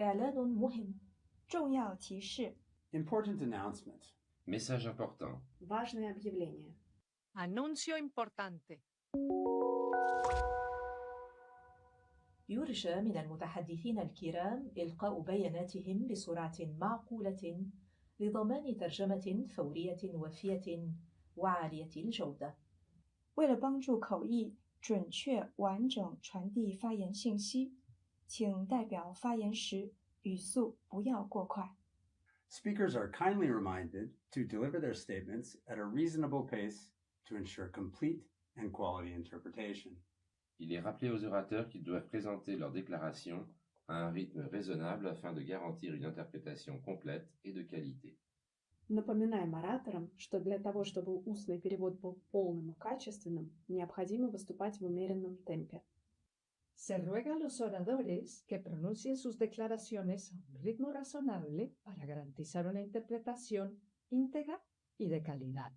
إعلان مهم. 重要提示 Important announcement. Message important. Важное объявление. Annuncio importante. يرجى من المتحدثين الكرام إلقاء بياناتهم بسرعة معقولة لضمان ترجمة فورية وافية وعالية الجودة. 为了帮助口译准确完整传递发言信息，请代表发言时语速不要过快。 Speakers are kindly reminded to deliver their statements at a reasonable pace to ensure complete and quality interpretation. Il est rappelé aux orateurs qu'ils doivent présenter leur déclaration à un rythme raisonnable afin de garantir une interprétation complète et de qualité. Напоминаем ораторам, что для того, чтобы устный перевод был полным и качественным, необходимо выступать в умеренном темпе. Se ruega a los oradores que pronuncien sus declaraciones a un ritmo razonable para garantizar una interpretación íntegra y de calidad.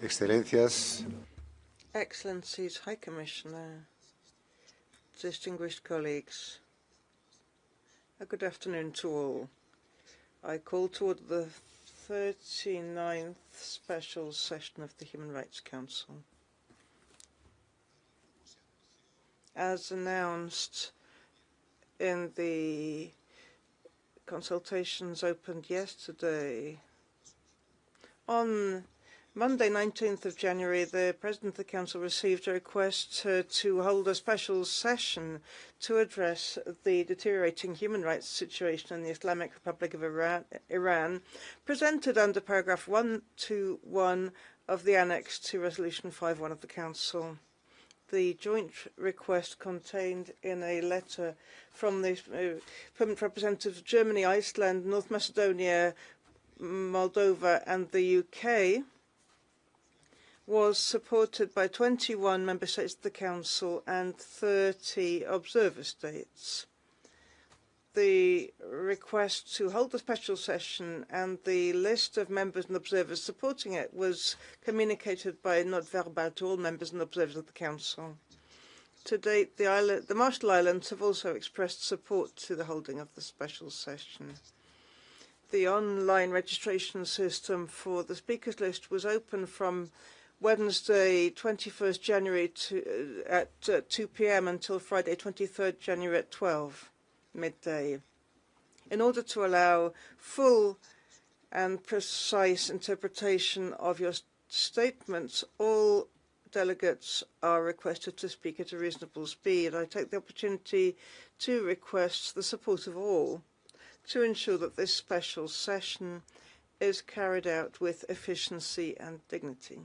Excellencias, Excellencies, High Commissioner, distinguished colleagues, a good afternoon to all. I call to order the 39th special session of the Human Rights Council. As announced in the consultations opened yesterday, on Monday, 19th of January, the President of the Council received a request to hold a special session to address the deteriorating human rights situation in the Islamic Republic of Iran, presented under paragraph 121 of the Annex to Resolution 5.1 of the Council. The joint request contained in a letter from the permanent representatives of Germany, Iceland, North Macedonia, Moldova and the UK was supported by 21 member states of the Council and 30 observer states. The request to hold a special session and the list of members and observers supporting it was communicated by note verbal to all members and observers of the Council. To date, the Marshall Islands have also expressed support to the holding of the special session. The online registration system for the speakers list was open from Wednesday, 21st January at 2 p.m. until Friday, 23rd January at 12 midday. In order to allow full and precise interpretation of your statements, all delegates are requested to speak at a reasonable speed. I take the opportunity to request the support of all to ensure that this special session is carried out with efficiency and dignity.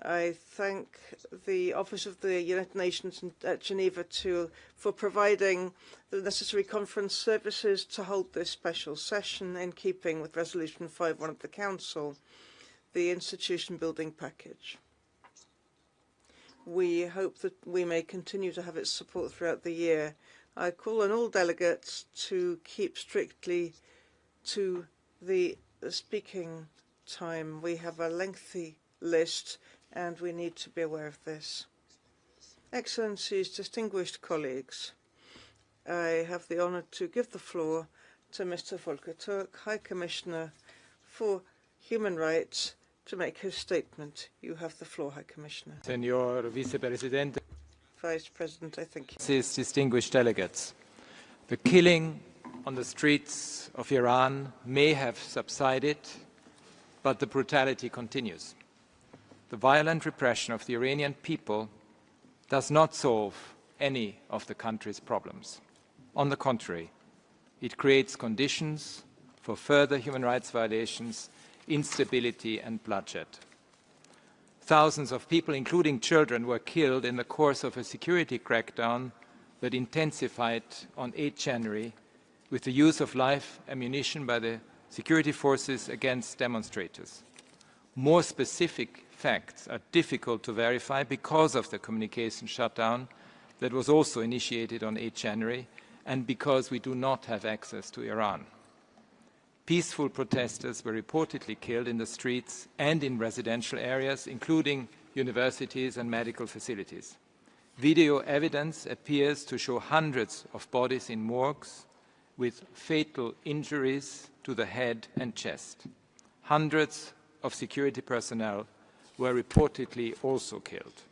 I thank the Office of the United Nations at Geneva for providing the necessary conference services to hold this special session in keeping with Resolution 5.1 of the Council, the institution building package. We hope that we may continue to have its support throughout the year. I call on all delegates to keep strictly to the speaking time. We have a lengthy list and we need to be aware of this. Excellencies, distinguished colleagues, I have the honor to give the floor to Mr. Volker Turk, High Commissioner for Human Rights to make his statement. You have the floor, High Commissioner. Senor Vicepresidente, Vice President, I think. Distinguished delegates, the killing on the streets of Iran may have subsided, but the brutality continues. The violent repression of the Iranian people does not solve any of the country's problems. On the contrary, it creates conditions for further human rights violations, instability and bloodshed. Thousands of people, including children, were killed in the course of a security crackdown that intensified on 8 January with the use of live ammunition by the security forces against demonstrators. More specific facts are difficult to verify because of the communication shutdown that was also initiated on 8 January and because we do not have access to Iran. Peaceful protesters were reportedly killed in the streets and in residential areas, including universities and medical facilities. Video evidence appears to show hundreds of bodies in morgues with fatal injuries to the head and chest. Hundreds of security personnel were reportedly also killed.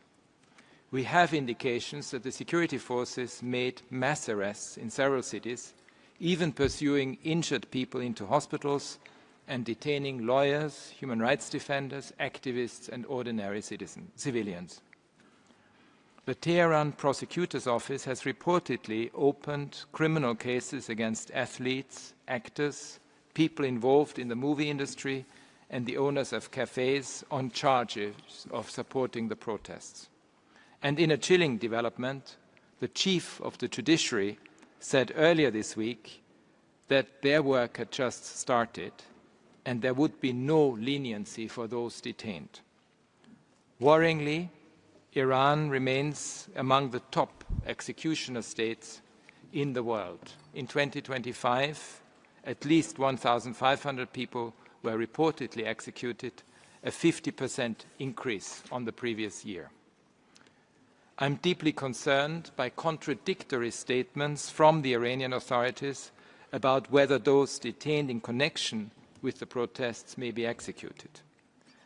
We have indications that the security forces made mass arrests in several cities, even pursuing injured people into hospitals and detaining lawyers, human rights defenders, activists and ordinary civilians. The Tehran prosecutor's office has reportedly opened criminal cases against athletes, actors, people involved in the movie industry and the owners of cafes on charges of supporting the protests. And in a chilling development, the chief of the judiciary said earlier this week that their work had just started and there would be no leniency for those detained. Worryingly, Iran remains among the top executioner states in the world. In 2025, at least 1,500 people were reportedly executed, a 50% increase on the previous year. I'm deeply concerned by contradictory statements from the Iranian authorities about whether those detained in connection with the protests may be executed.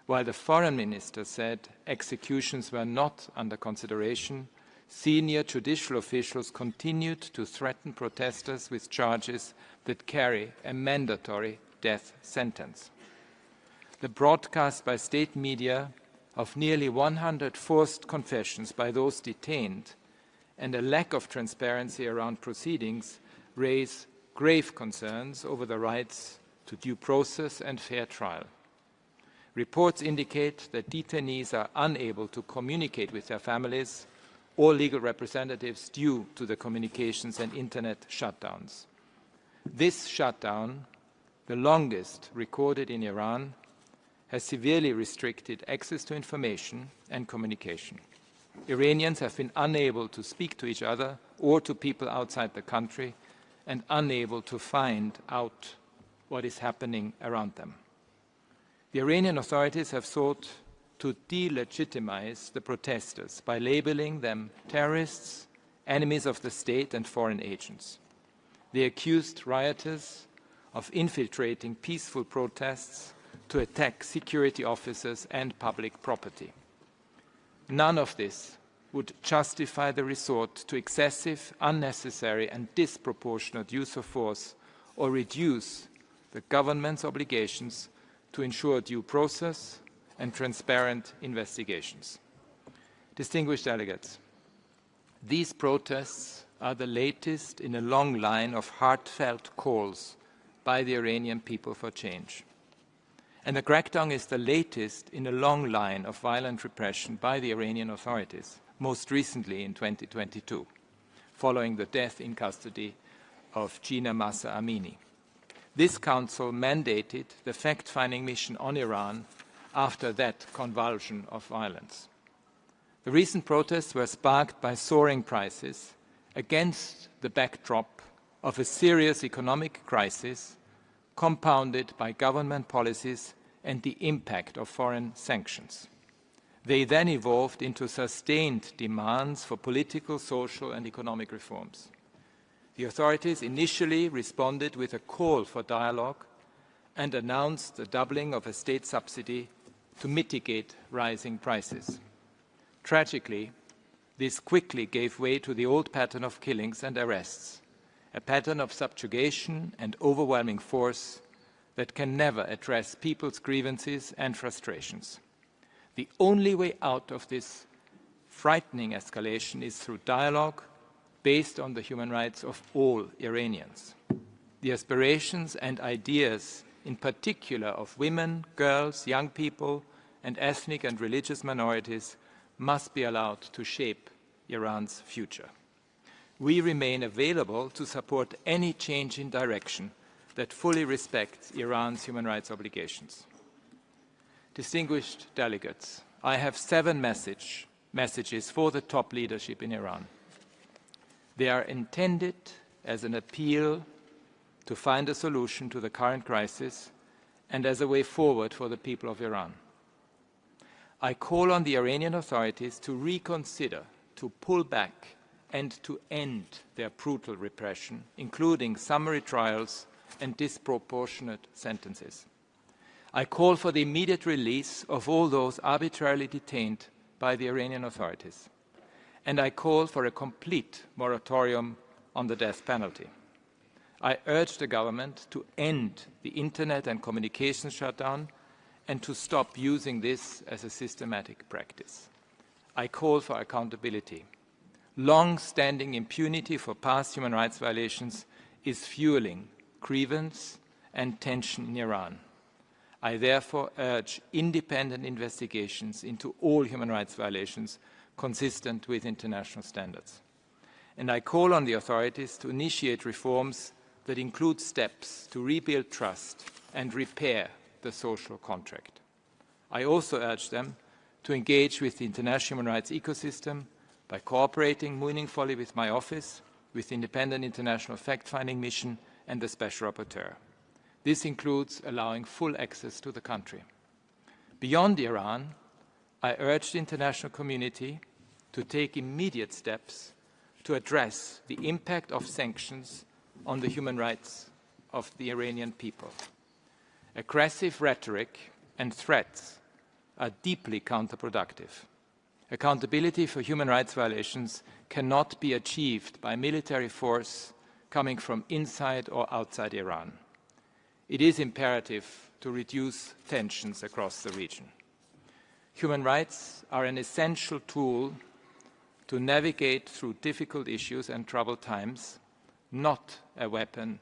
While the foreign minister said executions were not under consideration, senior judicial officials continued to threaten protesters with charges that carry a mandatory death sentence. The broadcast by state media of nearly 100 forced confessions by those detained and a lack of transparency around proceedings raise grave concerns over the rights to due process and fair trial. Reports indicate that detainees are unable to communicate with their families or legal representatives due to the communications and internet shutdowns. This shutdown, the longest recorded in Iran, has severely restricted access to information and communication. Iranians have been unable to speak to each other or to people outside the country and unable to find out what is happening around them. The Iranian authorities have sought to delegitimize the protesters by labeling them terrorists, enemies of the state and foreign agents. They accused rioters of infiltrating peaceful protests to attack security officers and public property. None of this would justify the resort to excessive, unnecessary and disproportionate use of force or reduce the government's obligations to ensure due process and transparent investigations. Distinguished delegates, these protests are the latest in a long line of heartfelt calls by the Iranian people for change. And the crackdown is the latest in a long line of violent repression by the Iranian authorities, most recently in 2022, following the death in custody of Gina Mahsa Amini. This council mandated the fact-finding mission on Iran after that convulsion of violence. The recent protests were sparked by soaring prices against the backdrop of a serious economic crisis compounded by government policies and the impact of foreign sanctions. They then evolved into sustained demands for political, social and economic reforms. The authorities initially responded with a call for dialogue and announced the doubling of a state subsidy to mitigate rising prices. Tragically, this quickly gave way to the old pattern of killings and arrests, a pattern of subjugation and overwhelming force that can never address people's grievances and frustrations. The only way out of this frightening escalation is through dialogue based on the human rights of all Iranians. The aspirations and ideas, in particular of women, girls, young people, and ethnic and religious minorities, must be allowed to shape Iran's future. We remain available to support any change in direction that fully respects Iran's human rights obligations. Distinguished delegates, I have 7 messages for the top leadership in Iran. They are intended as an appeal to find a solution to the current crisis and as a way forward for the people of Iran. I call on the Iranian authorities to reconsider, to pull back, and to end their brutal repression, including summary trials and disproportionate sentences. I call for the immediate release of all those arbitrarily detained by the Iranian authorities. And I call for a complete moratorium on the death penalty. I urge the government to end the internet and communications shutdown and to stop using this as a systematic practice. I call for accountability. Long-standing impunity for past human rights violations is fueling grievance and tension in Iran. I therefore urge independent investigations into all human rights violations consistent with international standards. And I call on the authorities to initiate reforms that include steps to rebuild trust and repair the social contract. I also urge them to engage with the international human rights ecosystem by cooperating meaningfully with my office, with the Independent International Fact-Finding Mission and the Special Rapporteur. This includes allowing full access to the country. Beyond Iran, I urge the international community to take immediate steps to address the impact of sanctions on the human rights of the Iranian people. Aggressive rhetoric and threats are deeply counterproductive. Accountability for human rights violations cannot be achieved by military force coming from inside or outside Iran. It is imperative to reduce tensions across the region. Human rights are an essential tool to navigate through difficult issues and troubled times, not a weapon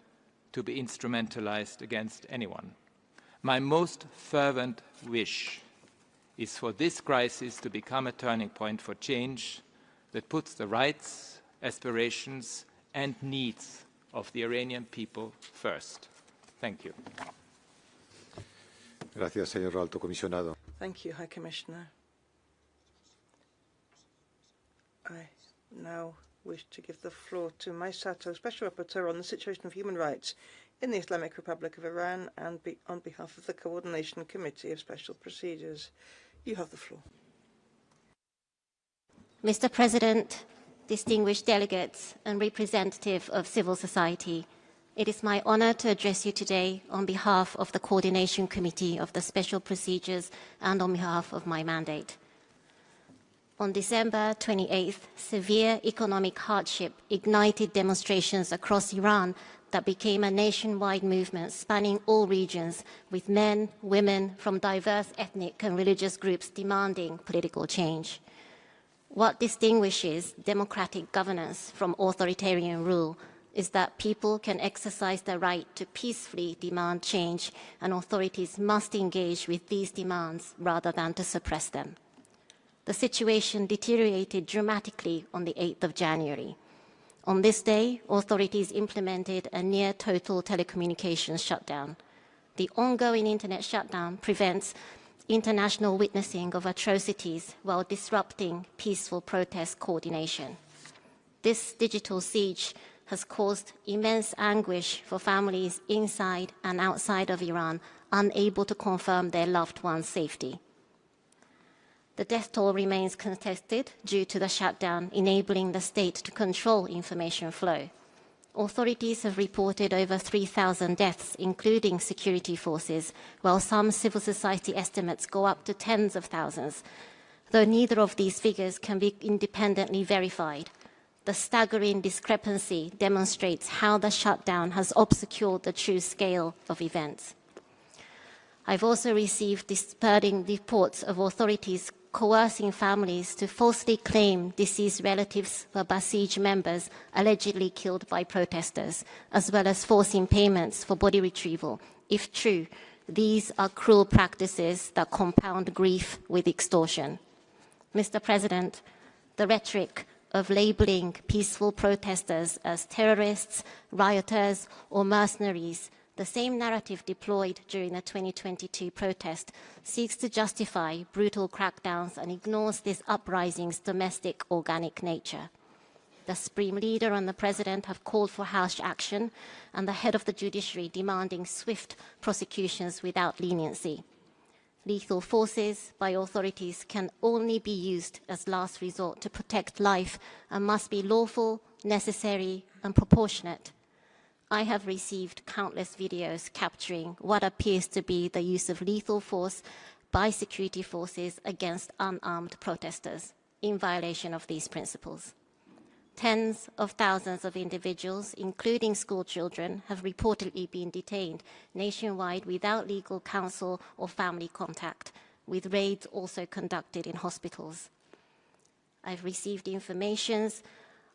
to be instrumentalized against anyone. My most fervent wish is for this crisis to become a turning point for change that puts the rights, aspirations, and needs of the Iranian people first. Thank you. Gracias, señor Alto Comisionado. Thank you, High Commissioner. I now wish to give the floor to my Sato, Special Rapporteur on the situation of human rights in the Islamic Republic of Iran and on behalf of the Coordination Committee of Special Procedures. You have the floor. Mr. President, distinguished delegates and representative of civil society, it is my honor to address you today on behalf of the Coordination Committee of the Special Procedures and on behalf of my mandate. On December 28th, severe economic hardship ignited demonstrations across Iran that became a nationwide movement spanning all regions, with men, women from diverse ethnic and religious groups demanding political change. What distinguishes democratic governance from authoritarian rule is that people can exercise their right to peacefully demand change, and authorities must engage with these demands rather than to suppress them. The situation deteriorated dramatically on the 8th of January. On this day, authorities implemented a near-total telecommunications shutdown. The ongoing internet shutdown prevents international witnessing of atrocities while disrupting peaceful protest coordination. This digital siege has caused immense anguish for families inside and outside of Iran, unable to confirm their loved ones' safety. The death toll remains contested due to the shutdown, enabling the state to control information flow. Authorities have reported over 3,000 deaths, including security forces, while some civil society estimates go up to tens of thousands, though neither of these figures can be independently verified. The staggering discrepancy demonstrates how the shutdown has obscured the true scale of events. I've also received disturbing reports of authorities coercing families to falsely claim deceased relatives were Basij members allegedly killed by protesters, as well as forcing payments for body retrieval. If true, these are cruel practices that compound grief with extortion. Mr. President, the rhetoric of labeling peaceful protesters as terrorists, rioters, or mercenaries, the same narrative deployed during the 2022 protest, seeks to justify brutal crackdowns and ignores this uprising's domestic organic nature. The Supreme Leader and the President have called for harsh action, and the head of the judiciary demanding swift prosecutions without leniency. Lethal forces by authorities can only be used as last resort to protect life and must be lawful, necessary, and proportionate. I have received countless videos capturing what appears to be the use of lethal force by security forces against unarmed protesters in violation of these principles. Tens of thousands of individuals, including school children, have reportedly been detained nationwide without legal counsel or family contact, with raids also conducted in hospitals. I've received informations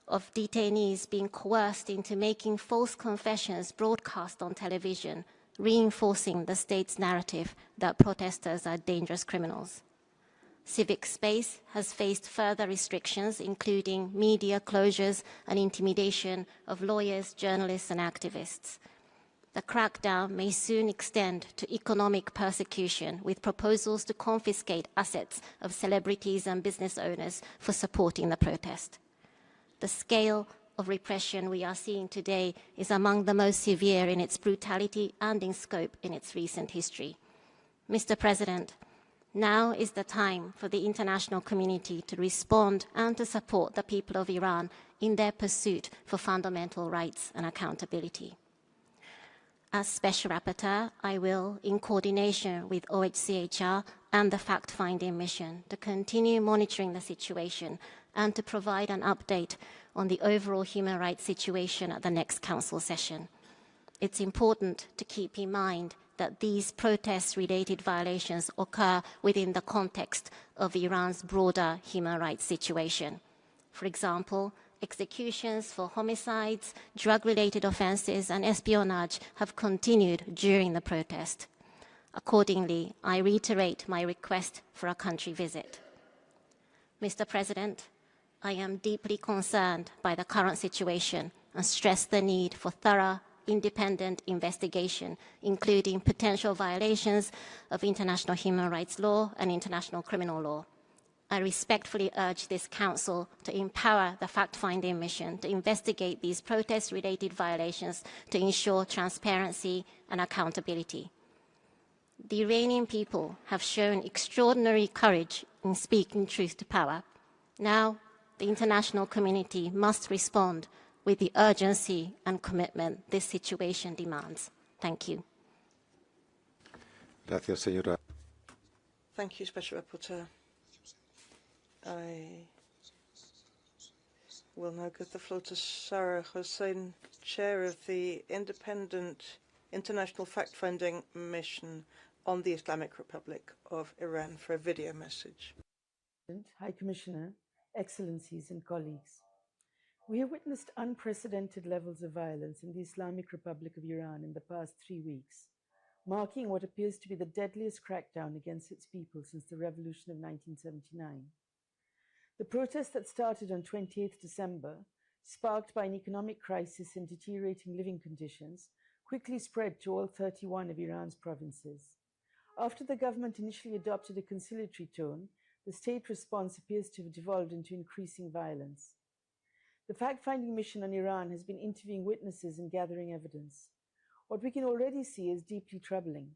of detainees being coerced into making false confessions broadcast on television, reinforcing the state's narrative that protesters are dangerous criminals. Civic space has faced further restrictions, including media closures and intimidation of lawyers, journalists, and activists. The crackdown may soon extend to economic persecution, with proposals to confiscate assets of celebrities and business owners for supporting the protest. The scale of repression we are seeing today is among the most severe in its brutality and in scope in its recent history. Mr. President, now is the time for the international community to respond and to support the people of Iran in their pursuit for fundamental rights and accountability. As Special Rapporteur, I will, in coordination with OHCHR and the fact-finding mission, to continue monitoring the situation and to provide an update on the overall human rights situation at the next Council session. It's important to keep in mind that these protest-related violations occur within the context of Iran's broader human rights situation. For example, executions for homicides, drug-related offenses, and espionage have continued during the protest. Accordingly, I reiterate my request for a country visit. Mr. President, I am deeply concerned by the current situation and stress the need for thorough, independent investigation, including potential violations of international human rights law and international criminal law. I respectfully urge this Council to empower the fact-finding mission to investigate these protest-related violations to ensure transparency and accountability. The Iranian people have shown extraordinary courage in speaking truth to power. Now, the international community must respond with the urgency and commitment this situation demands. Thank you. Gracias, señora. Thank you, Special Rapporteur. I will now give the floor to Sara Hossain, Chair of the Independent International Fact-Finding Mission on the Islamic Republic of Iran, for a video message. High Commissioner, Excellencies and colleagues. We have witnessed unprecedented levels of violence in the Islamic Republic of Iran in the past 3 weeks, marking what appears to be the deadliest crackdown against its people since the revolution of 1979. The protest that started on 28th December, sparked by an economic crisis and deteriorating living conditions, quickly spread to all 31 of Iran's provinces. After the government initially adopted a conciliatory tone, the state response appears to have devolved into increasing violence. The fact-finding mission on Iran has been interviewing witnesses and gathering evidence. What we can already see is deeply troubling.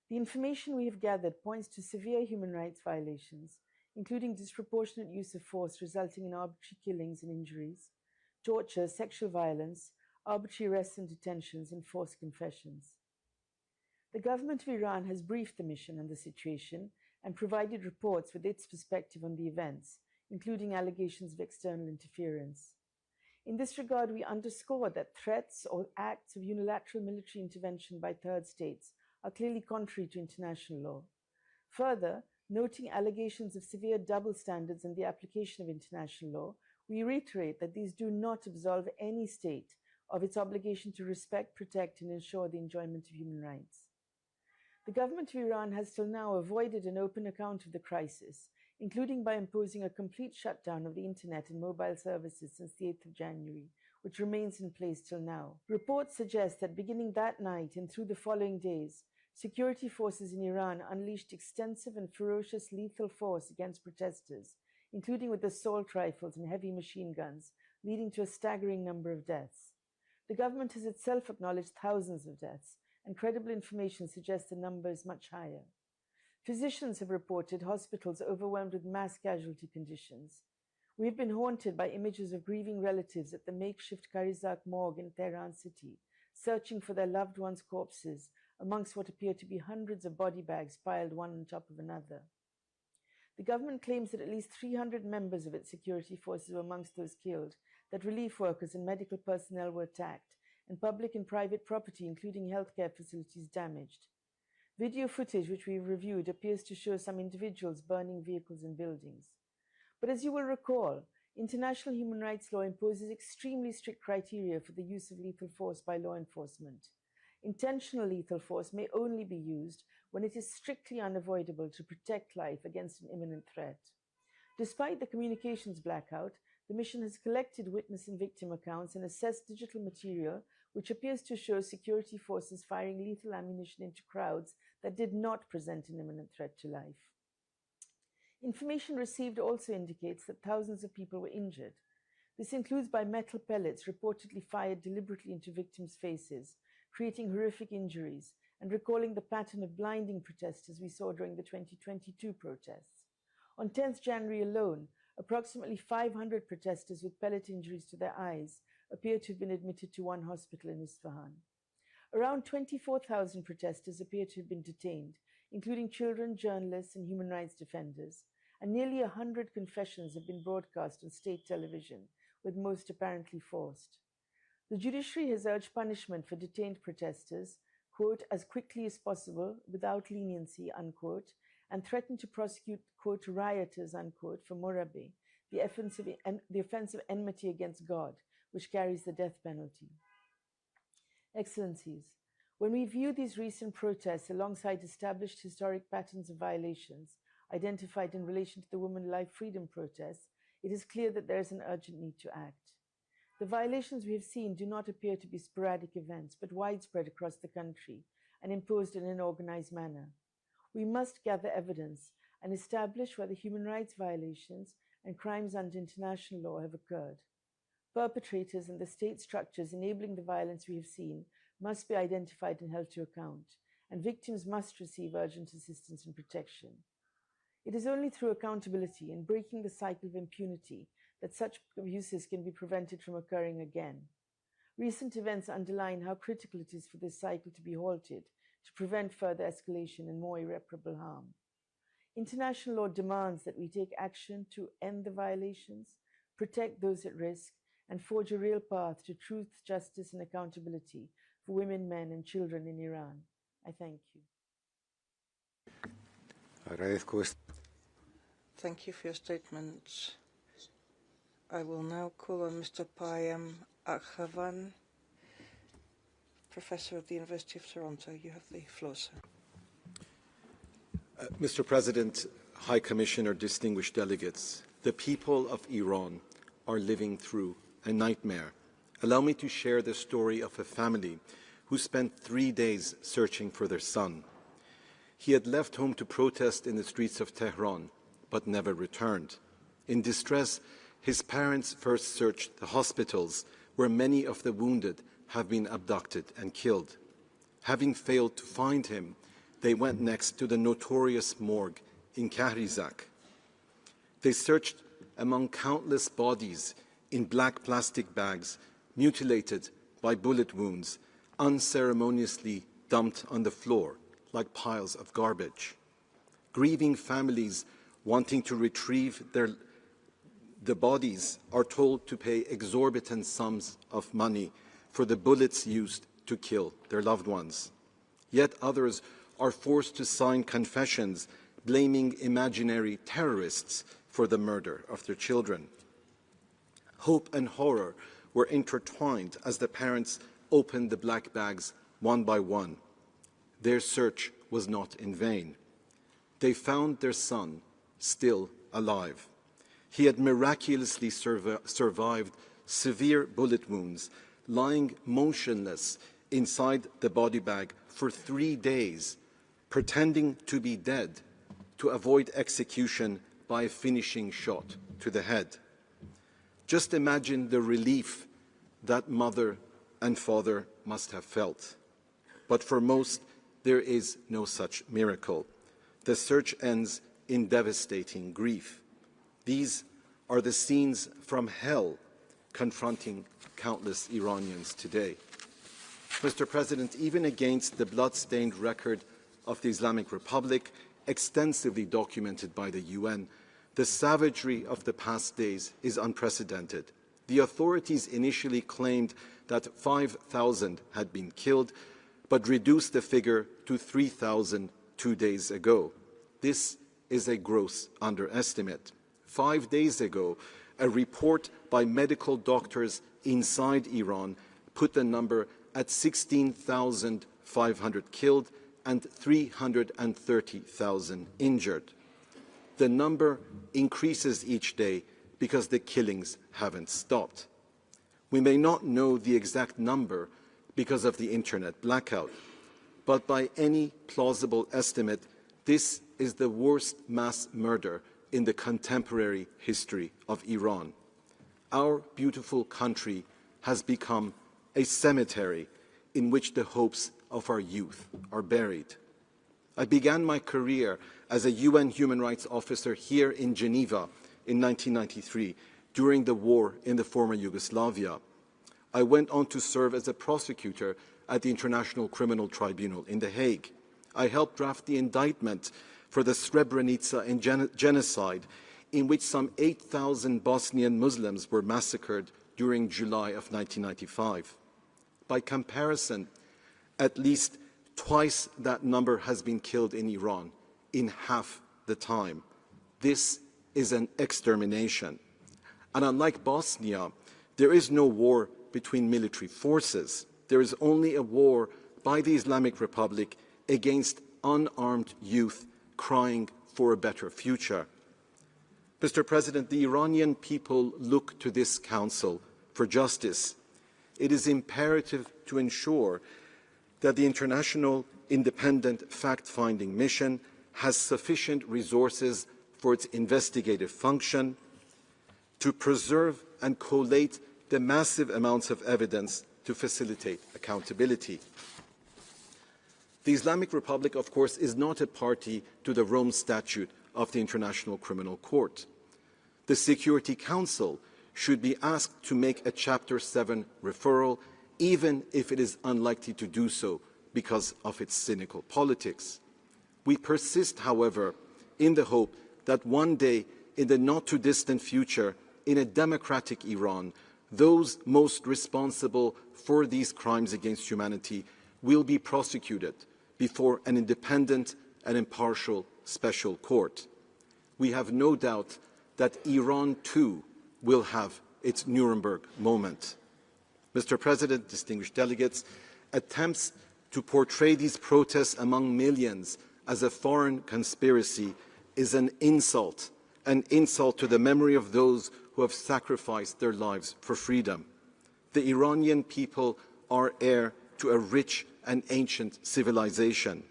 The information we have gathered points to severe human rights violations, including disproportionate use of force resulting in arbitrary killings and injuries, torture, sexual violence, arbitrary arrests and detentions, and forced confessions. The government of Iran has briefed the mission on the situation and provided reports with its perspective on the events, including allegations of external interference. In this regard, we underscore that threats or acts of unilateral military intervention by third states are clearly contrary to international law. Further, noting allegations of severe double standards in the application of international law, we reiterate that these do not absolve any state of its obligation to respect, protect, and ensure the enjoyment of human rights. The government of Iran has till now avoided an open account of the crisis, including by imposing a complete shutdown of the internet and mobile services since the 8th of January, which remains in place till now. Reports suggest that beginning that night and through the following days, security forces in Iran unleashed extensive and ferocious lethal force against protesters, including with assault rifles and heavy machine guns, leading to a staggering number of deaths. The government has itself acknowledged thousands of deaths, and credible information suggests the number is much higher. Physicians have reported hospitals overwhelmed with mass casualty conditions. We have been haunted by images of grieving relatives at the makeshift Karizak morgue in Tehran city, searching for their loved ones' corpses amongst what appear to be hundreds of body bags piled one on top of another. The government claims that at least 300 members of its security forces were amongst those killed, that relief workers and medical personnel were attacked, and public and private property, including healthcare facilities, damaged. Video footage which we've reviewed appears to show some individuals burning vehicles and buildings. But as you will recall, international human rights law imposes extremely strict criteria for the use of lethal force by law enforcement. Intentional lethal force may only be used when it is strictly unavoidable to protect life against an imminent threat. Despite the communications blackout, the mission has collected witness and victim accounts and assessed digital material which appears to show security forces firing lethal ammunition into crowds that did not present an imminent threat to life. Information received also indicates that thousands of people were injured. This includes by metal pellets reportedly fired deliberately into victims' faces, creating horrific injuries, and recalling the pattern of blinding protesters we saw during the 2022 protests. On 10th January alone, approximately 500 protesters with pellet injuries to their eyes appear to have been admitted to one hospital in Isfahan. Around 24,000 protesters appear to have been detained, including children, journalists, and human rights defenders, and nearly 100 confessions have been broadcast on state television, with most apparently forced. The judiciary has urged punishment for detained protesters, quote, as quickly as possible, without leniency, unquote, and threatened to prosecute, quote, rioters, unquote, for morabe, the offense of enmity against God, which carries the death penalty. Excellencies, when we view these recent protests alongside established historic patterns of violations identified in relation to the Women Life Freedom protests, it is clear that there is an urgent need to act. The violations we have seen do not appear to be sporadic events, but widespread across the country and imposed in an organized manner. We must gather evidence and establish whether human rights violations and crimes under international law have occurred. Perpetrators and the state structures enabling the violence we have seen must be identified and held to account, and victims must receive urgent assistance and protection. It is only through accountability and breaking the cycle of impunity that such abuses can be prevented from occurring again. Recent events underline how critical it is for this cycle to be halted to prevent further escalation and more irreparable harm. International law demands that we take action to end the violations, protect those at risk, and forge a real path to truth, justice, and accountability for women, men, and children in Iran. I thank you. Thank you for your statement. I will now call on Mr. Payam Akhavan, Professor at the University of Toronto. You have the floor, sir. Mr. President, High Commissioner, distinguished delegates, the people of Iran are living through a nightmare. Allow me to share the story of a family who spent 3 days searching for their son. He had left home to protest in the streets of Tehran, but never returned. In distress, his parents first searched the hospitals where many of the wounded have been abducted and killed. Having failed to find him, they went next to the notorious morgue in Kahrizak. They searched among countless bodies in black plastic bags, mutilated by bullet wounds, unceremoniously dumped on the floor like piles of garbage. Grieving families wanting to retrieve the bodies are told to pay exorbitant sums of money for the bullets used to kill their loved ones. Yet others are forced to sign confessions blaming imaginary terrorists for the murder of their children. Hope and horror were intertwined as the parents opened the black bags one by one. Their search was not in vain. They found their son still alive. He had miraculously survived severe bullet wounds, lying motionless inside the body bag for 3 days, pretending to be dead to avoid execution by a finishing shot to the head. Just imagine the relief that mother and father must have felt. But for most, there is no such miracle. The search ends in devastating grief. These are the scenes from hell confronting countless Iranians today. Mr. President, even against the blood-stained record of the Islamic Republic, extensively documented by the UN, the savagery of the past days is unprecedented. The authorities initially claimed that 5,000 had been killed, but reduced the figure to 3,000 2 days ago. This is a gross underestimate. 5 days ago, a report by medical doctors inside Iran put the number at 16,500 killed and 330,000 injured. The number increases each day because the killings haven't stopped. We may not know the exact number because of the internet blackout, but by any plausible estimate, this is the worst mass murder in the contemporary history of Iran. Our beautiful country has become a cemetery in which the hopes of our youth are buried. I began my career as a UN human rights officer here in Geneva in 1993 during the war in the former Yugoslavia. I went on to serve as a prosecutor at the International Criminal Tribunal in The Hague. I helped draft the indictment for the Srebrenica genocide, in which some 8,000 Bosnian Muslims were massacred during July of 1995. By comparison, at least twice that number has been killed in Iran in half the time. This is an extermination. And unlike Bosnia, there is no war between military forces. There is only a war by the Islamic Republic against unarmed youth crying for a better future. Mr. President, the Iranian people look to this Council for justice. It is imperative to ensure that the international independent fact-finding mission has sufficient resources for its investigative function to preserve and collate the massive amounts of evidence to facilitate accountability. The Islamic Republic, of course, is not a party to the Rome Statute of the International Criminal Court. The Security Council should be asked to make a Chapter 7 referral, even if it is unlikely to do so because of its cynical politics. We persist, however, in the hope that one day, in the not-too-distant future, in a democratic Iran, those most responsible for these crimes against humanity will be prosecuted before an independent and impartial special court. We have no doubt that Iran, too, will have its Nuremberg moment. Mr. President, distinguished delegates, attempts to portray these protests among millions as a foreign conspiracy is an insult to the memory of those who have sacrificed their lives for freedom. The Iranian people are heir to a rich and ancient civilization.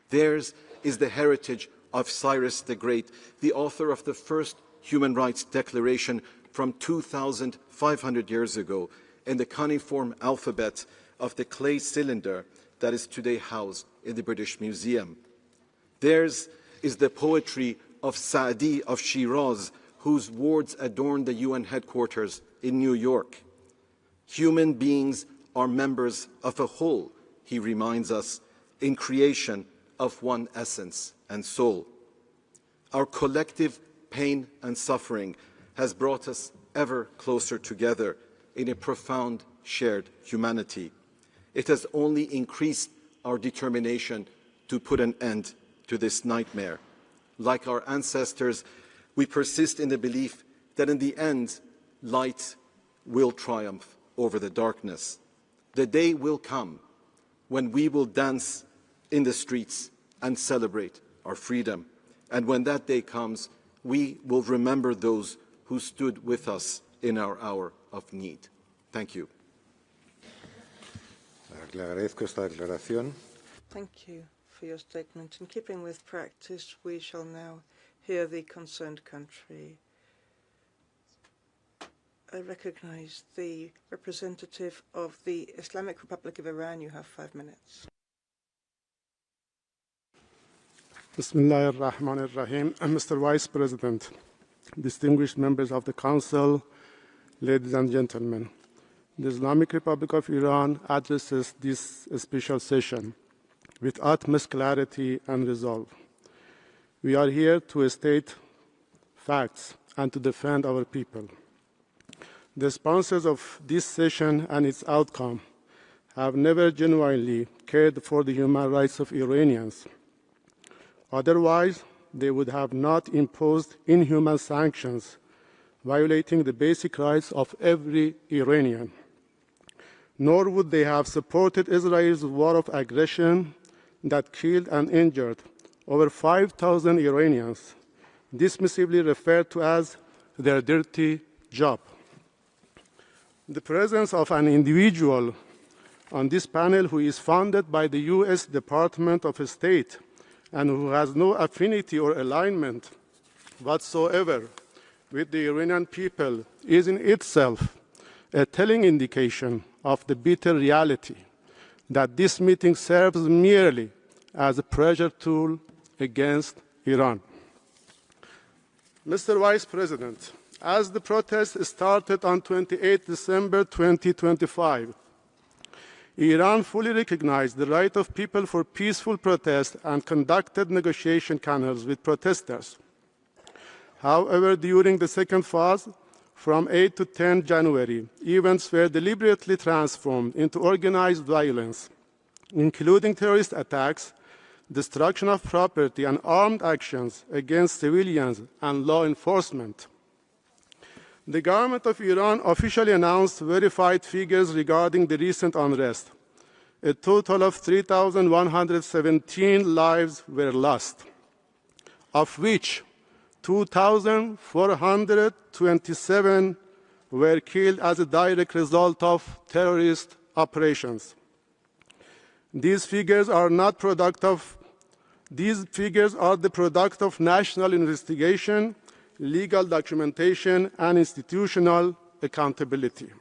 Theirs is the heritage of Cyrus the Great, the author of the first human rights declaration from 2,500 years ago, and the cuneiform alphabet of the clay cylinder that is today housed in the British Museum. Theirs is the poetry of Sa'di of Shiraz, whose words adorn the UN headquarters in New York. Human beings are members of a whole, he reminds us, in creation of one essence and soul. Our collective pain and suffering has brought us ever closer together in a profound shared humanity. It has only increased our determination to put an end to this nightmare. Like our ancestors, we persist in the belief that in the end, light will triumph over the darkness. The day will come when we will dance in the streets and celebrate our freedom. And when that day comes, we will remember those who stood with us in our hour of need. Thank you. Le agradezco esta declaración. Thank you for your statement. In keeping with practice, we shall now hear the concerned country. I recognize the representative of the Islamic Republic of Iran. You have 5 minutes. Bismillah ar-Rahman ar-Rahim. Mr. Vice President, distinguished members of the Council, ladies and gentlemen, the Islamic Republic of Iran addresses this special session with utmost clarity and resolve. We are here to state facts and to defend our people. The sponsors of this session and its outcome have never genuinely cared for the human rights of Iranians. Otherwise, they would have not imposed inhuman sanctions, violating the basic rights of every Iranian. Nor would they have supported Israel's war of aggression that killed and injured over 5,000 Iranians, dismissively referred to as their dirty job. The presence of an individual on this panel who is funded by the U.S. Department of State and who has no affinity or alignment whatsoever with the Iranian people is in itself a telling indication of the bitter reality that this meeting serves merely as a pressure tool against Iran. Mr. Vice President, as the protest started on 28 December 2025, Iran fully recognized the right of people for peaceful protest and conducted negotiation channels with protesters. However, during the second phase, from 8 to 10 January, events were deliberately transformed into organized violence, including terrorist attacks, destruction of property, and armed actions against civilians and law enforcement. The government of Iran officially announced verified figures regarding the recent unrest. A total of 3,117 lives were lost, of which 2,427 were killed as a direct result of terrorist operations. These figures are the product of national investigation, legal documentation, and institutional accountability.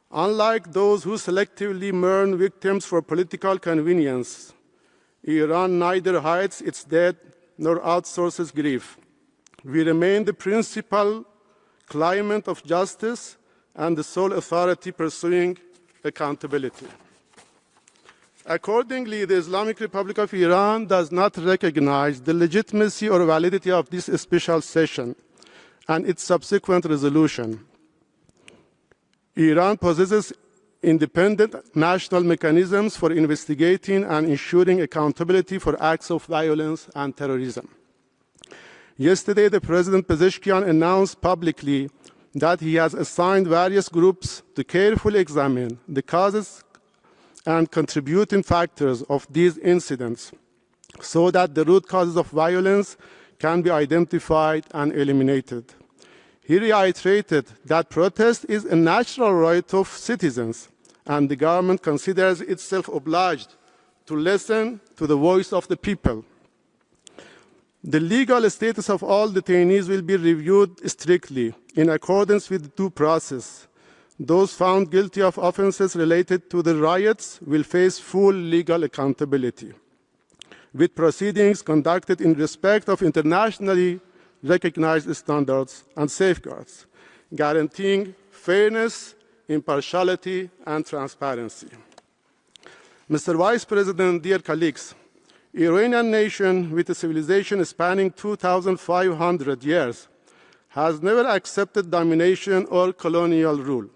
Unlike those who selectively mourn victims for political convenience, Iran neither hides its dead nor outsources grief. We remain the principal claimant of justice and the sole authority pursuing accountability. Accordingly, the Islamic Republic of Iran does not recognize the legitimacy or validity of this special session and its subsequent resolution. Iran possesses independent national mechanisms for investigating and ensuring accountability for acts of violence and terrorism. Yesterday, the President Pezeshkian announced publicly that he has assigned various groups to carefully examine the causes and contributing factors of these incidents so that the root causes of violence can be identified and eliminated. He reiterated that protest is a natural right of citizens, and the government considers itself obliged to listen to the voice of the people. The legal status of all detainees will be reviewed strictly in accordance with due process. Those found guilty of offenses related to the riots will face full legal accountability, with proceedings conducted in respect of internationally recognized standards and safeguards, guaranteeing fairness, impartiality, and transparency. Mr. Vice President, dear colleagues, Iranian nation with a civilization spanning 2,500 years has never accepted domination or colonial rule.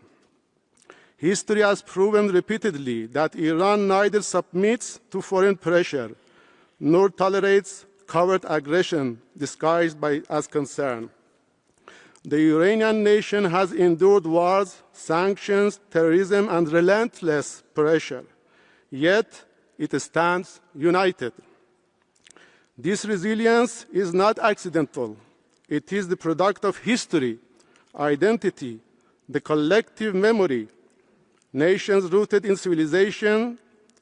History has proven repeatedly that Iran neither submits to foreign pressure nor tolerates covert aggression disguised as concern. The Iranian nation has endured wars, sanctions, terrorism, and relentless pressure, yet it stands united. This resilience is not accidental. It is the product of history, identity, the collective memory. Nations rooted in civilization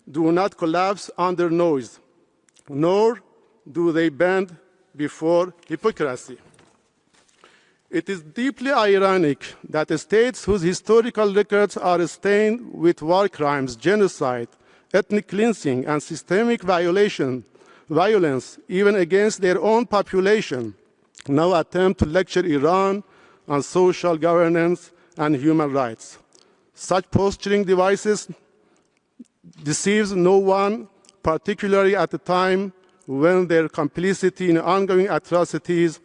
do not collapse under noise, nor do they bend before hypocrisy. It is deeply ironic that states whose historical records are stained with war crimes, genocide, ethnic cleansing, and systemic violence, even against their own population, now attempt to lecture Iran on social governance and human rights. Such posturing devices deceives no one, particularly at a time when their complicity in ongoing atrocities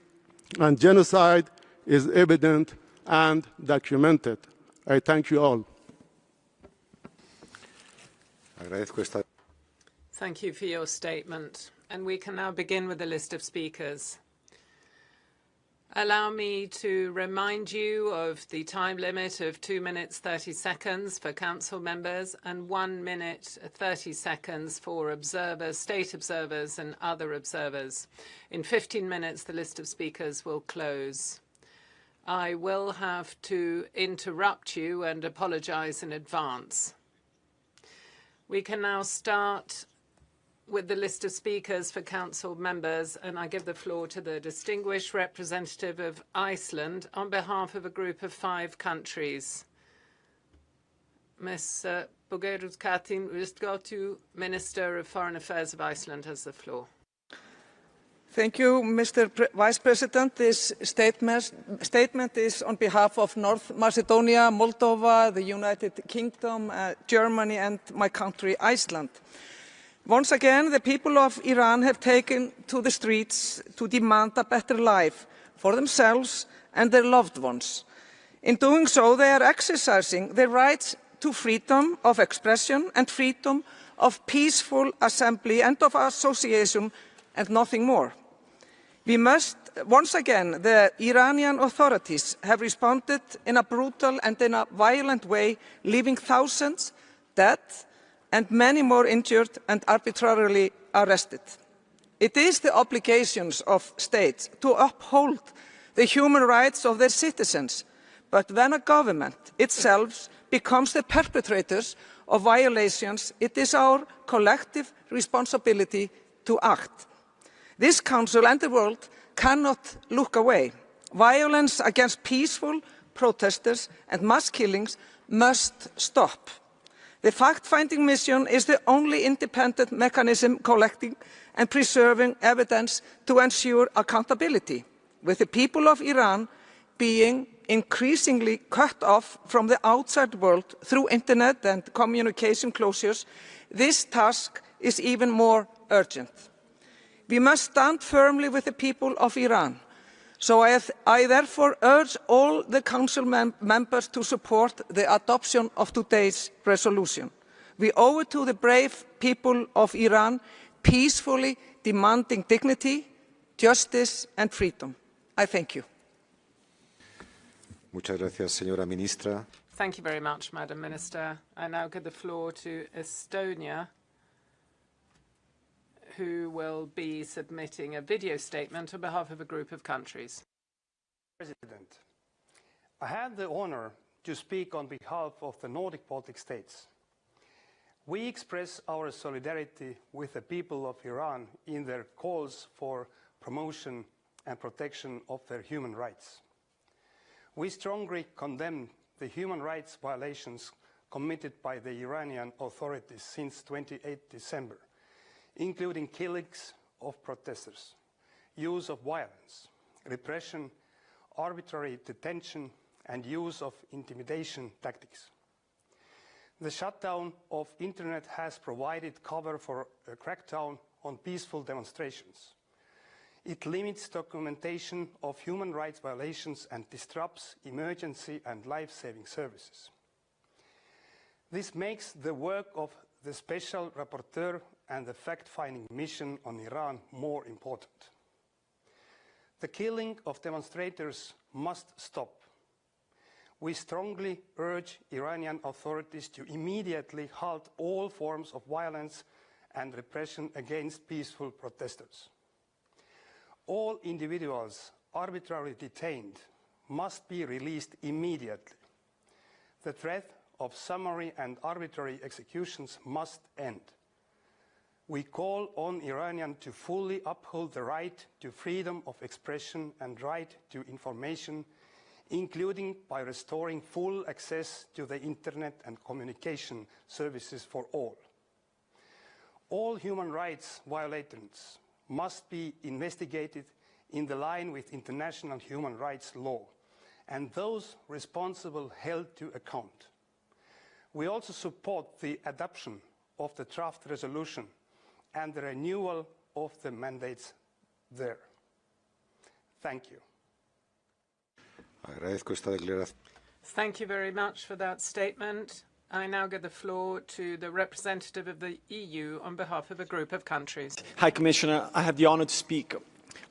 and genocide is evident and documented. I thank you all. Thank you for your statement. And we can now begin with the list of speakers. Allow me to remind you of the time limit of 2 minutes 30 seconds for council members and 1 minute 30 seconds for observers, state observers and other observers. In 15 minutes, the list of speakers will close. I will have to interrupt you and apologize in advance. We can now start with the list of speakers for council members, and I give the floor to the distinguished representative of Iceland on behalf of a group of 5 countries. Ms. Bogerud-Katin Ustgotu, Minister of Foreign Affairs of Iceland, has the floor. Thank you, Mr. Vice President. This statement is on behalf of North Macedonia, Moldova, the United Kingdom, Germany, and my country, Iceland. Once again, the people of Iran have taken to the streets to demand a better life for themselves and their loved ones. In doing so, they are exercising their rights to freedom of expression and freedom of peaceful assembly and of association and nothing more. Once again, the Iranian authorities have responded in a brutal and in a violent way, leaving thousands dead and many more injured and arbitrarily arrested. It is the obligations of states to uphold the human rights of their citizens, but when a government itself becomes the perpetrators of violations, it is our collective responsibility to act. This Council and the world cannot look away. Violence against peaceful protesters and mass killings must stop. The fact-finding mission is the only independent mechanism collecting and preserving evidence to ensure accountability. With the people of Iran being increasingly cut off from the outside world through internet and communication closures, this task is even more urgent. We must stand firmly with the people of Iran. So I therefore urge all the Council members to support the adoption of today's resolution. We owe it to the brave people of Iran, peacefully demanding dignity, justice and freedom. I thank you. Muchas gracias, señora ministra. Thank you very much, Madam Minister. I now give the floor to Estonia, who will be submitting a video statement on behalf of a group of countries. President, I had the honor to speak on behalf of the Nordic Baltic states. We express our solidarity with the people of Iran in their calls for promotion and protection of their human rights. We strongly condemn the human rights violations committed by the Iranian authorities since 28 December. Including killings of protesters, use of violence, repression, arbitrary detention, and use of intimidation tactics. The shutdown of internet has provided cover for a crackdown on peaceful demonstrations. It limits documentation of human rights violations and disrupts emergency and life-saving services. This makes the work of the Special Rapporteur and the fact-finding mission on Iran more important. The killing of demonstrators must stop. We strongly urge Iranian authorities to immediately halt all forms of violence and repression against peaceful protesters. All individuals arbitrarily detained must be released immediately. The threat of summary and arbitrary executions must end. We call on Iranians to fully uphold the right to freedom of expression and right to information, including by restoring full access to the internet and communication services for all. All human rights violations must be investigated in line with international human rights law, and those responsible held to account. We also support the adoption of the draft resolution and the renewal of the mandates there. Thank you. Thank you very much for that statement. I now give the floor to the representative of the EU on behalf of a group of countries. High Commissioner, I have the honor to speak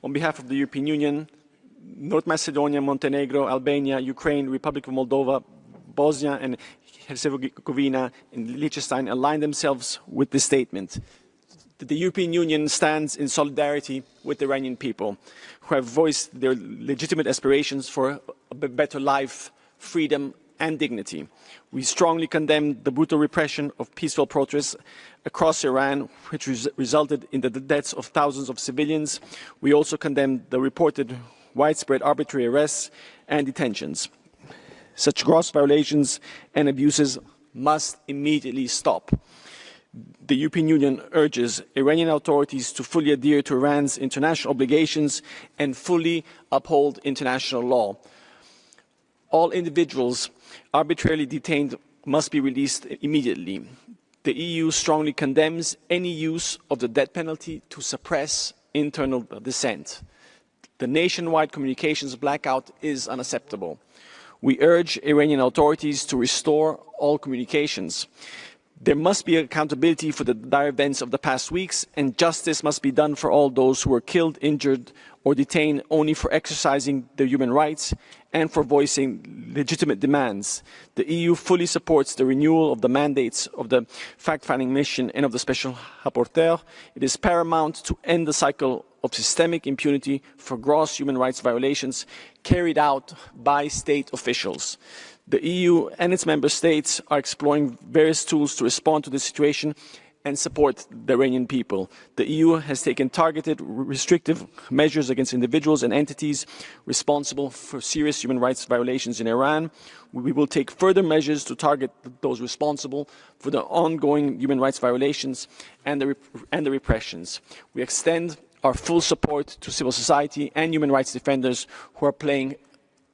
on behalf of the European Union, North Macedonia, Montenegro, Albania, Ukraine, Republic of Moldova, Bosnia and Herzegovina and Liechtenstein align themselves with this statement. The European Union stands in solidarity with the Iranian people who have voiced their legitimate aspirations for a better life, freedom and dignity. We strongly condemn the brutal repression of peaceful protests across Iran, which resulted in the deaths of thousands of civilians. We also condemn the reported widespread arbitrary arrests and detentions. Such gross violations and abuses must immediately stop. The European Union urges Iranian authorities to fully adhere to Iran's international obligations and fully uphold international law. All individuals arbitrarily detained must be released immediately. The EU strongly condemns any use of the death penalty to suppress internal dissent. The nationwide communications blackout is unacceptable. We urge Iranian authorities to restore all communications. There must be accountability for the dire events of the past weeks, and justice must be done for all those who were killed, injured, or detained only for exercising their human rights and for voicing legitimate demands. The EU fully supports the renewal of the mandates of the fact-finding mission and of the Special Rapporteur. It is paramount to end the cycle of systemic impunity for gross human rights violations carried out by state officials. The EU and its member states are exploring various tools to respond to the situation and support the Iranian people. The EU has taken targeted, restrictive measures against individuals and entities responsible for serious human rights violations in Iran. We will take further measures to target those responsible for the ongoing human rights violations and the repressions. We extend our full support to civil society and human rights defenders who are playing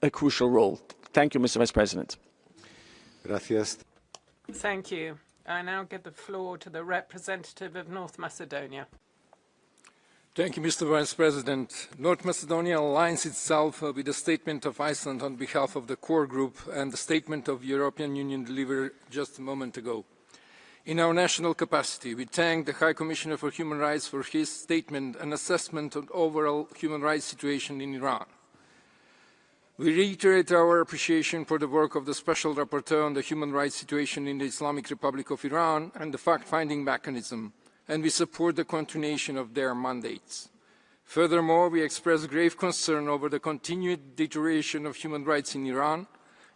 a crucial role. Thank you, Mr. Vice President. Gracias. Thank you. I now give the floor to the representative of North Macedonia. Thank you, Mr. Vice President. North Macedonia aligns itself with the statement of Iceland on behalf of the core group and the statement of the European Union delivered just a moment ago. In our national capacity, we thank the High Commissioner for Human Rights for his statement and assessment of the overall human rights situation in Iran. We reiterate our appreciation for the work of the Special Rapporteur on the human rights situation in the Islamic Republic of Iran and the fact-finding mechanism, and we support the continuation of their mandates. Furthermore, we express grave concern over the continued deterioration of human rights in Iran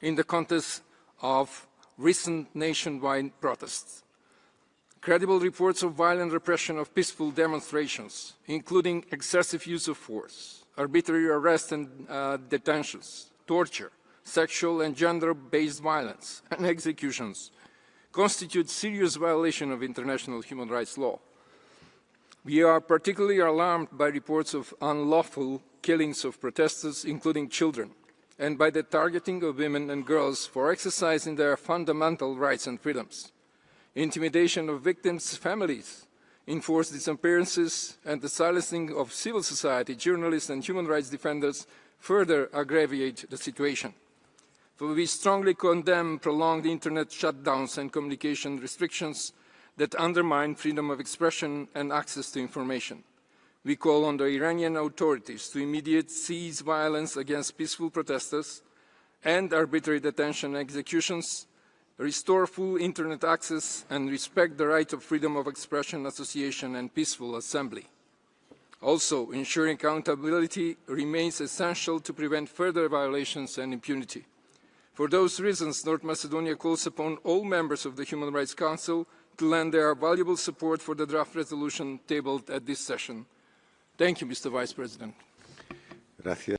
in the context of recent nationwide protests. Credible reports of violent repression of peaceful demonstrations, including excessive use of force, arbitrary arrests and detentions, torture, sexual and gender-based violence, and executions, constitute serious violation of international human rights law. We are particularly alarmed by reports of unlawful killings of protesters, including children, and by the targeting of women and girls for exercising their fundamental rights and freedoms. Intimidation of victims' families, enforced disappearances, and the silencing of civil society, journalists and human rights defenders further aggravate the situation. For we strongly condemn prolonged internet shutdowns and communication restrictions that undermine freedom of expression and access to information. We call on the Iranian authorities to immediately cease violence against peaceful protesters and arbitrary detention and executions, restore full internet access, and respect the right of freedom of expression, association, and peaceful assembly. Also, ensuring accountability remains essential to prevent further violations and impunity. For those reasons, North Macedonia calls upon all members of the Human Rights Council to lend their valuable support for the draft resolution tabled at this session. Thank you, Mr. Vice President. Gracias.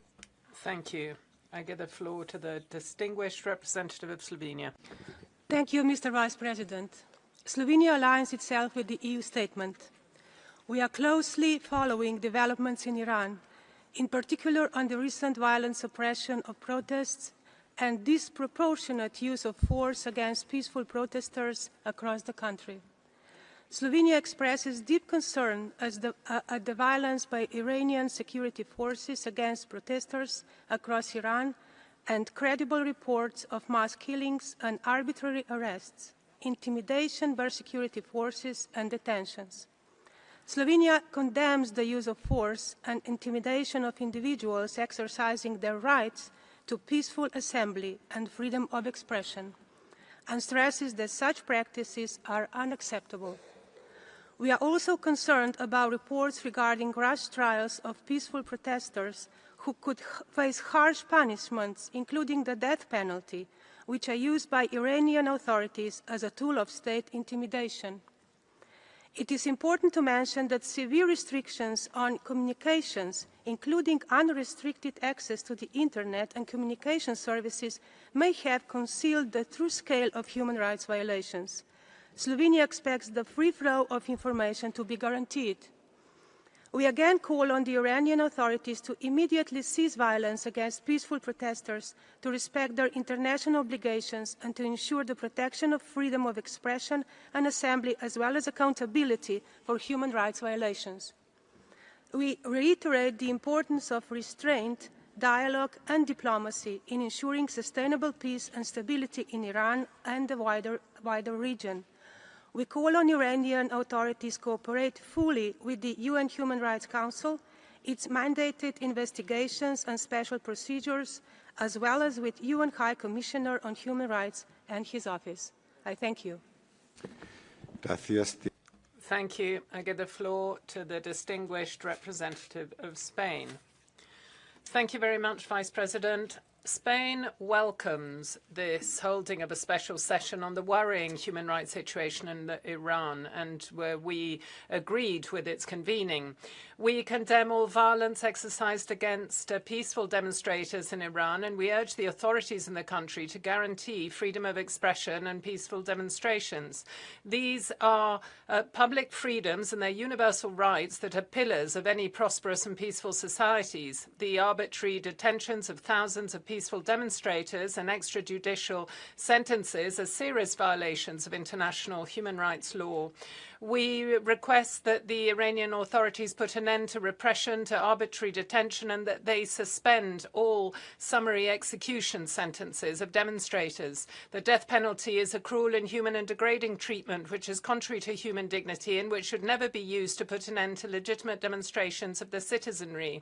Thank you. I give the floor to the distinguished representative of Slovenia. Thank you, Mr. Vice President. Slovenia aligns itself with the EU statement. We are closely following developments in Iran, in particular on the recent violent suppression of protests and disproportionate use of force against peaceful protesters across the country. Slovenia expresses deep concern at the violence by Iranian security forces against protesters across Iran and credible reports of mass killings and arbitrary arrests, intimidation by security forces and detentions. Slovenia condemns the use of force and intimidation of individuals exercising their rights to peaceful assembly and freedom of expression, and stresses that such practices are unacceptable. We are also concerned about reports regarding rash trials of peaceful protesters who could face harsh punishments, including the death penalty, which are used by Iranian authorities as a tool of state intimidation. It is important to mention that severe restrictions on communications, including unrestricted access to the Internet and communication services, may have concealed the true scale of human rights violations. Slovenia expects the free flow of information to be guaranteed. We again call on the Iranian authorities to immediately cease violence against peaceful protesters, to respect their international obligations, and to ensure the protection of freedom of expression and assembly, as well as accountability for human rights violations. We reiterate the importance of restraint, dialogue, and diplomacy in ensuring sustainable peace and stability in Iran and the wider region. We call on Iranian authorities to cooperate fully with the UN Human Rights Council, its mandated investigations and special procedures, as well as with UN High Commissioner on Human Rights and his office. I thank you. Gracias. Thank you. I give the floor to the distinguished representative of Spain. Thank you very much, Vice President. Spain welcomes this holding of a special session on the worrying human rights situation in Iran, and where we agreed with its convening. We condemn all violence exercised against peaceful demonstrators in Iran, and we urge the authorities in the country to guarantee freedom of expression and peaceful demonstrations. These are public freedoms and they're universal rights that are pillars of any prosperous and peaceful societies. The arbitrary detentions of thousands of peaceful demonstrators and extrajudicial sentences are serious violations of international human rights law. We request that the Iranian authorities put an end to repression, to arbitrary detention, and that they suspend all summary execution sentences of demonstrators. The death penalty is a cruel, inhuman, and degrading treatment which is contrary to human dignity and which should never be used to put an end to legitimate demonstrations of the citizenry.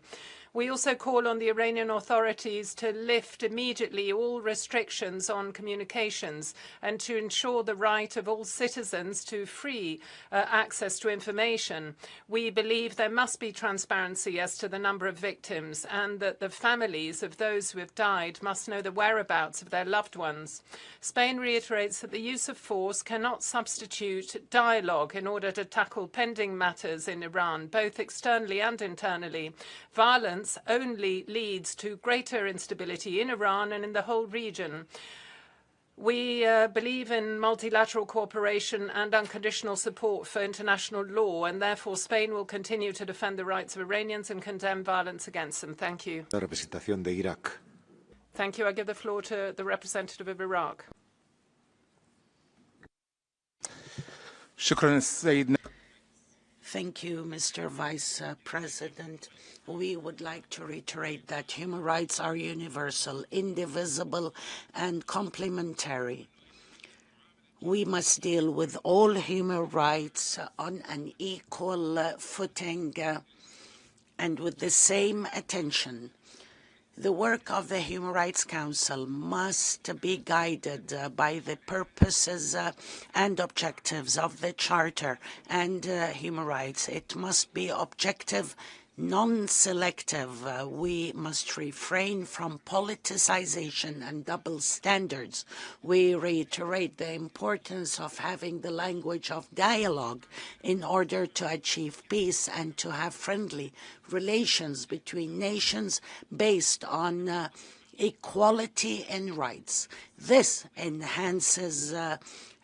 We also call on the Iranian authorities to lift immediately all restrictions on communications and to ensure the right of all citizens to free access to information. We believe there must be transparency as to the number of victims, and that the families of those who have died must know the whereabouts of their loved ones. Spain reiterates that the use of force cannot substitute dialogue in order to tackle pending matters in Iran, both externally and internally. Violence only leads to greater instability in Iran and in the whole region. We believe in multilateral cooperation and unconditional support for international law, and therefore Spain will continue to defend the rights of Iranians and condemn violence against them. Thank you. La representación de Irak. Thank you. I give the floor to the representative of Iraq. Thank you, Mr. Vice President. We would like to reiterate that human rights are universal, indivisible, and complementary. We must deal with all human rights on an equal footing and with the same attention. The work of the Human Rights Council must be guided by the purposes and objectives of the Charter and human rights. It must be objective, non-selective. We must refrain from politicization and double standards. We reiterate the importance of having the language of dialogue in order to achieve peace and to have friendly relations between nations based on equality and rights. This enhances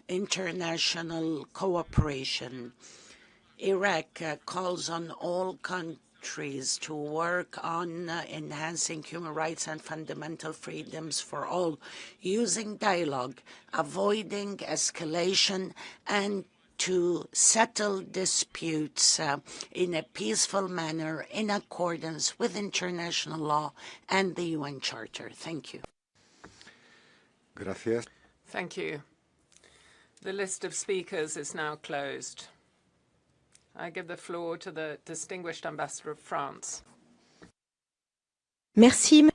international cooperation. Iraq calls on all countries to work on enhancing human rights and fundamental freedoms for all, using dialogue, avoiding escalation, and to settle disputes in a peaceful manner in accordance with international law and the UN Charter. Thank you. Gracias. Thank you. The list of speakers is now closed. I give the floor to the distinguished ambassador of France. Merci.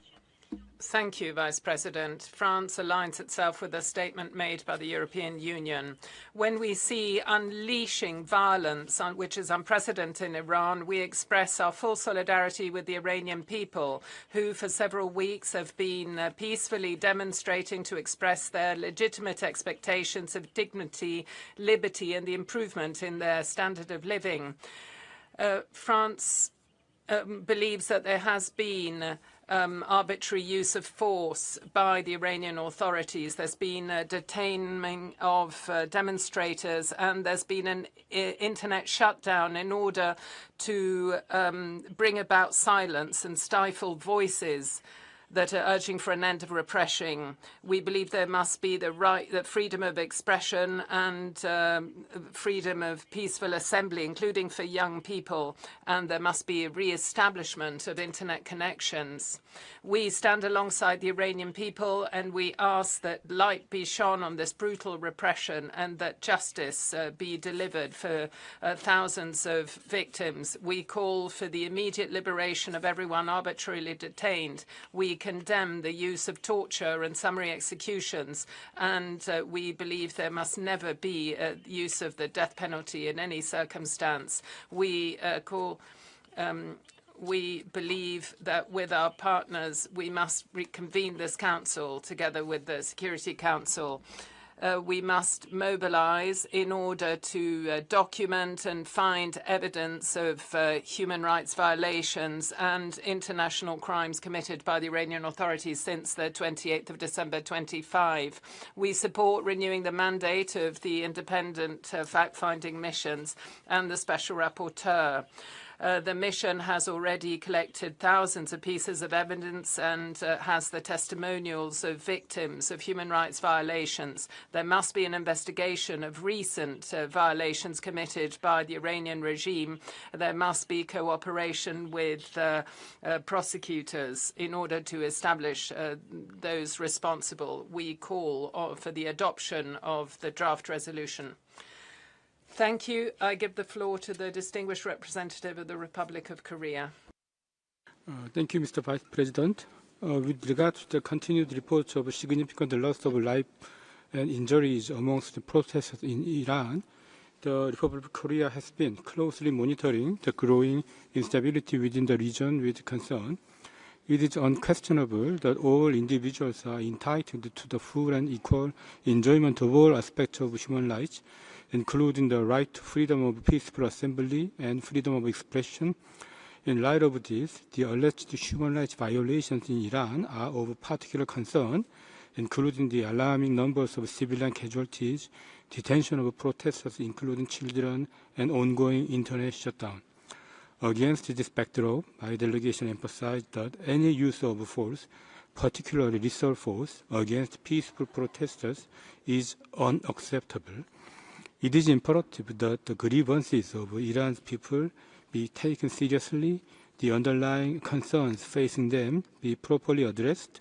Thank you, Vice President. France aligns itself with a statement made by the European Union. When we see unleashing violence, which is unprecedented in Iran, we express our full solidarity with the Iranian people, who for several weeks have been peacefully demonstrating to express their legitimate expectations of dignity, liberty, and the improvement in their standard of living. France believes that there has been arbitrary use of force by the Iranian authorities. There's been detaining of demonstrators, and there's been an internet shutdown in order to bring about silence and stifle voices that are urging for an end of repression. We believe there must be the freedom of expression and freedom of peaceful assembly, including for young people, and there must be a re-establishment of internet connections. We stand alongside the Iranian people, and we ask that light be shone on this brutal repression and that justice be delivered for thousands of victims. We call for the immediate liberation of everyone arbitrarily detained. We condemn the use of torture and summary executions, and we believe there must never be use of the death penalty in any circumstance. We believe that with our partners, we must reconvene this council together with the Security Council. We must mobilize in order to document and find evidence of human rights violations and international crimes committed by the Iranian authorities since the 28th of December 25. We support renewing the mandate of the independent fact-finding missions and the Special Rapporteur. The mission has already collected thousands of pieces of evidence and has the testimonials of victims of human rights violations. There must be an investigation of recent violations committed by the Iranian regime. There must be cooperation with prosecutors in order to establish those responsible. We call for the adoption of the draft resolution. Thank you. I give the floor to the distinguished representative of the Republic of Korea. Thank you, Mr. Vice President. With regard to the continued reports of significant loss of life and injuries amongst the protesters in Iran, the Republic of Korea has been closely monitoring the growing instability within the region with concern. It is unquestionable that all individuals are entitled to the full and equal enjoyment of all aspects of human rights, including the right to freedom of peaceful assembly and freedom of expression. In light of this, the alleged human rights violations in Iran are of particular concern, including the alarming numbers of civilian casualties, detention of protesters, including children, and ongoing internet shutdown. Against this backdrop, my delegation emphasized that any use of force, particularly lethal force, against peaceful protesters is unacceptable. It is imperative that the grievances of Iran's people be taken seriously, the underlying concerns facing them be properly addressed,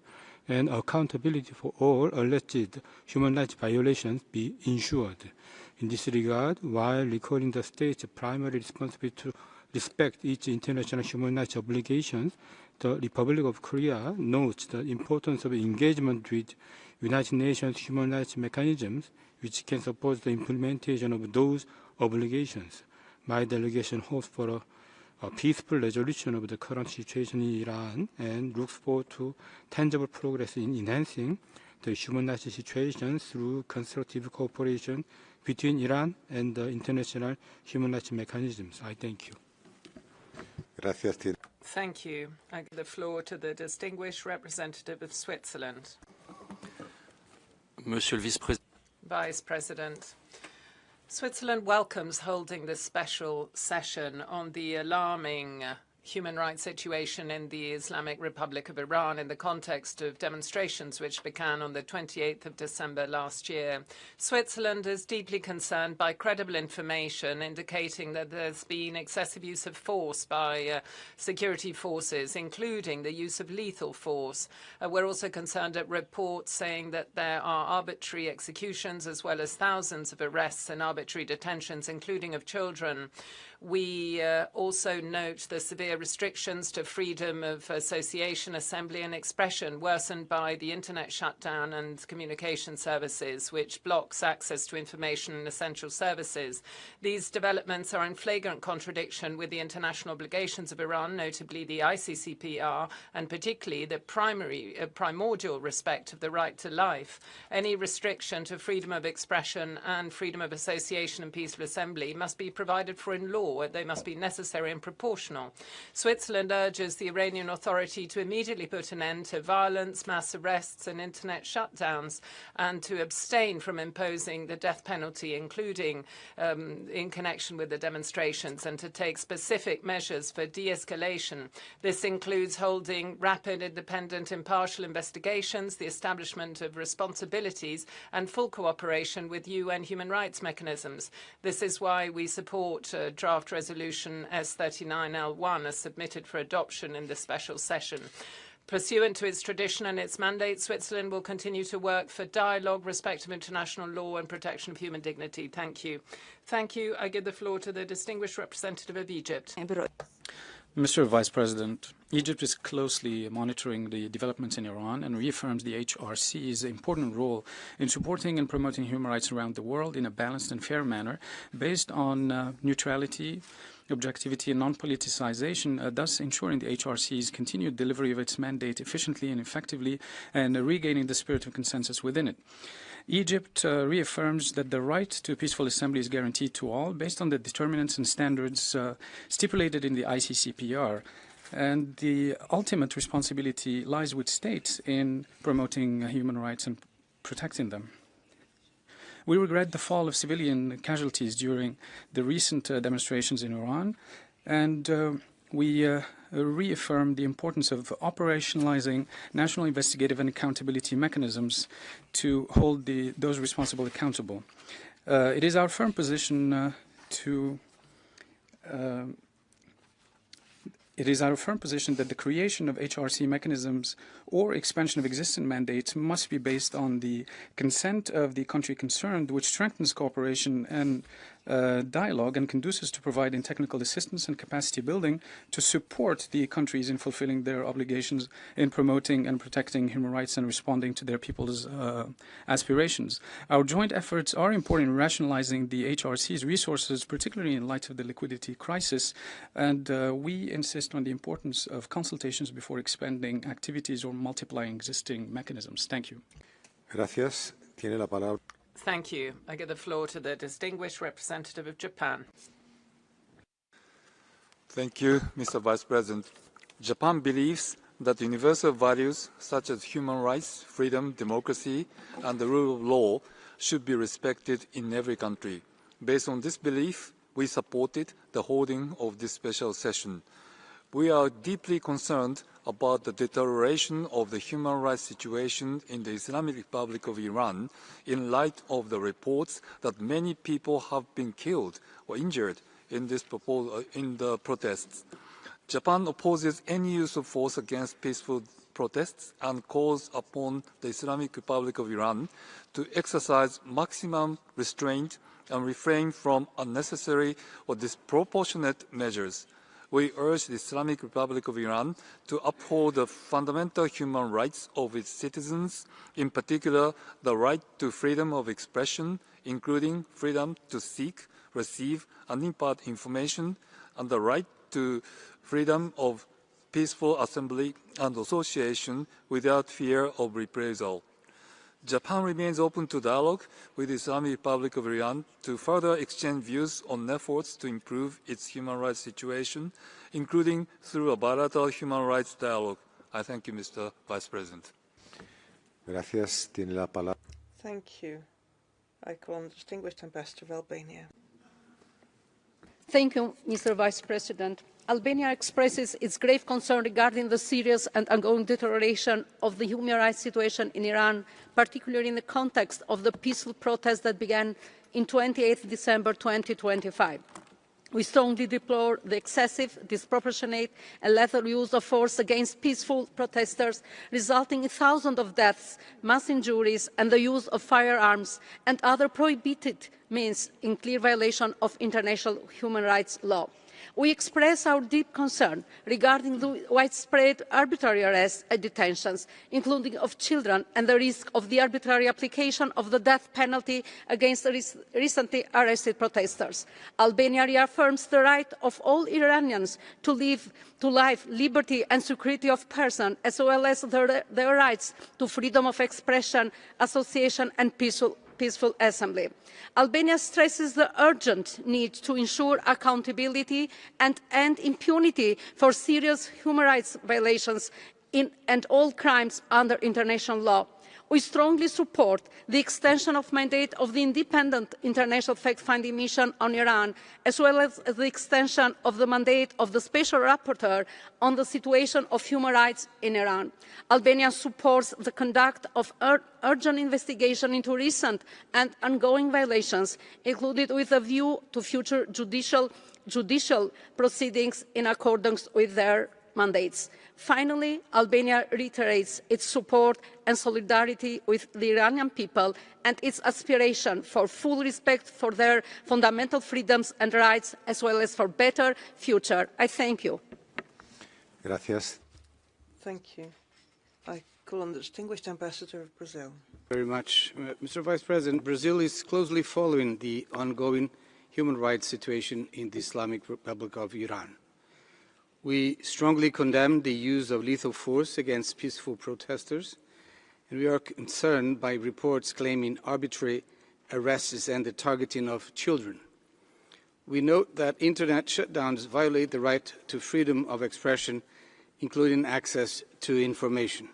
and accountability for all alleged human rights violations be ensured. In this regard, while recalling the state's primary responsibility to respect its international human rights obligations, the Republic of Korea notes the importance of engagement with United Nations human rights mechanisms, which can support the implementation of those obligations. My delegation hopes for a peaceful resolution of the current situation in Iran and looks forward to tangible progress in enhancing the human rights situation through constructive cooperation between Iran and the international human rights mechanisms. I thank you. Gracias. Thank you. I give the floor to the distinguished representative of Switzerland. Monsieur le Vice-Président. Vice President. Switzerland welcomes holding this special session on the alarming human rights situation in the Islamic Republic of Iran in the context of demonstrations which began on the 28th of December last year. Switzerland is deeply concerned by credible information indicating that there's been excessive use of force by security forces, including the use of lethal force. We're also concerned at reports saying that there are arbitrary executions as well as thousands of arrests and arbitrary detentions, including of children. We also note the severe restrictions to freedom of association, assembly and expression worsened by the internet shutdown and communication services, which blocks access to information and essential services. These developments are in flagrant contradiction with the international obligations of Iran, notably the ICCPR, and particularly the primordial respect of the right to life. Any restriction to freedom of expression and freedom of association and peaceful assembly must be provided for in law. They must be necessary and proportional. Switzerland urges the Iranian Authority to immediately put an end to violence, mass arrests and internet shutdowns, and to abstain from imposing the death penalty, including in connection with the demonstrations, and to take specific measures for de-escalation. This includes holding rapid, independent, impartial investigations, the establishment of responsibilities, and full cooperation with UN human rights mechanisms. This is why we support draft resolution S39L1 as submitted for adoption in the special session. Pursuant to its tradition and its mandate, Switzerland will continue to work for dialogue, respect of international law and protection of human dignity. Thank you. Thank you. I give the floor to the distinguished representative of Egypt. Mr. Vice President, Egypt is closely monitoring the developments in Iran and reaffirms the HRC's important role in supporting and promoting human rights around the world in a balanced and fair manner based on neutrality, objectivity and non-politicization, thus ensuring the HRC's continued delivery of its mandate efficiently and effectively and regaining the spirit of consensus within it. Egypt reaffirms that the right to peaceful assembly is guaranteed to all based on the determinants and standards stipulated in the ICCPR, and the ultimate responsibility lies with states in promoting human rights and protecting them. We regret the fall of civilian casualties during the recent demonstrations in Iran, and we reaffirm the importance of operationalizing national investigative and accountability mechanisms to hold those responsible accountable. It is our firm position that the creation of HRC mechanisms or expansion of existing mandates must be based on the consent of the country concerned, which strengthens cooperation and dialogue and conduces to providing technical assistance and capacity building to support the countries in fulfilling their obligations in promoting and protecting human rights and responding to their people's aspirations. Our joint efforts are important in rationalizing the HRC's resources, particularly in light of the liquidity crisis, and we insist on the importance of consultations before expanding activities or multiplying existing mechanisms. Thank you. Gracias. Tiene la palabra. Thank you. I give the floor to the distinguished representative of Japan. Thank you, Mr. Vice President. Japan believes that universal values such as human rights, freedom, democracy, and the rule of law should be respected in every country. Based on this belief, we supported the holding of this special session. We are deeply concerned about the deterioration of the human rights situation in the Islamic Republic of Iran in light of the reports that many people have been killed or injured in the protests. Japan opposes any use of force against peaceful protests and calls upon the Islamic Republic of Iran to exercise maximum restraint and refrain from unnecessary or disproportionate measures. We urge the Islamic Republic of Iran to uphold the fundamental human rights of its citizens, in particular the right to freedom of expression, including freedom to seek, receive, and impart information, and the right to freedom of peaceful assembly and association without fear of reprisal. Japan remains open to dialogue with the Islamic Republic of Iran to further exchange views on efforts to improve its human rights situation, including through a bilateral human rights dialogue. I thank you, Mr. Vice President. Gracias. Tiene la palabra. Thank you. I call on the Distinguished Ambassador of Albania. Thank you, Mr. Vice President. Albania expresses its grave concern regarding the serious and ongoing deterioration of the human rights situation in Iran, particularly in the context of the peaceful protests that began in 28 December 2025. We strongly deplore the excessive, disproportionate and lethal use of force against peaceful protesters, resulting in thousands of deaths, mass injuries and the use of firearms and other prohibited means in clear violation of international human rights law. We express our deep concern regarding the widespread arbitrary arrests and detentions, including of children, and the risk of the arbitrary application of the death penalty against recently arrested protesters. Albania reaffirms the right of all Iranians to life, liberty and security of person, as well as their rights to freedom of expression, association and peaceful assembly. Albania stresses the urgent need to ensure accountability and end impunity for serious human rights violations and all crimes under international law. We strongly support the extension of mandate of the independent international fact-finding mission on Iran, as well as the extension of the mandate of the Special Rapporteur on the situation of human rights in Iran. Albania supports the conduct of urgent investigation into recent and ongoing violations, including with a view to future judicial proceedings in accordance with their mandates. Finally, Albania reiterates its support and solidarity with the Iranian people and its aspiration for full respect for their fundamental freedoms and rights, as well as for a better future. I thank you. Gracias. Thank you. I call on the Distinguished Ambassador of Brazil. Very much. Mr. Vice President, Brazil is closely following the ongoing human rights situation in the Islamic Republic of Iran. We strongly condemn the use of lethal force against peaceful protesters, and we are concerned by reports claiming arbitrary arrests and the targeting of children. We note that internet shutdowns violate the right to freedom of expression, including access to information.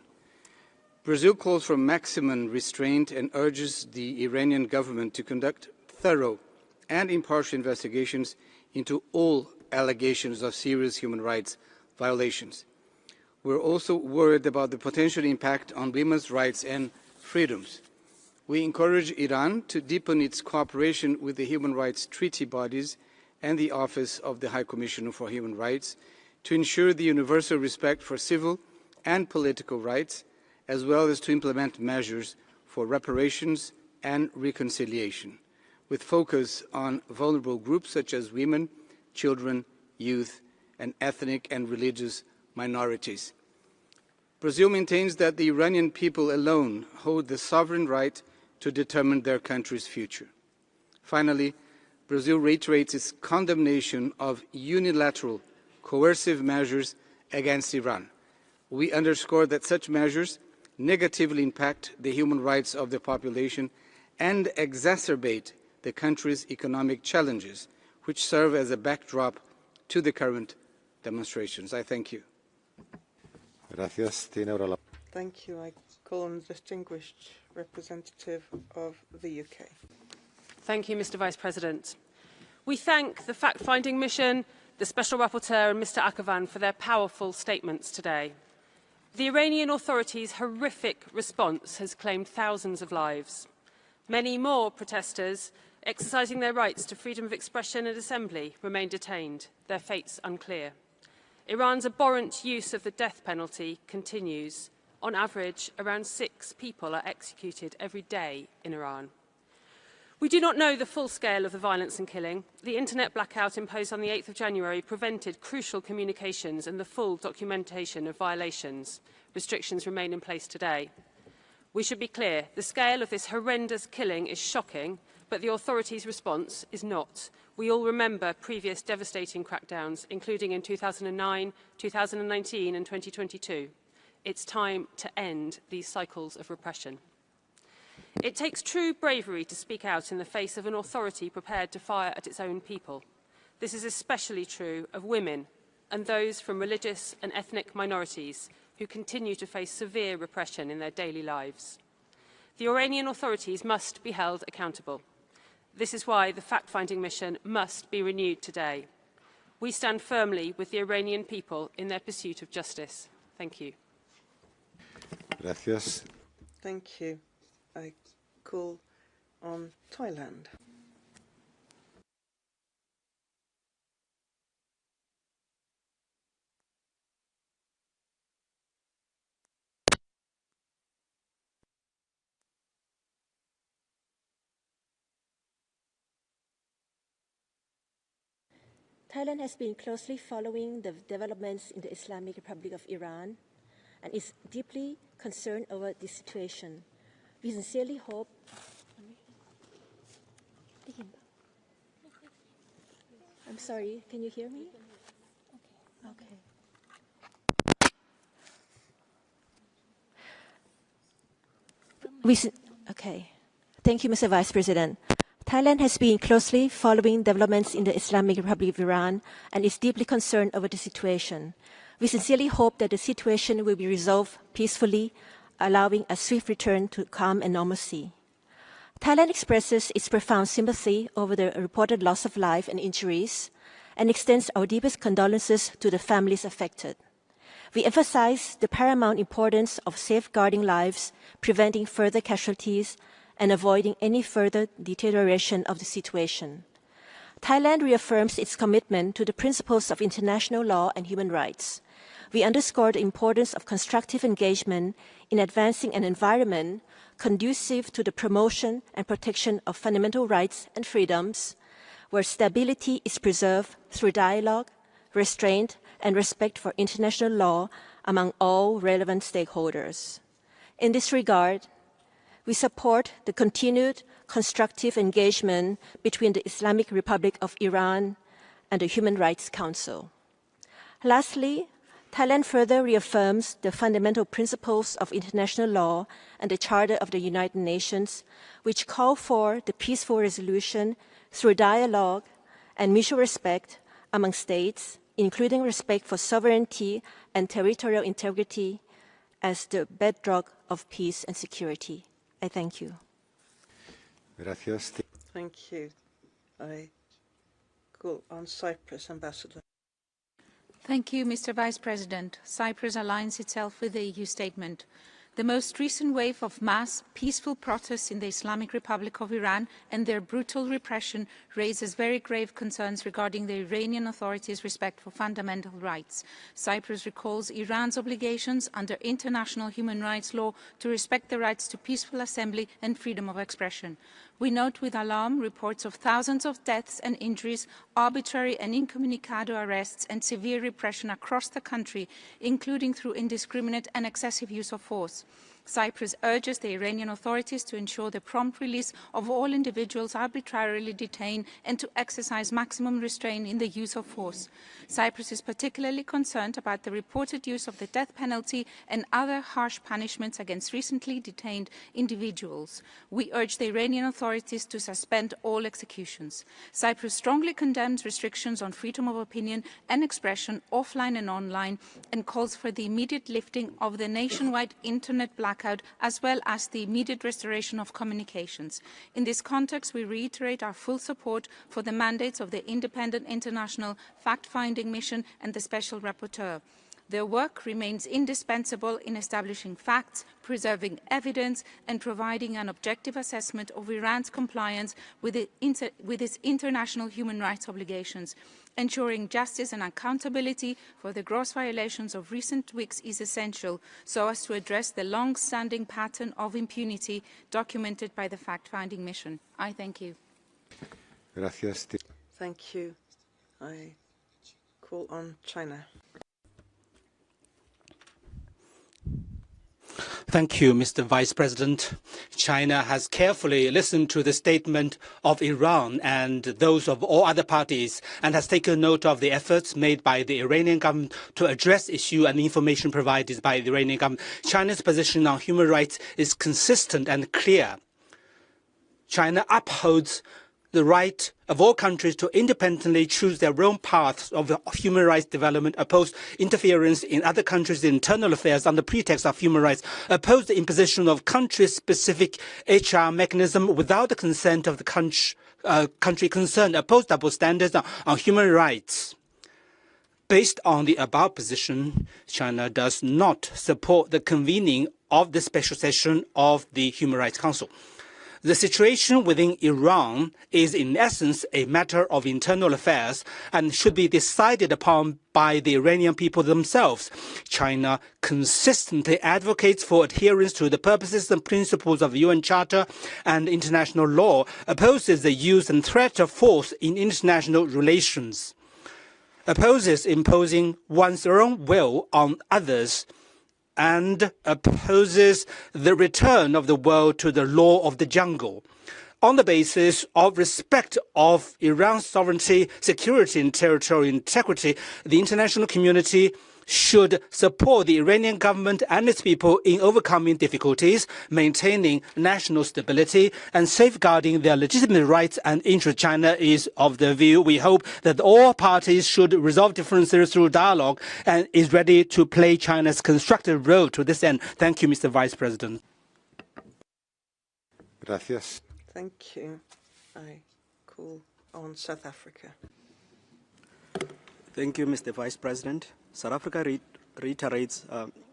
Brazil calls for maximum restraint and urges the Iranian government to conduct thorough and impartial investigations into all allegations of serious human rights violations. We're also worried about the potential impact on women's rights and freedoms. We encourage Iran to deepen its cooperation with the human rights treaty bodies and the Office of the High Commissioner for Human Rights to ensure the universal respect for civil and political rights, as well as to implement measures for reparations and reconciliation, with focus on vulnerable groups such as women, children, youth, and ethnic and religious minorities. Brazil maintains that the Iranian people alone hold the sovereign right to determine their country's future. Finally, Brazil reiterates its condemnation of unilateral, coercive measures against Iran. We underscore that such measures negatively impact the human rights of the population and exacerbate the country's economic challenges, which serve as a backdrop to the current demonstrations. I thank you. Gracias. Tiene ahora la... Thank you. I call on the Distinguished Representative of the UK. Thank you, Mr. Vice President. We thank the fact-finding mission, the Special Rapporteur and Mr. Akhavan for their powerful statements today. The Iranian authorities' horrific response has claimed thousands of lives. Many more protesters exercising their rights to freedom of expression and assembly remain detained, their fates unclear. Iran's abhorrent use of the death penalty continues. On average, around 6 people are executed every day in Iran. We do not know the full scale of the violence and killing. The internet blackout imposed on the 8th of January prevented crucial communications and the full documentation of violations. Restrictions remain in place today. We should be clear, the scale of this horrendous killing is shocking, but the authorities' response is not. We all remember previous devastating crackdowns, including in 2009, 2019 and 2022. It's time to end these cycles of repression. It takes true bravery to speak out in the face of an authority prepared to fire at its own people. This is especially true of women and those from religious and ethnic minorities who continue to face severe repression in their daily lives. The Iranian authorities must be held accountable. This is why the fact-finding mission must be renewed today. We stand firmly with the Iranian people in their pursuit of justice. Thank you. Gracias. Thank you. I call on Thailand. Thailand has been closely following the developments in the Islamic Republic of Iran and is deeply concerned over this situation. We sincerely hope I'm sorry, can you hear me? Okay. Thank you, Mr. Vice President. Thailand has been closely following developments in the Islamic Republic of Iran and is deeply concerned over the situation. We sincerely hope that the situation will be resolved peacefully, allowing a swift return to calm and normalcy. Thailand expresses its profound sympathy over the reported loss of life and injuries and extends our deepest condolences to the families affected. We emphasize the paramount importance of safeguarding lives, preventing further casualties, and avoiding any further deterioration of the situation. Thailand reaffirms its commitment to the principles of international law and human rights. We underscore the importance of constructive engagement in advancing an environment conducive to the promotion and protection of fundamental rights and freedoms, where stability is preserved through dialogue, restraint, and respect for international law among all relevant stakeholders. In this regard, we support the continued constructive engagement between the Islamic Republic of Iran and the Human Rights Council. Lastly, Thailand further reaffirms the fundamental principles of international law and the Charter of the United Nations, which call for the peaceful resolution through dialogue and mutual respect among states, including respect for sovereignty and territorial integrity as the bedrock of peace and security. I thank you. Gracias. Thank you. I call on Cyprus, Ambassador. Thank you, Mr. Vice President. Cyprus aligns itself with the EU statement. The most recent wave of mass, peaceful protests in the Islamic Republic of Iran and their brutal repression raises very grave concerns regarding the Iranian authorities' respect for fundamental rights. Cyprus recalls Iran's obligations under international human rights law to respect the rights to peaceful assembly and freedom of expression. We note with alarm reports of thousands of deaths and injuries, arbitrary and incommunicado arrests, and severe repression across the country, including through indiscriminate and excessive use of force. Cyprus urges the Iranian authorities to ensure the prompt release of all individuals arbitrarily detained and to exercise maximum restraint in the use of force. Cyprus is particularly concerned about the reported use of the death penalty and other harsh punishments against recently detained individuals. We urge the Iranian authorities to suspend all executions. Cyprus strongly condemns restrictions on freedom of opinion and expression offline and online and calls for the immediate lifting of the nationwide internet blackout blackout, as well as the immediate restoration of communications. In this context, we reiterate our full support for the mandates of the Independent International Fact-Finding Mission and the Special Rapporteur. Their work remains indispensable in establishing facts, preserving evidence, and providing an objective assessment of Iran's compliance with its international human rights obligations. Ensuring justice and accountability for the gross violations of recent weeks is essential so as to address the long-standing pattern of impunity documented by the fact-finding mission. I thank you. Gracias. Thank you. I call on China. Thank you, Mr. Vice President. China has carefully listened to the statement of Iran and those of all other parties and has taken note of the efforts made by the Iranian government to address issue and information provided by the Iranian government. China's position on human rights is consistent and clear. China upholds the right of all countries to independently choose their own paths of human rights development, oppose interference in other countries' internal affairs on the pretext of human rights, oppose the imposition of country-specific HR mechanism without the consent of the country concerned, oppose double standards on human rights. Based on the above position, China does not support the convening of the special session of the Human Rights Council. The situation within Iran is in essence a matter of internal affairs and should be decided upon by the Iranian people themselves. China consistently advocates for adherence to the purposes and principles of the UN Charter and international law, opposes the use and threat of force in international relations, opposes imposing one's own will on others, and opposes the return of the world to the law of the jungle. On the basis of respect of Iran's sovereignty, security, and territorial integrity, the international community should support the Iranian government and its people in overcoming difficulties, maintaining national stability, and safeguarding their legitimate rights and interests. China is of the view, we hope, that all parties should resolve differences through dialogue and is ready to play China's constructive role to this end. Thank you, Mr. Vice President. Gracias. Thank you. I call on South Africa. Thank you, Mr. Vice President. South Africa reiterates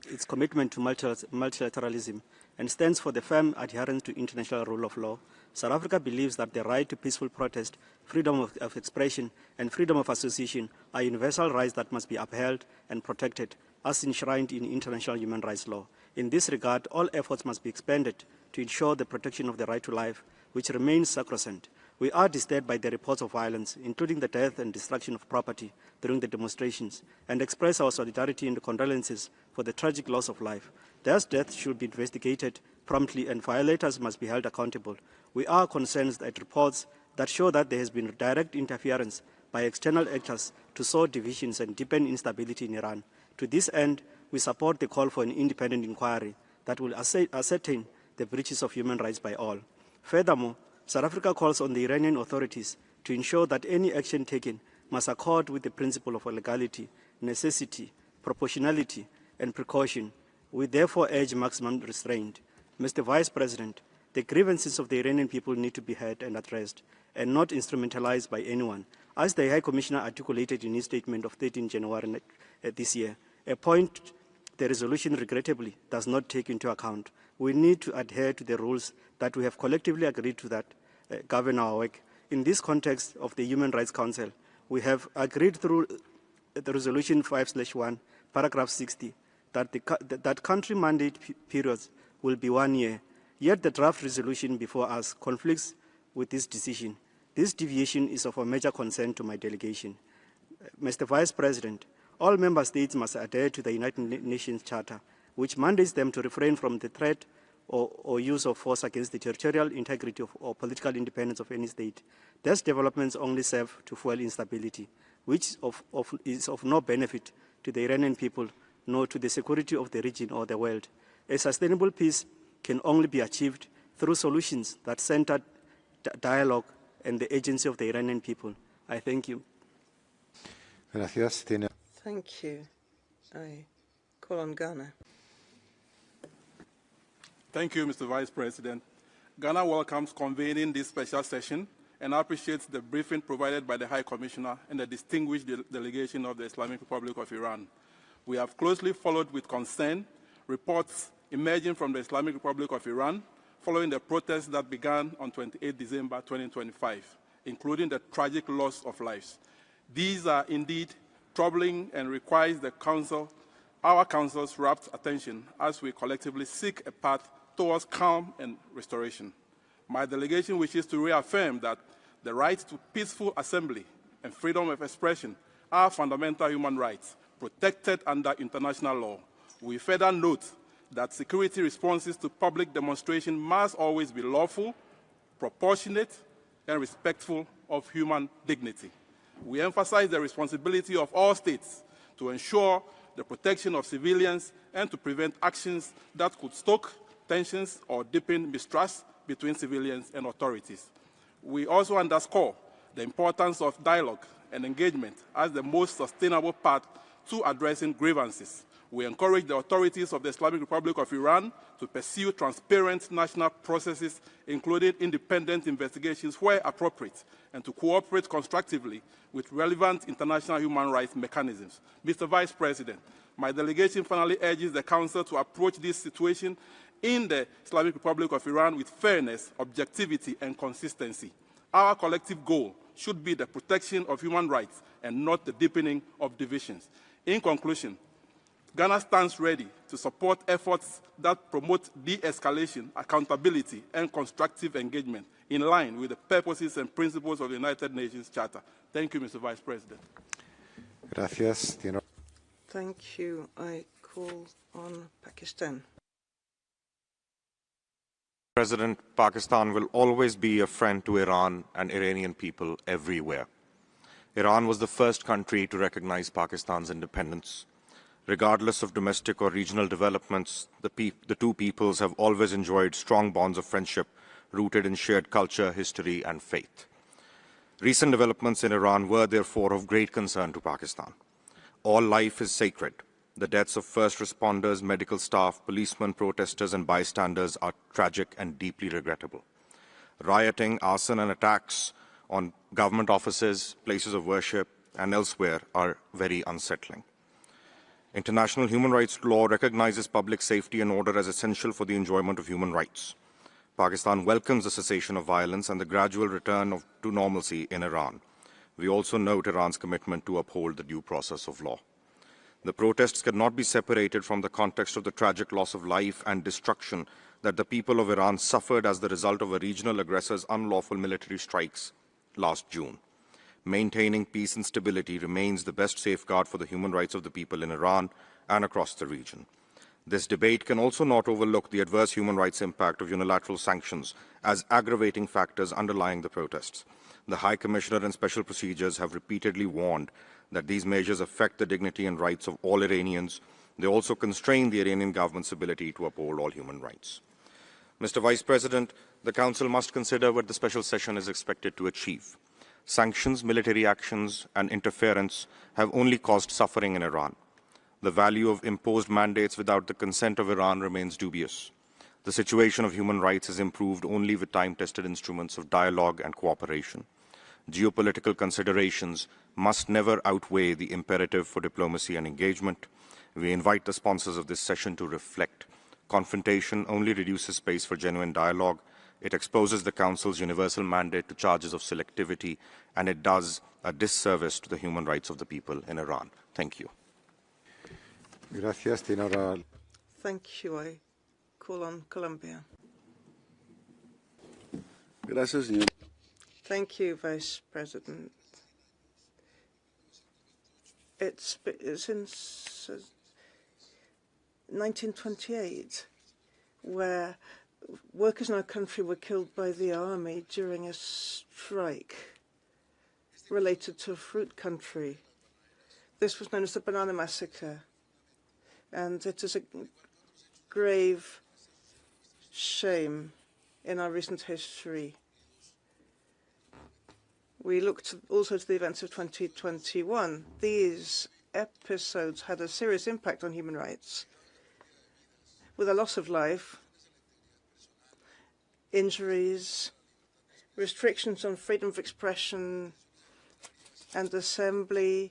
its commitment to multilateralism and stands for the firm adherence to international rule of law. South Africa believes that the right to peaceful protest, freedom of expression, and freedom of association are universal rights that must be upheld and protected as enshrined in international human rights law. In this regard, all efforts must be expended to ensure the protection of the right to life, which remains sacrosanct. We are disturbed by the reports of violence, including the death and destruction of property during the demonstrations, and express our solidarity and condolences for the tragic loss of life. These deaths should be investigated promptly and violators must be held accountable. We are concerned at reports that show that there has been direct interference by external actors to sow divisions and deepen instability in Iran. To this end, we support the call for an independent inquiry that will ascertain the breaches of human rights by all. Furthermore, South Africa calls on the Iranian authorities to ensure that any action taken must accord with the principle of legality, necessity, proportionality, and precaution. We therefore urge maximum restraint. Mr. Vice President, the grievances of the Iranian people need to be heard and addressed, and not instrumentalized by anyone, as the High Commissioner articulated in his statement of 13 January this year, a point the resolution regrettably does not take into account. We need to adhere to the rules that we have collectively agreed to that govern our work. In this context of the Human Rights Council, we have agreed through the Resolution 5/1, paragraph 60, that country mandate periods will be 1 year. Yet the draft resolution before us conflicts with this decision. This deviation is of a major concern to my delegation. Mr. Vice President, all member states must adhere to the United Nations Charter, which mandates them to refrain from the threat or use of force against the territorial integrity or political independence of any state. These developments only serve to fuel instability, which is of no benefit to the Iranian people, nor to the security of the region or the world. A sustainable peace can only be achieved through solutions that center dialogue and the agency of the Iranian people. I thank you. Gracias. Thank you. I call on Ghana. Thank you, Mr. Vice President. Ghana welcomes convening this special session and appreciates the briefing provided by the High Commissioner and the distinguished delegation of the Islamic Republic of Iran. We have closely followed with concern reports emerging from the Islamic Republic of Iran following the protests that began on 28 December 2025, including the tragic loss of lives. These are indeed troubling and requires our Council's rapt attention as we collectively seek a path towards calm and restoration. My delegation wishes to reaffirm that the right to peaceful assembly and freedom of expression are fundamental human rights protected under international law. We further note that security responses to public demonstration must always be lawful, proportionate, and respectful of human dignity. We emphasize the responsibility of all states to ensure the protection of civilians and to prevent actions that could stoke tensions or deepen mistrust between civilians and authorities. We also underscore the importance of dialogue and engagement as the most sustainable path to addressing grievances. We encourage the authorities of the Islamic Republic of Iran to pursue transparent national processes, including independent investigations where appropriate, and to cooperate constructively with relevant international human rights mechanisms. Mr. Vice President, my delegation finally urges the Council to approach this situation in the Islamic Republic of Iran with fairness, objectivity, and consistency. Our collective goal should be the protection of human rights and not the deepening of divisions. In conclusion, Ghana stands ready to support efforts that promote de-escalation, accountability, and constructive engagement in line with the purposes and principles of the United Nations Charter. Thank you, Mr. Vice President. Gracias. Thank you. I call on Pakistan. President, Pakistan will always be a friend to Iran and Iranian people everywhere. Iran was the first country to recognize Pakistan's independence. Regardless of domestic or regional developments, the two peoples have always enjoyed strong bonds of friendship rooted in shared culture, history, and faith. Recent developments in Iran were therefore of great concern to Pakistan. All life is sacred. The deaths of first responders, medical staff, policemen, protesters, and bystanders are tragic and deeply regrettable. Rioting, arson, and attacks on government offices, places of worship, and elsewhere are very unsettling. International human rights law recognizes public safety and order as essential for the enjoyment of human rights. Pakistan welcomes the cessation of violence and the gradual return to normalcy in Iran. We also note Iran's commitment to uphold the due process of law. The protests cannot be separated from the context of the tragic loss of life and destruction that the people of Iran suffered as the result of a regional aggressor's unlawful military strikes last June. Maintaining peace and stability remains the best safeguard for the human rights of the people in Iran and across the region. This debate can also not overlook the adverse human rights impact of unilateral sanctions as aggravating factors underlying the protests. The High Commissioner and Special Procedures have repeatedly warned that these measures affect the dignity and rights of all Iranians. They also constrain the Iranian government's ability to uphold all human rights. Mr. Vice President, the Council must consider what the special session is expected to achieve. Sanctions, military actions, and interference have only caused suffering in Iran. The value of imposed mandates without the consent of Iran remains dubious. The situation of human rights is improved only with time-tested instruments of dialogue and cooperation. Geopolitical considerations must never outweigh the imperative for diplomacy and engagement. We invite the sponsors of this session to reflect. Confrontation only reduces space for genuine dialogue. It exposes the Council's universal mandate to charges of selectivity, and it does a disservice to the human rights of the people in Iran. Thank you. Gracias. Thank you. I call on Colombia. Gracias, señor. Thank you, Vice President. It's since 1928 where workers in our country were killed by the army during a strike related to a fruit country. This was known as the Banana Massacre, and it is a grave shame in our recent history. We looked also to the events of 2021. These episodes had a serious impact on human rights, with a loss of life injuries, restrictions on freedom of expression and assembly,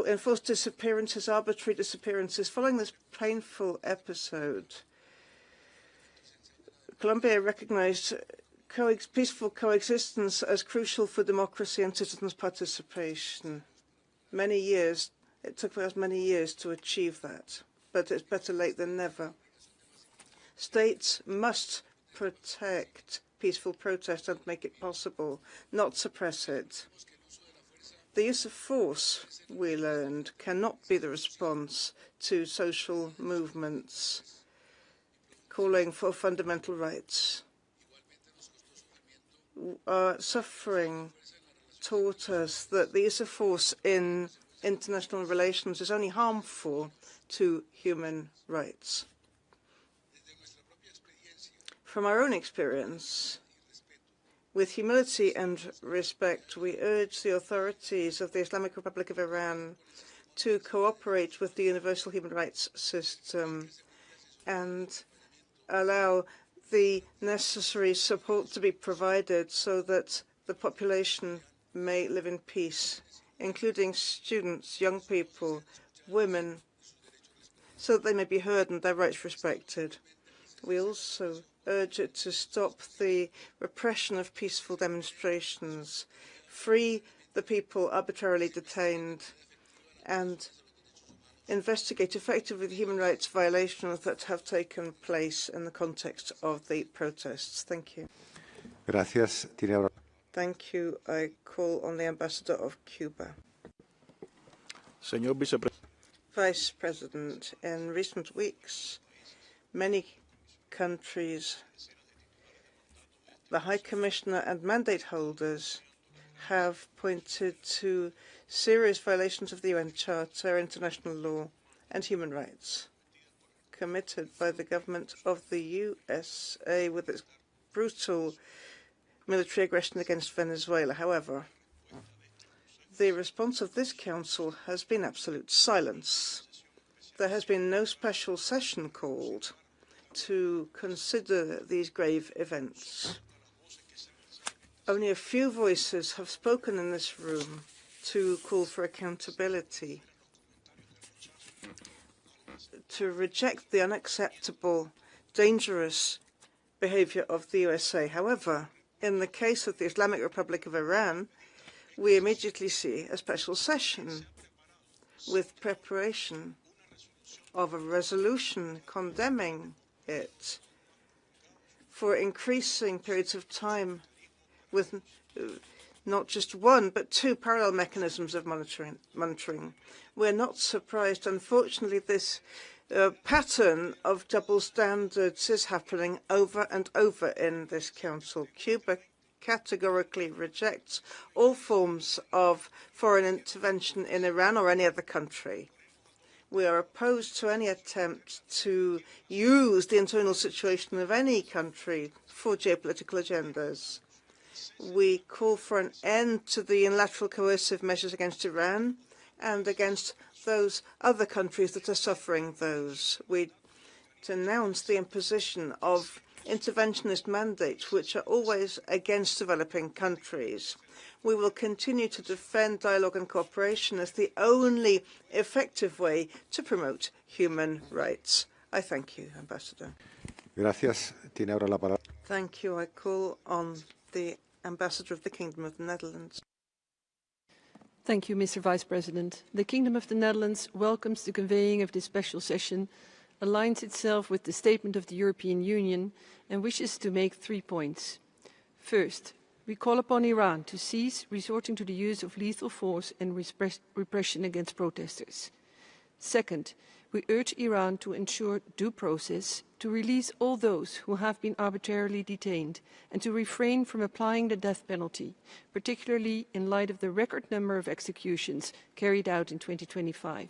enforced disappearances, arbitrary disappearances. Following this painful episode, Colombia recognized peaceful coexistence as crucial for democracy and citizens' participation. It took us many years to achieve that, but it's better late than never. States must protect peaceful protest and make it possible, not suppress it. The use of force, we learned, cannot be the response to social movements calling for fundamental rights. Our suffering taught us that the use of force in international relations is only harmful to human rights. From our own experience, with humility and respect, we urge the authorities of the Islamic Republic of Iran to cooperate with the universal human rights system and allow the necessary support to be provided so that the population may live in peace, including students, young people, women, so that they may be heard and their rights respected. We also urge it to stop the repression of peaceful demonstrations, free the people arbitrarily detained, and investigate effectively the human rights violations that have taken place in the context of the protests. Thank you. Gracias. Thank you. I call on the Ambassador of Cuba. Vice President, in recent weeks, many countries, the High Commissioner and mandate holders have pointed to serious violations of the UN Charter, international law, and human rights committed by the government of the USA with its brutal military aggression against Venezuela. However, the response of this Council has been absolute silence. There has been no special session called to consider these grave events. Only a few voices have spoken in this room to call for accountability, to reject the unacceptable, dangerous behavior of the USA. However, in the case of the Islamic Republic of Iran, we immediately see a special session with preparation of a resolution condemning it for increasing periods of time with not just one, but two parallel mechanisms of monitoring. We're not surprised. Unfortunately, this pattern of double standards is happening over and over in this Council. Cuba categorically rejects all forms of foreign intervention in Iran or any other country. We are opposed to any attempt to use the internal situation of any country for geopolitical agendas. We call for an end to the unilateral coercive measures against Iran and against those other countries that are suffering those. We denounce the imposition of interventionist mandates, which are always against developing countries. We will continue to defend dialogue and cooperation as the only effective way to promote human rights. I thank you, Ambassador. Gracias. Tiene ahora la palabra. Thank you. I call on the Ambassador of the Kingdom of the Netherlands. Thank you, Mr. Vice President. The Kingdom of the Netherlands welcomes the convening of this special session, aligns itself with the statement of the European Union, and wishes to make 3 points. First, we call upon Iran to cease resorting to the use of lethal force and repression against protesters. Second, we urge Iran to ensure due process, to release all those who have been arbitrarily detained, and to refrain from applying the death penalty, particularly in light of the record number of executions carried out in 2025.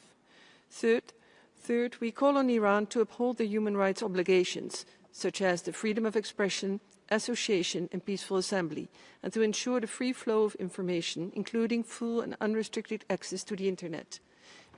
Third, we call on Iran to uphold the human rights obligations, such as the freedom of expression, association and peaceful assembly, and to ensure the free flow of information, including full and unrestricted access to the Internet.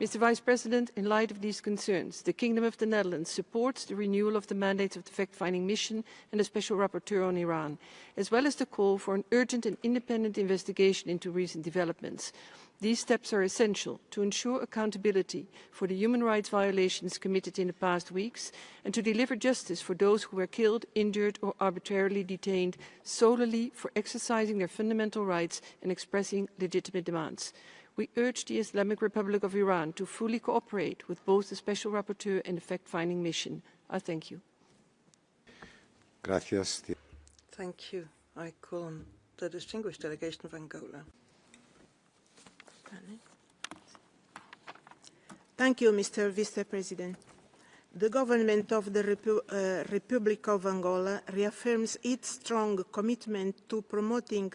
Mr. Vice President, in light of these concerns, the Kingdom of the Netherlands supports the renewal of the mandate of the fact-finding mission and the Special Rapporteur on Iran, as well as the call for an urgent and independent investigation into recent developments. These steps are essential to ensure accountability for the human rights violations committed in the past weeks and to deliver justice for those who were killed, injured or arbitrarily detained solely for exercising their fundamental rights and expressing legitimate demands. We urge the Islamic Republic of Iran to fully cooperate with both the Special Rapporteur and the fact-finding mission. I thank you. Gracias. Thank you. I call on the distinguished delegation of Angola. Thank you, Mr. Vice President. The government of the Republic of Angola reaffirms its strong commitment to promoting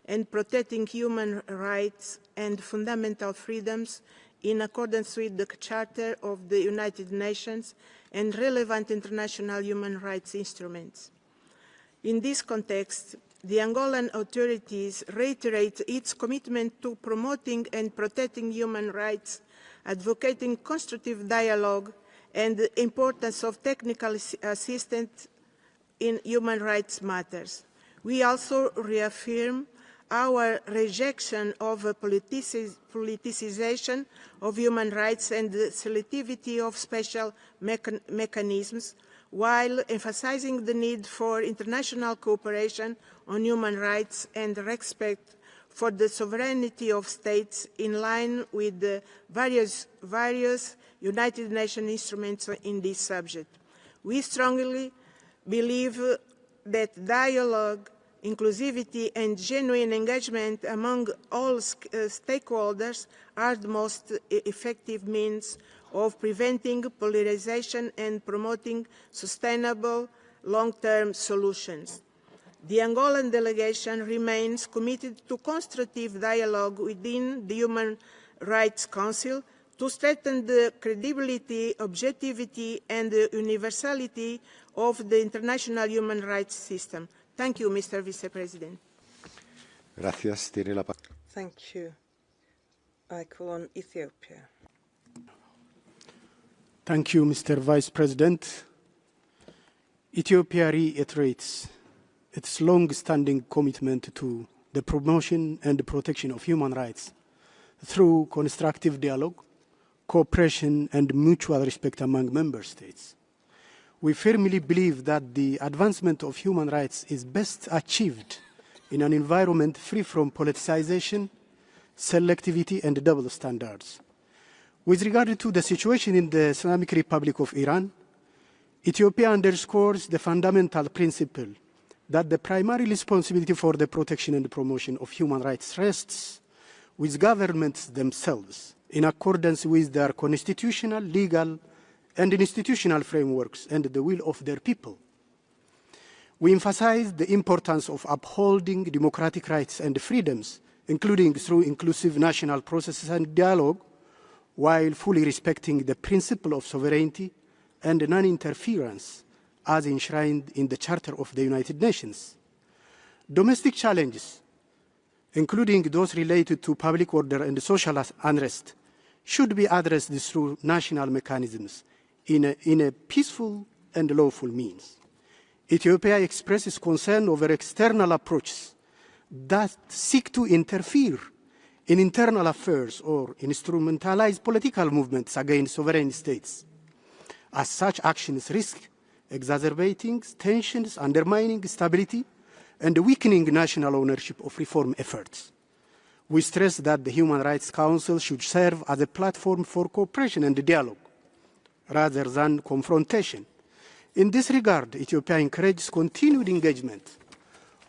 and protecting human rights and fundamental freedoms in accordance with the Charter of the United Nations and relevant international human rights instruments. In this context, the Angolan authorities reiterate its commitment to promoting and protecting human rights, advocating constructive dialogue and the importance of technical assistance in human rights matters. We also reaffirm our rejection of politicization of human rights and the selectivity of special mechanisms, while emphasizing the need for international cooperation on human rights and respect for the sovereignty of states in line with the various United Nations instruments in this subject. We strongly believe that dialogue, inclusivity and genuine engagement among all stakeholders are the most effective means of preventing polarization and promoting sustainable long-term solutions. The Angolan delegation remains committed to constructive dialogue within the Human Rights Council to strengthen the credibility, objectivity and the universality of the international human rights system. Thank you, Mr. Vice President. Gracias. Tiene la palabra. Thank you. I call on Ethiopia. Thank you, Mr. Vice President. Ethiopia reiterates its long-standing commitment to the promotion and the protection of human rights through constructive dialogue, cooperation and mutual respect among member states. We firmly believe that the advancement of human rights is best achieved in an environment free from politicization, selectivity and double standards. With regard to the situation in the Islamic Republic of Iran, Ethiopia underscores the fundamental principle that the primary responsibility for the protection and promotion of human rights rests with governments themselves in accordance with their constitutional, legal, and institutional frameworks and the will of their people. We emphasize the importance of upholding democratic rights and freedoms, including through inclusive national processes and dialogue, while fully respecting the principle of sovereignty and non-interference as enshrined in the Charter of the United Nations. Domestic challenges, including those related to public order and social unrest, should be addressed through national mechanisms in a peaceful and lawful means. Ethiopia expresses concern over external approaches that seek to interfere in internal affairs or instrumentalize political movements against sovereign states. As such actions risk exacerbating tensions, undermining stability, and weakening national ownership of reform efforts. We stress that the Human Rights Council should serve as a platform for cooperation and dialogue, rather than confrontation. In this regard, Ethiopia encourages continued engagement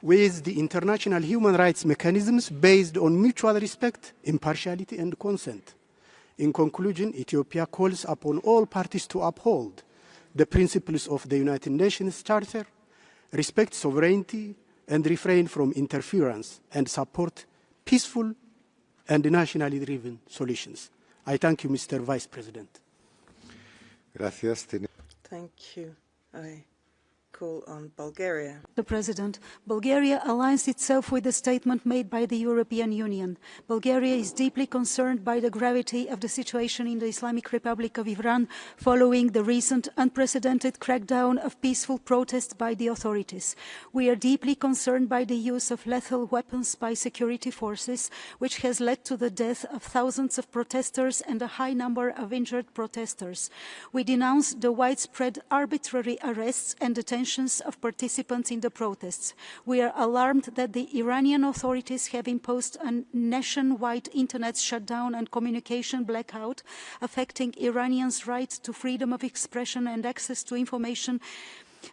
with the international human rights mechanisms based on mutual respect, impartiality, and consent. In conclusion, Ethiopia calls upon all parties to uphold the principles of the United Nations Charter, respect sovereignty, and refrain from interference, and support peaceful and nationally driven solutions. I thank you, Mr. Vice President. Gracias. Thank you. I call on Bulgaria. Mr. President, Bulgaria aligns itself with the statement made by the European Union. Bulgaria is deeply concerned by the gravity of the situation in the Islamic Republic of Iran following the recent unprecedented crackdown of peaceful protests by the authorities. We are deeply concerned by the use of lethal weapons by security forces, which has led to the death of thousands of protesters and a high number of injured protesters. We denounce the widespread arbitrary arrests and detentions of participants in the protests. We are alarmed that the Iranian authorities have imposed a nationwide internet shutdown and communication blackout, affecting Iranians' right to freedom of expression and access to information,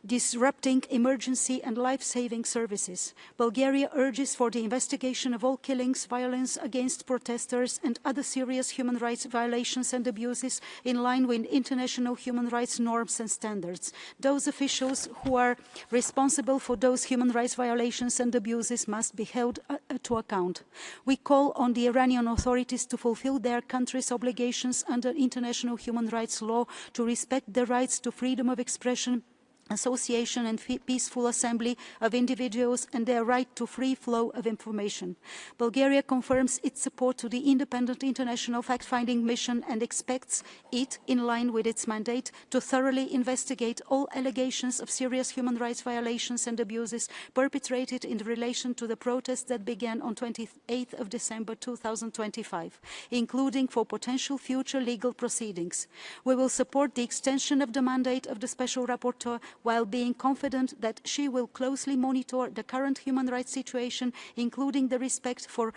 disrupting emergency and life-saving services. Bulgaria urges for the investigation of all killings, violence against protesters and other serious human rights violations and abuses in line with international human rights norms and standards. Those officials who are responsible for those human rights violations and abuses must be held to account. We call on the Iranian authorities to fulfill their country's obligations under international human rights law to respect the rights to freedom of expression, association and peaceful assembly of individuals and their right to free flow of information. Bulgaria confirms its support to the independent international fact-finding mission and expects it, in line with its mandate, to thoroughly investigate all allegations of serious human rights violations and abuses perpetrated in relation to the protests that began on 28th of December 2025, including for potential future legal proceedings. We will support the extension of the mandate of the Special Rapporteur while being confident that she will closely monitor the current human rights situation, including the respect for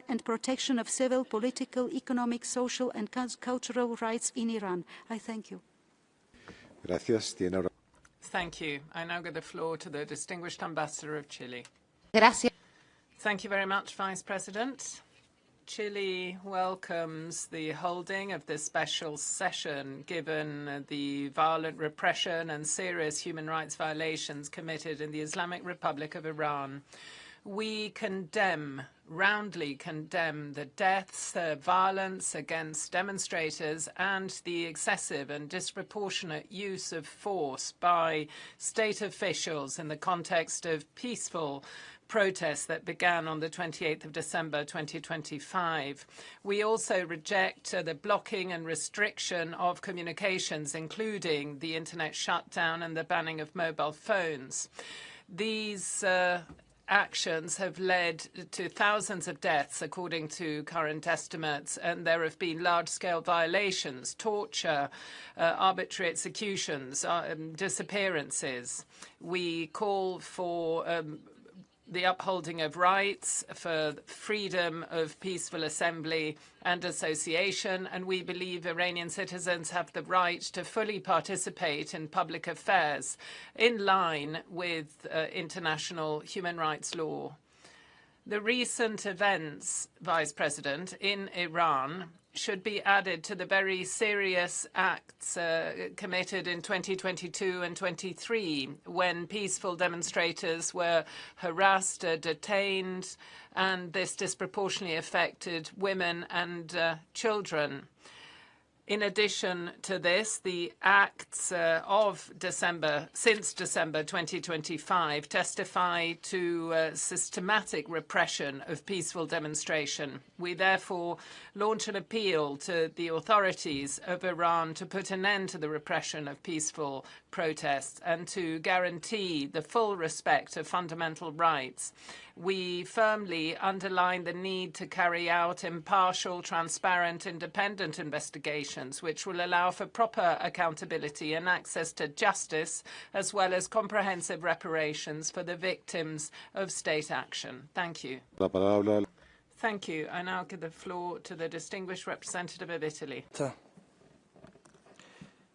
and protection of civil, political, economic, social and cultural rights in Iran. I thank you. Thank you. I now give the floor to the distinguished ambassador of Chile. Gracias. Thank you very much, Vice President. Chile welcomes the holding of this special session, given the violent repression and serious human rights violations committed in the Islamic Republic of Iran. We roundly condemn the deaths, the violence against demonstrators, and the excessive and disproportionate use of force by state officials in the context of peaceful protests that began on the 28th of December 2025. We also reject the blocking and restriction of communications, including the internet shutdown and the banning of mobile phones. These actions have led to thousands of deaths, according to current estimates, and there have been large-scale violations, torture, arbitrary executions, disappearances. We call for the upholding of rights, for freedom of peaceful assembly and association, and we believe Iranian citizens have the right to fully participate in public affairs in line with international human rights law. The recent events, Vice President, in Iran should be added to the very serious acts committed in 2022 and 23, when peaceful demonstrators were harassed, detained, and this disproportionately affected women and children. In addition to this, the acts of since December 2025 testify to systematic repression of peaceful demonstration. We therefore launch an appeal to the authorities of Iran to put an end to the repression of peaceful protests and to guarantee the full respect of fundamental rights. We firmly underline the need to carry out impartial, transparent, independent investigations, which will allow for proper accountability and access to justice, as well as comprehensive reparations for the victims of state action. Thank you. Thank you. I now give the floor to the distinguished representative of Italy.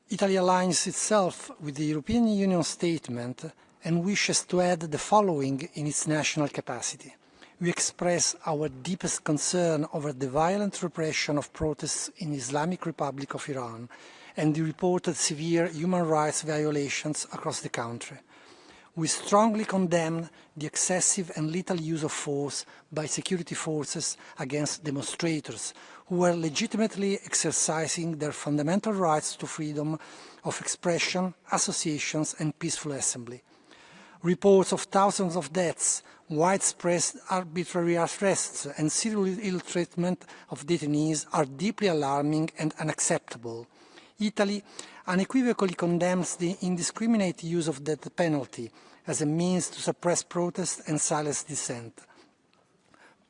Italy aligns itself with the European Union statement and wishes to add the following in its national capacity. We express our deepest concern over the violent repression of protests in the Islamic Republic of Iran and the reported severe human rights violations across the country. We strongly condemn the excessive and lethal use of force by security forces against demonstrators who were legitimately exercising their fundamental rights to freedom of expression, associations and peaceful assembly. Reports of thousands of deaths, widespread arbitrary arrests and serious ill treatment of detainees are deeply alarming and unacceptable. Italy unequivocally condemns the indiscriminate use of the death penalty as a means to suppress protest and silence dissent.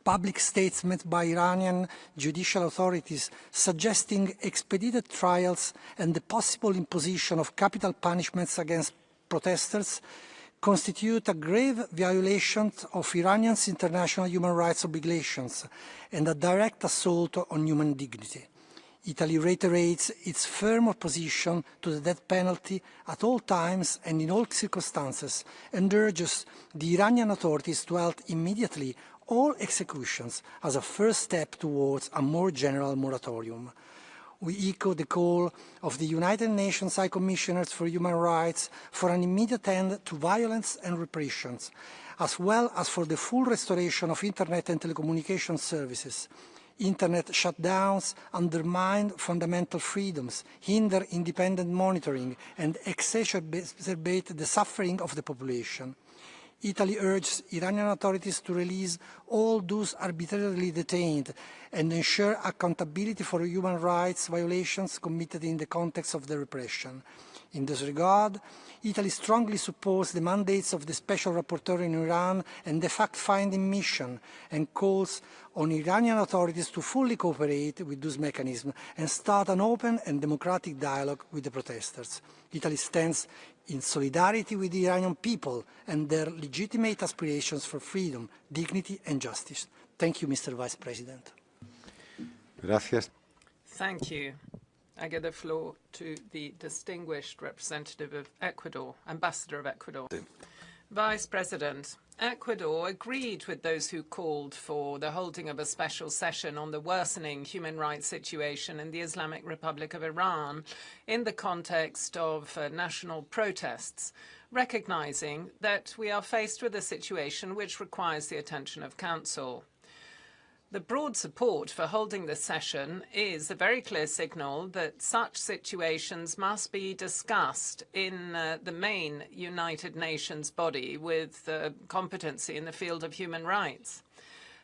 Public statements by Iranian judicial authorities suggesting expedited trials and the possible imposition of capital punishments against protesters constitute a grave violation of Iranians' international human rights obligations and a direct assault on human dignity. Italy reiterates its firm opposition to the death penalty at all times and in all circumstances and urges the Iranian authorities to halt immediately all executions as a first step towards a more general moratorium. We echo the call of the United Nations High Commissioners for Human Rights for an immediate end to violence and repressions, as well as for the full restoration of Internet and telecommunication services. Internet shutdowns undermine fundamental freedoms, hinder independent monitoring, and exacerbate the suffering of the population. Italy urges Iranian authorities to release all those arbitrarily detained and ensure accountability for human rights violations committed in the context of the repression. In this regard, Italy strongly supports the mandates of the Special Rapporteur in Iran and the fact-finding mission and calls on Iranian authorities to fully cooperate with those mechanisms and start an open and democratic dialogue with the protesters. Italy stands in solidarity with the Iranian people and their legitimate aspirations for freedom, dignity and justice. Thank you, Mr. Vice President. Gracias. Thank you. I give the floor to the distinguished representative of Ecuador, Ambassador of Ecuador. Vice President, Ecuador agreed with those who called for the holding of a special session on the worsening human rights situation in the Islamic Republic of Iran in the context of national protests, recognizing that we are faced with a situation which requires the attention of Council. The broad support for holding this session is a very clear signal that such situations must be discussed in the main United Nations body with competency in the field of human rights.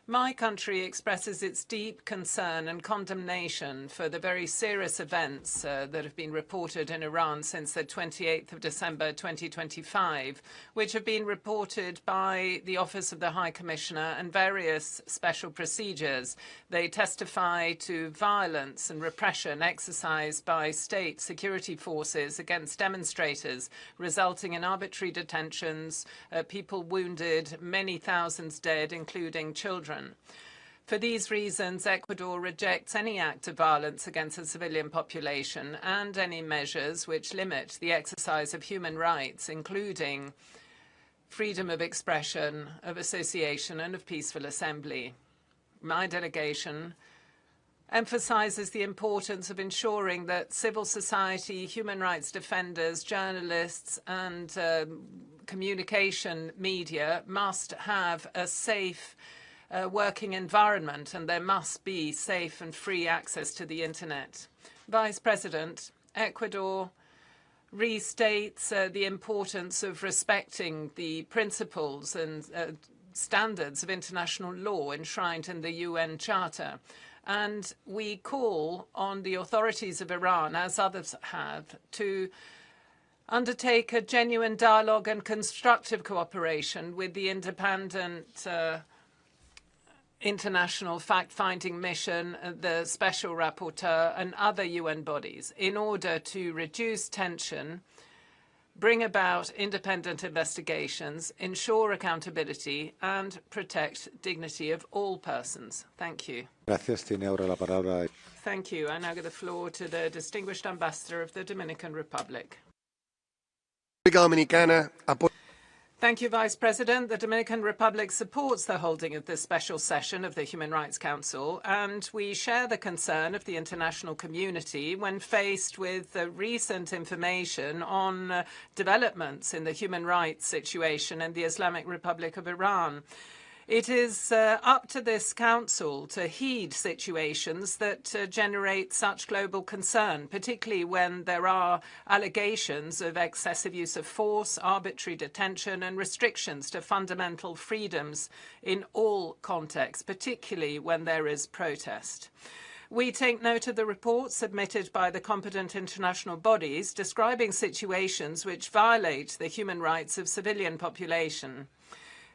My country expresses its deep concern and condemnation for the very serious events that have been reported in Iran since the 28th of December 2025, which have been reported by the Office of the High Commissioner and various special procedures. They testify to violence and repression exercised by state security forces against demonstrators, resulting in arbitrary detentions, people wounded, many thousands dead, including children. For these reasons, Ecuador rejects any act of violence against the civilian population and any measures which limit the exercise of human rights, including freedom of expression, of association, and of peaceful assembly. My delegation emphasizes the importance of ensuring that civil society, human rights defenders, journalists, and communication media must have a safe working environment, and there must be safe and free access to the Internet. Vice President, Ecuador restates the importance of respecting the principles and standards of international law enshrined in the UN Charter. And we call on the authorities of Iran, as others have, to undertake a genuine dialogue and constructive cooperation with the independent international fact-finding mission, the Special Rapporteur, and other UN bodies in order to reduce tension, bring about independent investigations, ensure accountability, and protect dignity of all persons. Thank you. Gracias. Tiene ahora la palabra. Thank you. I now give the floor to the distinguished ambassador of the Dominican Republic. Thank you, Vice President. The Dominican Republic supports the holding of this special session of the Human Rights Council, and we share the concern of the international community when faced with recent information on developments in the human rights situation in the Islamic Republic of Iran. It is up to this Council to heed situations that generate such global concern, particularly when there are allegations of excessive use of force, arbitrary detention and restrictions to fundamental freedoms in all contexts, particularly when there is protest. We take note of the reports submitted by the competent international bodies describing situations which violate the human rights of civilian population.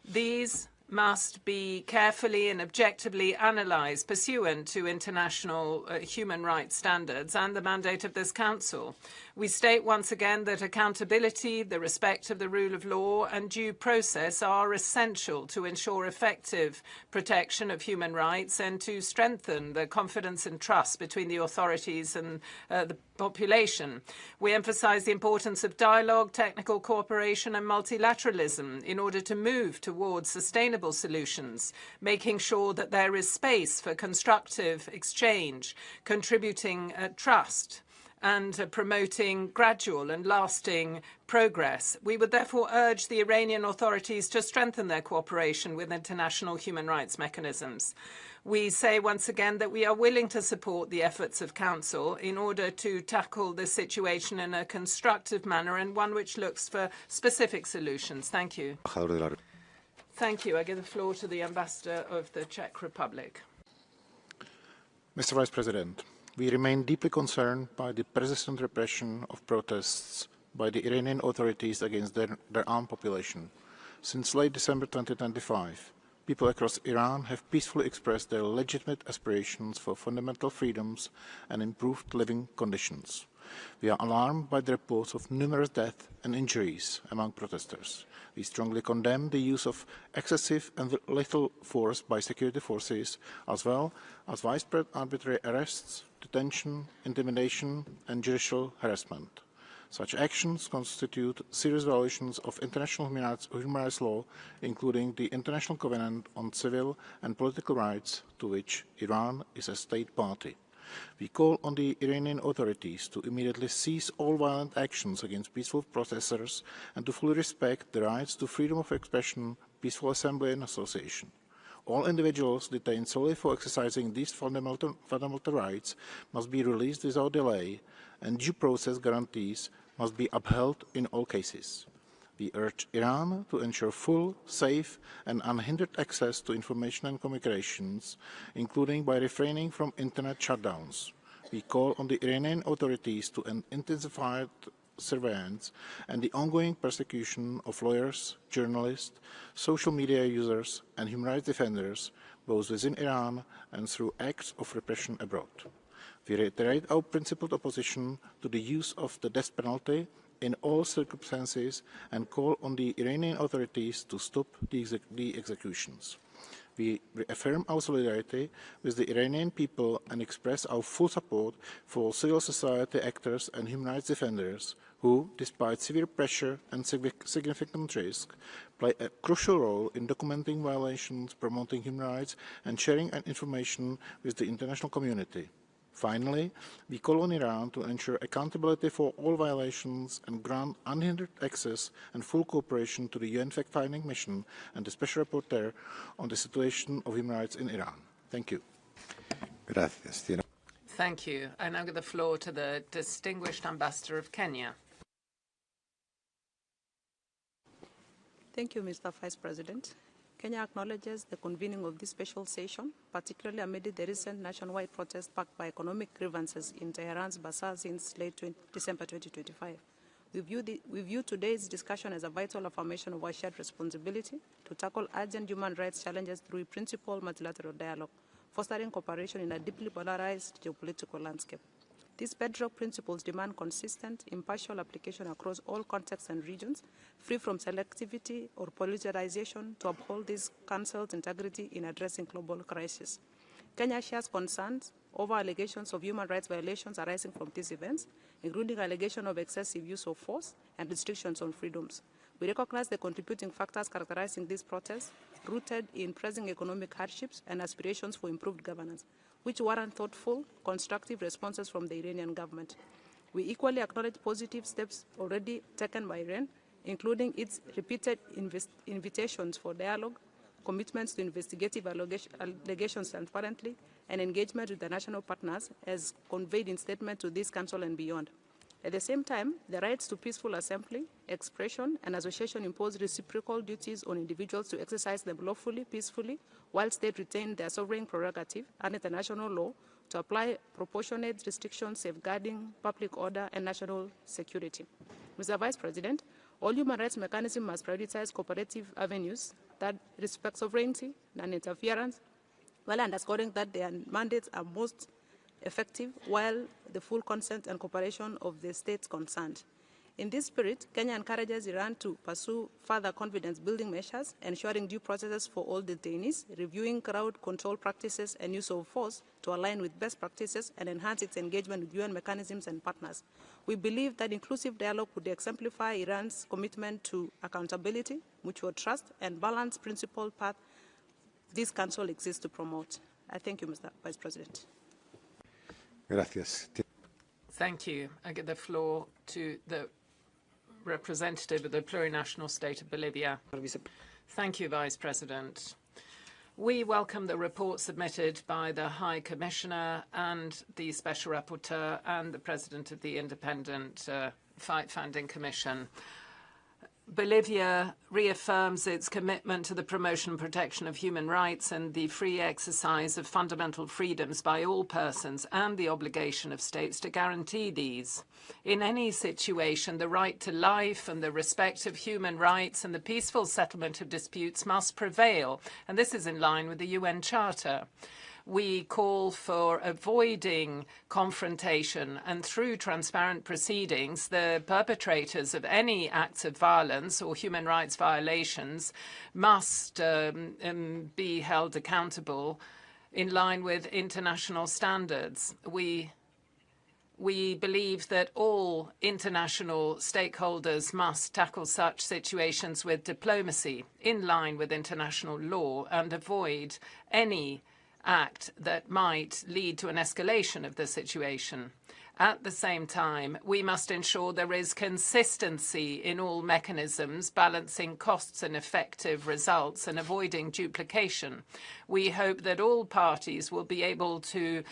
These must be carefully and objectively analysed pursuant to international human rights standards and the mandate of this Council. We state once again that accountability, the respect of the rule of law and due process are essential to ensure effective protection of human rights and to strengthen the confidence and trust between the authorities and the population. We emphasise the importance of dialogue, technical cooperation and multilateralism in order to move towards sustainable solutions, making sure that there is space for constructive exchange, contributing trust and promoting gradual and lasting progress. We would therefore urge the Iranian authorities to strengthen their cooperation with international human rights mechanisms. We say once again that we are willing to support the efforts of Council in order to tackle this situation in a constructive manner and one which looks for specific solutions. Thank you. Thank you. I give the floor to the Ambassador of the Czech Republic. Mr. Vice President, we remain deeply concerned by the persistent repression of protests by the Iranian authorities against their armed population. Since late December 2025, people across Iran have peacefully expressed their legitimate aspirations for fundamental freedoms and improved living conditions. We are alarmed by the reports of numerous deaths and injuries among protesters. We strongly condemn the use of excessive and lethal force by security forces, as well as widespread arbitrary arrests, detention, intimidation, and judicial harassment. Such actions constitute serious violations of international human rights law, including the International Covenant on Civil and Political Rights, to which Iran is a state party. We call on the Iranian authorities to immediately cease all violent actions against peaceful protesters and to fully respect the rights to freedom of expression, peaceful assembly and association. All individuals detained solely for exercising these fundamental rights must be released without delay, and due process guarantees must be upheld in all cases. We urge Iran to ensure full, safe and unhindered access to information and communications, including by refraining from internet shutdowns. We call on the Iranian authorities to intensify surveillance and the ongoing persecution of lawyers, journalists, social media users and human rights defenders, both within Iran and through acts of repression abroad. We reiterate our principled opposition to the use of the death penalty in all circumstances and call on the Iranian authorities to stop the executions. We reaffirm our solidarity with the Iranian people and express our full support for civil society actors and human rights defenders who, despite severe pressure and significant risk, play a crucial role in documenting violations, promoting human rights and sharing information with the international community. Finally, we call on Iran to ensure accountability for all violations and grant unhindered access and full cooperation to the UN fact-finding mission and the Special Rapporteur on the situation of human rights in Iran. Thank you. Gracias. Thank you. I now give the floor to the distinguished Ambassador of Kenya. Thank you, Mr. Vice President. Kenya acknowledges the convening of this special session, particularly amid the recent nationwide protests backed by economic grievances in Tehran's bazaar since late December 2025. We view today's discussion as a vital affirmation of our shared responsibility to tackle urgent human rights challenges through principled multilateral dialogue, fostering cooperation in a deeply polarized geopolitical landscape. These bedrock principles demand consistent, impartial application across all contexts and regions, free from selectivity or politicization, to uphold this Council's integrity in addressing global crises. Kenya shares concerns over allegations of human rights violations arising from these events, including allegations of excessive use of force and restrictions on freedoms. We recognize the contributing factors characterizing this process, rooted in pressing economic hardships and aspirations for improved governance, which warrant thoughtful, constructive responses from the Iranian government. We equally acknowledge positive steps already taken by Iran, including its repeated invitations for dialogue, commitments to investigative allegations transparently, and engagement with the national partners as conveyed in statement to this Council and beyond. At the same time, the rights to peaceful assembly, expression, and association impose reciprocal duties on individuals to exercise them lawfully, peacefully, while states retain their sovereign prerogative and international law to apply proportionate restrictions safeguarding public order and national security. Mr. Vice President, all human rights mechanisms must prioritize cooperative avenues that respect sovereignty, non-interference, while underscoring that their mandates are most effective while the full consent and cooperation of the states concerned. In this spirit, Kenya encourages Iran to pursue further confidence-building measures, ensuring due processes for all detainees, reviewing crowd control practices and use of force to align with best practices and enhance its engagement with UN mechanisms and partners. We believe that inclusive dialogue would exemplify Iran's commitment to accountability, mutual trust, and balanced principled path this Council exists to promote. I thank you, Mr. Vice President. Gracias. Thank you. I give the floor to the representative of the plurinational state of Bolivia. Thank you, Vice President. We welcome the report submitted by the High Commissioner and the Special Rapporteur and the President of the Independent Fact-Finding Commission. Bolivia reaffirms its commitment to the promotion and protection of human rights and the free exercise of fundamental freedoms by all persons and the obligation of states to guarantee these. In any situation, the right to life and the respect of human rights and the peaceful settlement of disputes must prevail, and this is in line with the UN Charter. We call for avoiding confrontation and through transparent proceedings, the perpetrators of any acts of violence or human rights violations must be held accountable in line with international standards. We believe that all international stakeholders must tackle such situations with diplomacy in line with international law and avoid any act that might lead to an escalation of the situation. At the same time, we must ensure there is consistency in all mechanisms, balancing costs and effective results and avoiding duplication. We hope that all parties will be able to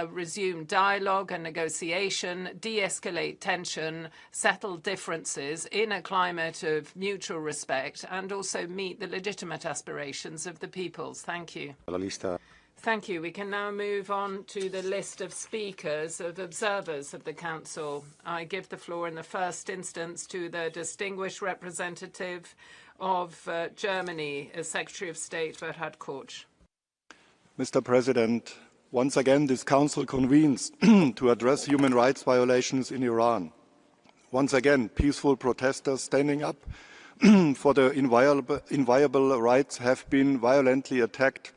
resume dialogue and negotiation, de-escalate tension, settle differences in a climate of mutual respect, and also meet the legitimate aspirations of the peoples. Thank you. Thank you. We can now move on to the list of speakers, of observers of the Council. I give the floor in the first instance to the distinguished representative of Germany, Secretary of State Bernhard Korsch. Mr. President, once again this Council convenes to address human rights violations in Iran. Once again, peaceful protesters standing up for their inviolable rights have been violently attacked,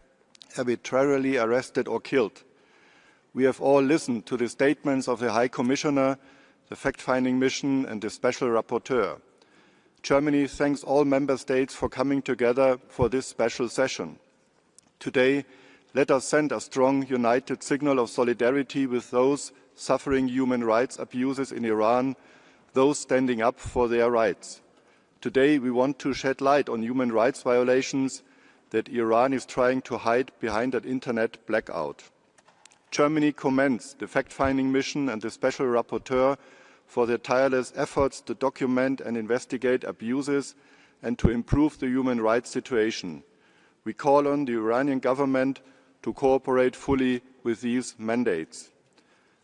arbitrarily arrested or killed. We have all listened to the statements of the High Commissioner, the fact-finding mission and the Special Rapporteur. Germany thanks all Member States for coming together for this special session. Today, let us send a strong, united signal of solidarity with those suffering human rights abuses in Iran, those standing up for their rights. Today, we want to shed light on human rights violations that Iran is trying to hide behind an internet blackout. Germany commends the fact-finding mission and the Special Rapporteur for their tireless efforts to document and investigate abuses and to improve the human rights situation. We call on the Iranian government to cooperate fully with these mandates.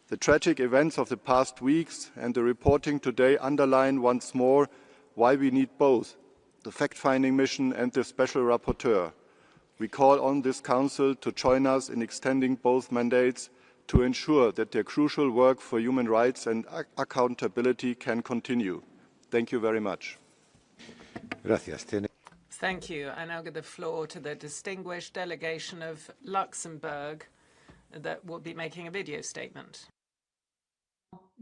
The tragic events of the past weeks and the reporting today underline once more why we need both the fact-finding mission and the Special Rapporteur. We call on this Council to join us in extending both mandates to ensure that their crucial work for human rights and accountability can continue. Thank you very much. Thank you. I now give the floor to the distinguished delegation of Luxembourg that will be making a video statement.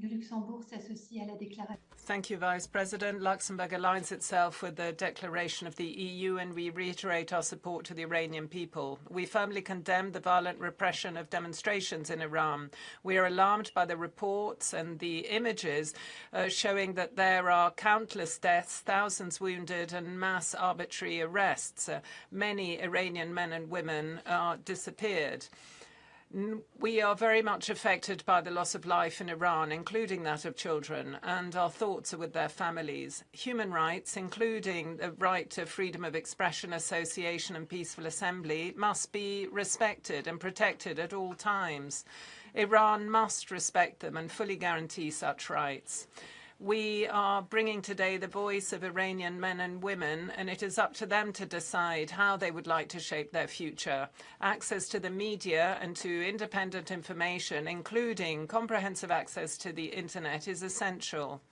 Le Luxembourg s'associe à la déclaration. Thank you, Vice President. Luxembourg aligns itself with the declaration of the EU, and we reiterate our support to the Iranian people. We firmly condemn the violent repression of demonstrations in Iran. We are alarmed by the reports and the images showing that there are countless deaths, thousands wounded, and mass arbitrary arrests. Many Iranian men and women are disappeared. We are very much affected by the loss of life in Iran, including that of children, and our thoughts are with their families. Human rights, including the right to freedom of expression, association, and peaceful assembly, must be respected and protected at all times. Iran must respect them and fully guarantee such rights. We are bringing today the voice of Iranian men and women, and it is up to them to decide how they would like to shape their future. Access to the media and to independent information, including comprehensive access to the internet, is essential.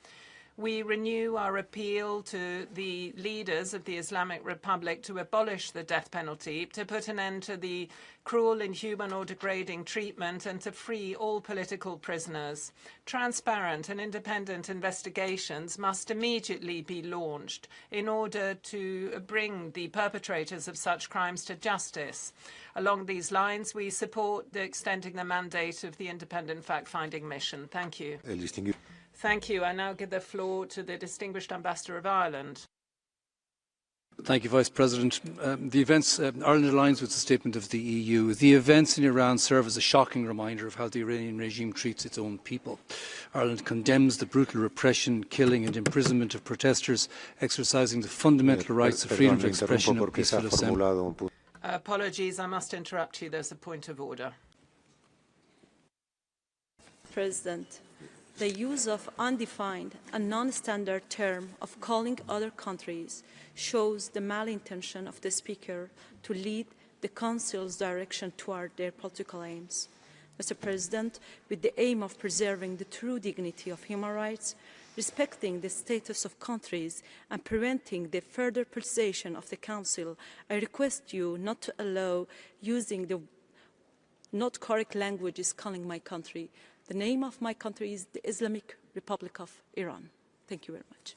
We renew our appeal to the leaders of the Islamic Republic to abolish the death penalty, to put an end to the cruel, inhuman, or degrading treatment, and to free all political prisoners. Transparent and independent investigations must immediately be launched in order to bring the perpetrators of such crimes to justice. Along these lines, we support extending the mandate of the independent fact-finding mission. Thank you. Thank you. I now give the floor to the Distinguished Ambassador of Ireland. Thank you, Vice President. The events, Ireland aligns with the statement of the EU. The events in Iran serve as a shocking reminder of how the Iranian regime treats its own people. Ireland condemns the brutal repression, killing and imprisonment of protesters exercising the fundamental rights of freedom of expression and peaceful assembly. Apologies, I must interrupt you. There's a point of order. President, the use of undefined and non-standard term of calling other countries shows the malintention of the speaker to lead the Council's direction toward their political aims. Mr. President, with the aim of preserving the true dignity of human rights, respecting the status of countries, and preventing the further politicization of the Council, I request you not to allow using the not correct languages calling my country. The name of my country is the Islamic Republic of Iran. Thank you very much.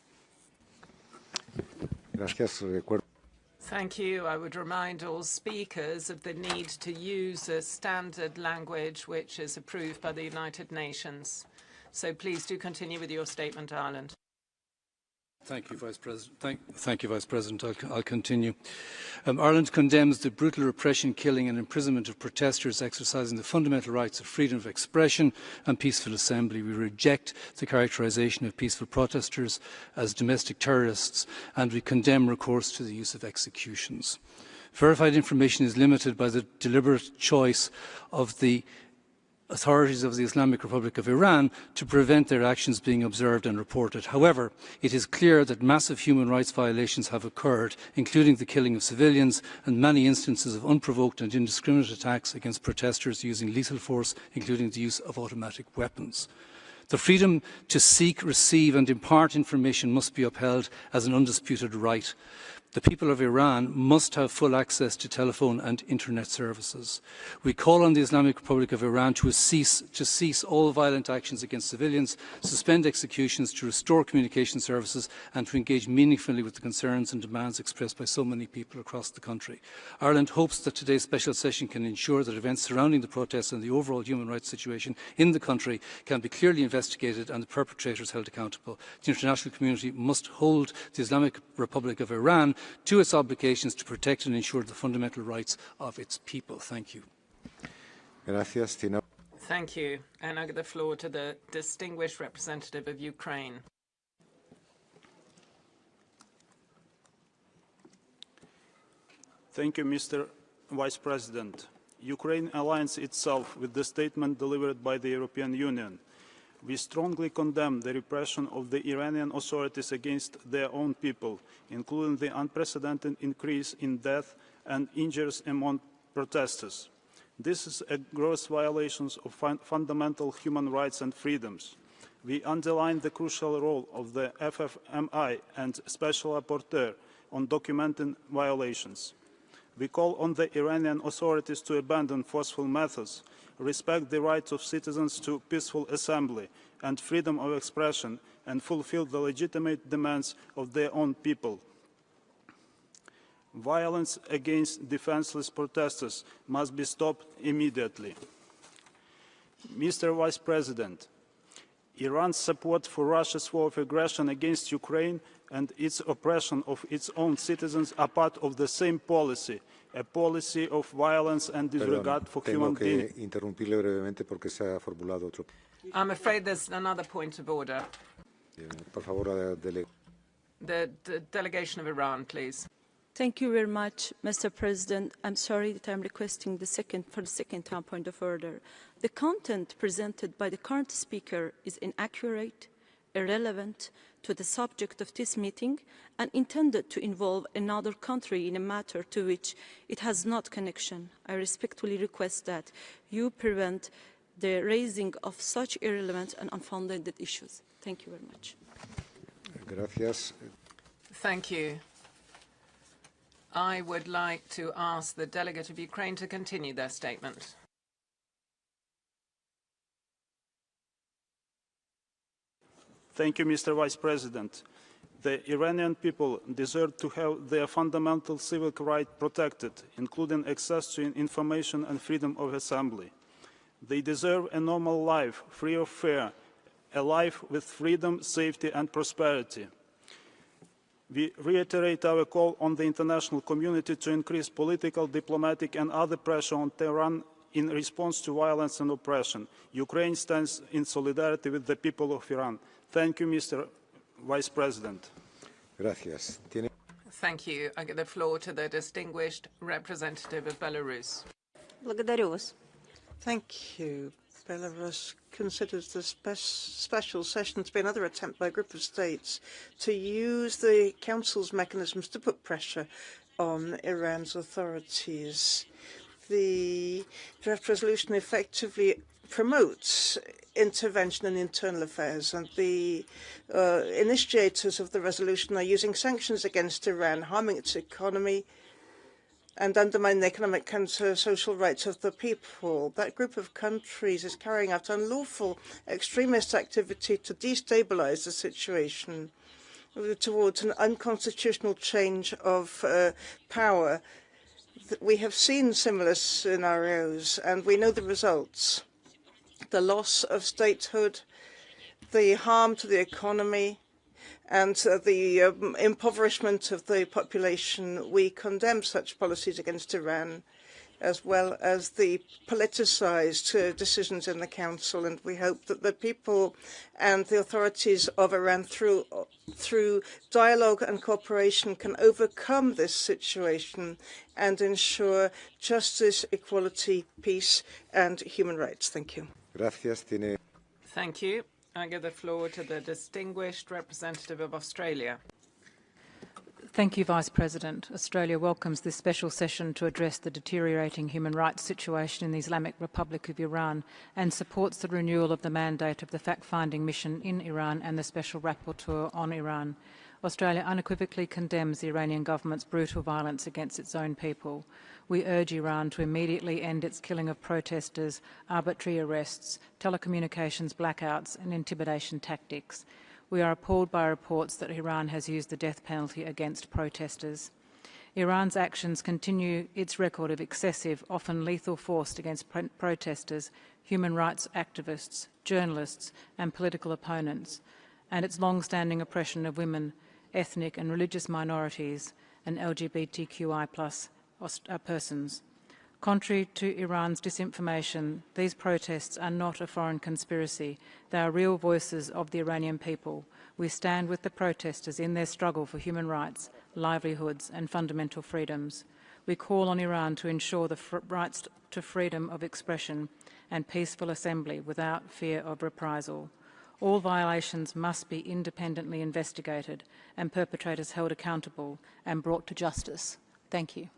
Thank you. I would remind all speakers of the need to use a standard language which is approved by the United Nations. So please do continue with your statement, Ireland. Thank you, Vice President. Thank you, Vice President. I'll continue. Ireland condemns the brutal repression, killing and imprisonment of protesters exercising the fundamental rights of freedom of expression and peaceful assembly. We reject the characterisation of peaceful protesters as domestic terrorists, and we condemn recourse to the use of executions. Verified information is limited by the deliberate choice of the authorities of the Islamic Republic of Iran to prevent their actions being observed and reported. However, it is clear that massive human rights violations have occurred, including the killing of civilians and many instances of unprovoked and indiscriminate attacks against protesters using lethal force, including the use of automatic weapons. The freedom to seek, receive and impart information must be upheld as an undisputed right. The people of Iran must have full access to telephone and internet services. We call on the Islamic Republic of Iran to cease all violent actions against civilians, suspend executions, to restore communication services and to engage meaningfully with the concerns and demands expressed by so many people across the country. Ireland hopes that today's special session can ensure that events surrounding the protests and the overall human rights situation in the country can be clearly investigated and the perpetrators held accountable. The international community must hold the Islamic Republic of Iran to its obligations to protect and ensure the fundamental rights of its people. Thank you. Thank you. And I give the floor to the distinguished representative of Ukraine. Thank you, Mr. Vice President. Ukraine aligns itself with the statement delivered by the European Union. We strongly condemn the repression of the Iranian authorities against their own people, including the unprecedented increase in death and injuries among protesters. This is a gross violation of fundamental human rights and freedoms. We underline the crucial role of the FFMI and Special Rapporteur on documenting violations. We call on the Iranian authorities to abandon forceful methods respect the rights of citizens to peaceful assembly and freedom of expression, and fulfill the legitimate demands of their own people. Violence against defenseless protesters must be stopped immediately. Mr. Vice President, Iran's support for Russia's war of aggression against Ukraine and its oppression of its own citizens are part of the same policy, a policy of violence and disregard for human dignity. I'm afraid there's another point of order. The delegation of Iran, please. Thank you very much, Mr. President. I'm sorry that I'm requesting the second time point of order. The content presented by the current speaker is inaccurate, irrelevant to the subject of this meeting, and intended to involve another country in a matter to which it has not connection. I respectfully request that you prevent the raising of such irrelevant and unfounded issues. Thank you very much. Gracias. Thank you. I would like to ask the delegate of Ukraine to continue their statement. Thank you, Mr. Vice President. The Iranian people deserve to have their fundamental civic rights protected, including access to information and freedom of assembly. They deserve a normal life, free of fear, a life with freedom, safety, and prosperity. We reiterate our call on the international community to increase political, diplomatic, and other pressure on Tehran in response to violence and oppression. Ukraine stands in solidarity with the people of Iran. Thank you, Mr. Vice President. Gracias. Thank you. I give the floor to the distinguished representative of Belarus. Благодарю вас. Thank you. Belarus considers the special session to be another attempt by a group of states to use the Council's mechanisms to put pressure on Iran's authorities. The draft resolution effectively promotes intervention in internal affairs, and the initiators of the resolution are using sanctions against Iran, harming its economy and undermine the economic and social rights of the people. That group of countries is carrying out unlawful extremist activity to destabilize the situation towards an unconstitutional change of power. We have seen similar scenarios, and we know the results. The loss of statehood, the harm to the economy, and the impoverishment of the population. We condemn such policies against Iran, as well as the politicized decisions in the Council, and we hope that the people and the authorities of Iran, through dialogue and cooperation, can overcome this situation and ensure justice, equality, peace, and human rights. Thank you. Gracias. Thank you. I give the floor to the distinguished representative of Australia. Thank you, Vice President. Australia welcomes this special session to address the deteriorating human rights situation in the Islamic Republic of Iran and supports the renewal of the mandate of the fact-finding mission in Iran and the Special Rapporteur on Iran. Australia unequivocally condemns the Iranian government's brutal violence against its own people. We urge Iran to immediately end its killing of protesters, arbitrary arrests, telecommunications blackouts and intimidation tactics. We are appalled by reports that Iran has used the death penalty against protesters. Iran's actions continue its record of excessive, often lethal force against protesters, human rights activists, journalists and political opponents, and its long-standing oppression of women, ethnic and religious minorities and LGBTQI+ persons. Contrary to Iran's disinformation, these protests are not a foreign conspiracy. They are real voices of the Iranian people. We stand with the protesters in their struggle for human rights, livelihoods and fundamental freedoms. We call on Iran to ensure the rights to freedom of expression and peaceful assembly without fear of reprisal. All violations must be independently investigated and perpetrators held accountable and brought to justice. Thank you.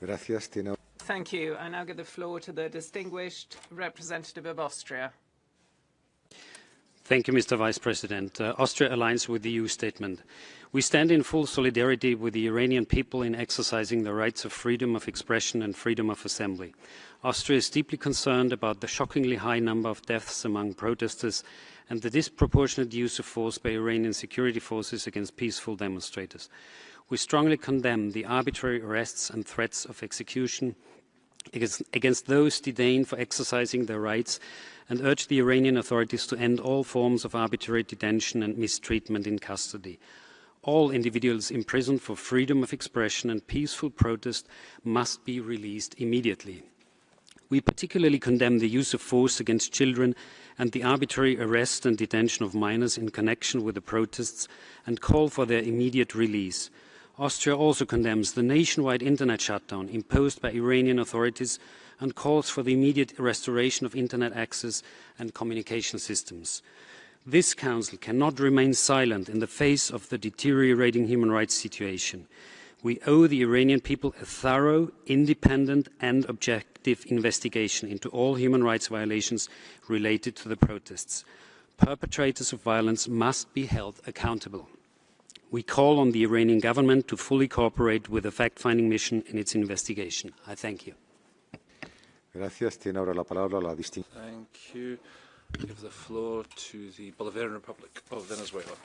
Gracias. Thank you. I now give the floor to the distinguished representative of Austria. Thank you, Mr. Vice President. Austria aligns with the EU statement. We stand in full solidarity with the Iranian people in exercising the rights of freedom of expression and freedom of assembly. Austria is deeply concerned about the shockingly high number of deaths among protesters and the disproportionate use of force by Iranian security forces against peaceful demonstrators. We strongly condemn the arbitrary arrests and threats of execution against those detained for exercising their rights and urge the Iranian authorities to end all forms of arbitrary detention and mistreatment in custody. All individuals imprisoned for freedom of expression and peaceful protest must be released immediately. We particularly condemn the use of force against children and the arbitrary arrest and detention of minors in connection with the protests and call for their immediate release. Austria also condemns the nationwide internet shutdown imposed by Iranian authorities and calls for the immediate restoration of internet access and communication systems. This Council cannot remain silent in the face of the deteriorating human rights situation. We owe the Iranian people a thorough, independent and objective investigation into all human rights violations related to the protests. Perpetrators of violence must be held accountable. We call on the Iranian government to fully cooperate with the fact-finding mission in its investigation. I thank you. Gracias. Tiene ahora la palabra la Thank you. I give the floor to the Bolivarian Republic of Venezuela.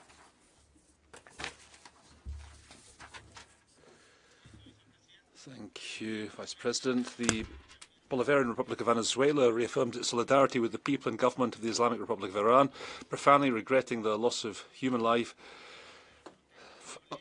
Thank you, Vice President. The Bolivarian Republic of Venezuela reaffirmed its solidarity with the people and government of the Islamic Republic of Iran, profoundly regretting the loss of human life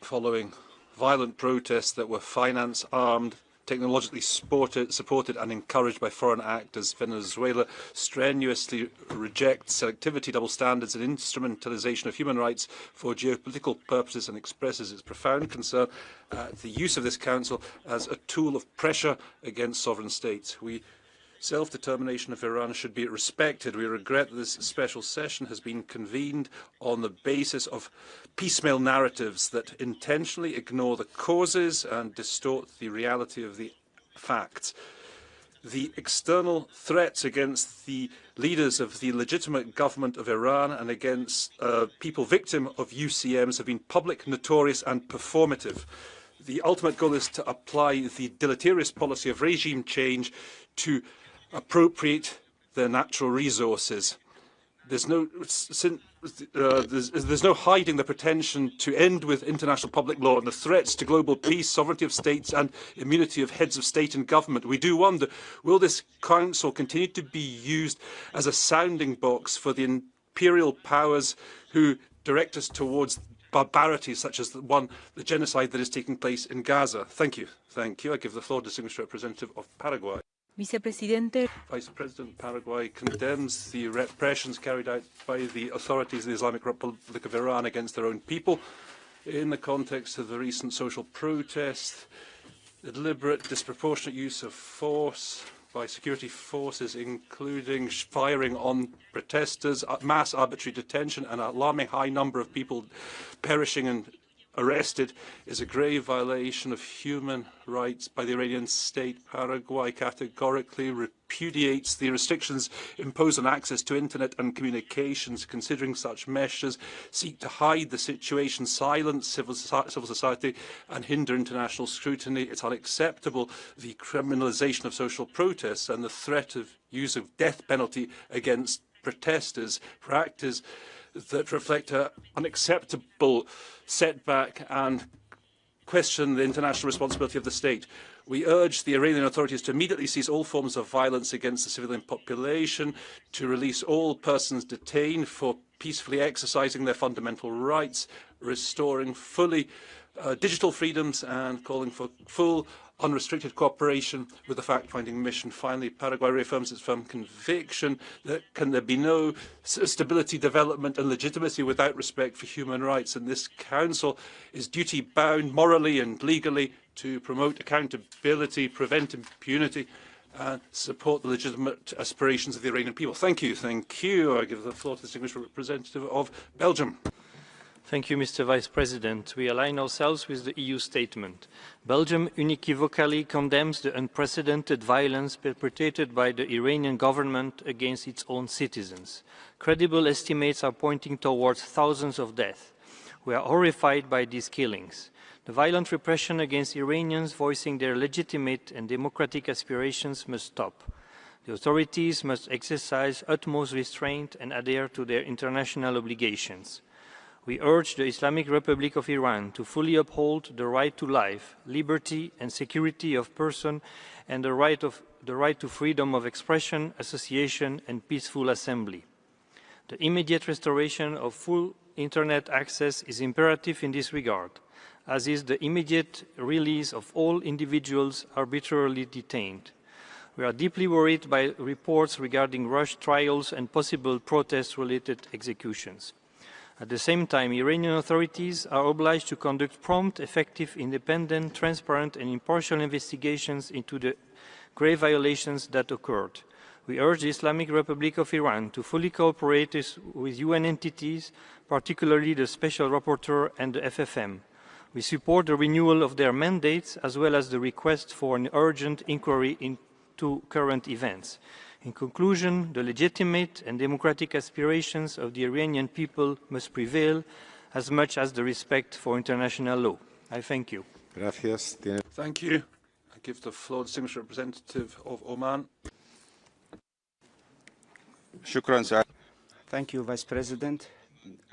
following violent protests that were financed, armed, technologically supported and encouraged by foreign actors. Venezuela strenuously rejects selectivity, double standards and instrumentalization of human rights for geopolitical purposes and expresses its profound concern at the use of this Council as a tool of pressure against sovereign states. Self-determination of Iran should be respected. We regret that this special session has been convened on the basis of piecemeal narratives that intentionally ignore the causes and distort the reality of the facts. The external threats against the leaders of the legitimate government of Iran and against people victim of UCMs have been public, notorious and performative. The ultimate goal is to apply the deleterious policy of regime change to appropriate their natural resources. There's no hiding the pretension to end with international public law and the threats to global peace, sovereignty of states and immunity of heads of state and government. We do wonder, will this Council continue to be used as a sounding box for the imperial powers who direct us towards barbarities such as the genocide that is taking place in Gaza? Thank you. Thank you. I give the floor to the Distinguished Representative of Paraguay. Vice President, Paraguay condemns the repressions carried out by the authorities of the Islamic Republic of Iran against their own people in the context of the recent social protests, the deliberate, disproportionate use of force by security forces, including firing on protesters, mass arbitrary detention, and an alarming high number of people perishing and arrested, is a grave violation of human rights by the Iranian state. Paraguay categorically repudiates the restrictions imposed on access to internet and communications, considering such measures seek to hide the situation, silence civil society and hinder international scrutiny. It's unacceptable the criminalization of social protests and the threat of use of death penalty against protesters for actors that reflect an unacceptable setback and question the international responsibility of the state. We urge the Iranian authorities to immediately cease all forms of violence against the civilian population, to release all persons detained for peacefully exercising their fundamental rights, restoring fully digital freedoms and calling for full unrestricted cooperation with the fact-finding mission. Finally, Paraguay reaffirms its firm conviction that there be no stability, development and legitimacy without respect for human rights, and this Council is duty-bound morally and legally to promote accountability, prevent impunity and support the legitimate aspirations of the Iranian people. Thank you. Thank you. I give the floor to the Distinguished Representative of Belgium. Thank you, Mr. Vice President. We align ourselves with the EU statement. Belgium unequivocally condemns the unprecedented violence perpetrated by the Iranian government against its own citizens. Credible estimates are pointing towards thousands of deaths. We are horrified by these killings. The violent repression against Iranians voicing their legitimate and democratic aspirations must stop. The authorities must exercise utmost restraint and adhere to their international obligations. We urge the Islamic Republic of Iran to fully uphold the right to life, liberty and security of person and the right to freedom of expression, association and peaceful assembly. The immediate restoration of full Internet access is imperative in this regard, as is the immediate release of all individuals arbitrarily detained. We are deeply worried by reports regarding rushed trials and possible protest-related executions. At the same time, Iranian authorities are obliged to conduct prompt, effective, independent, transparent and impartial investigations into the grave violations that occurred. We urge the Islamic Republic of Iran to fully cooperate with UN entities, particularly the Special Rapporteur and the FFM. We support the renewal of their mandates as well as the request for an urgent inquiry into current events. In conclusion, the legitimate and democratic aspirations of the Iranian people must prevail as much as the respect for international law. I thank you. Gracias. Thank you. I give the floor to the distinguished representative of Oman. Shukran, sir. Thank you, Vice President.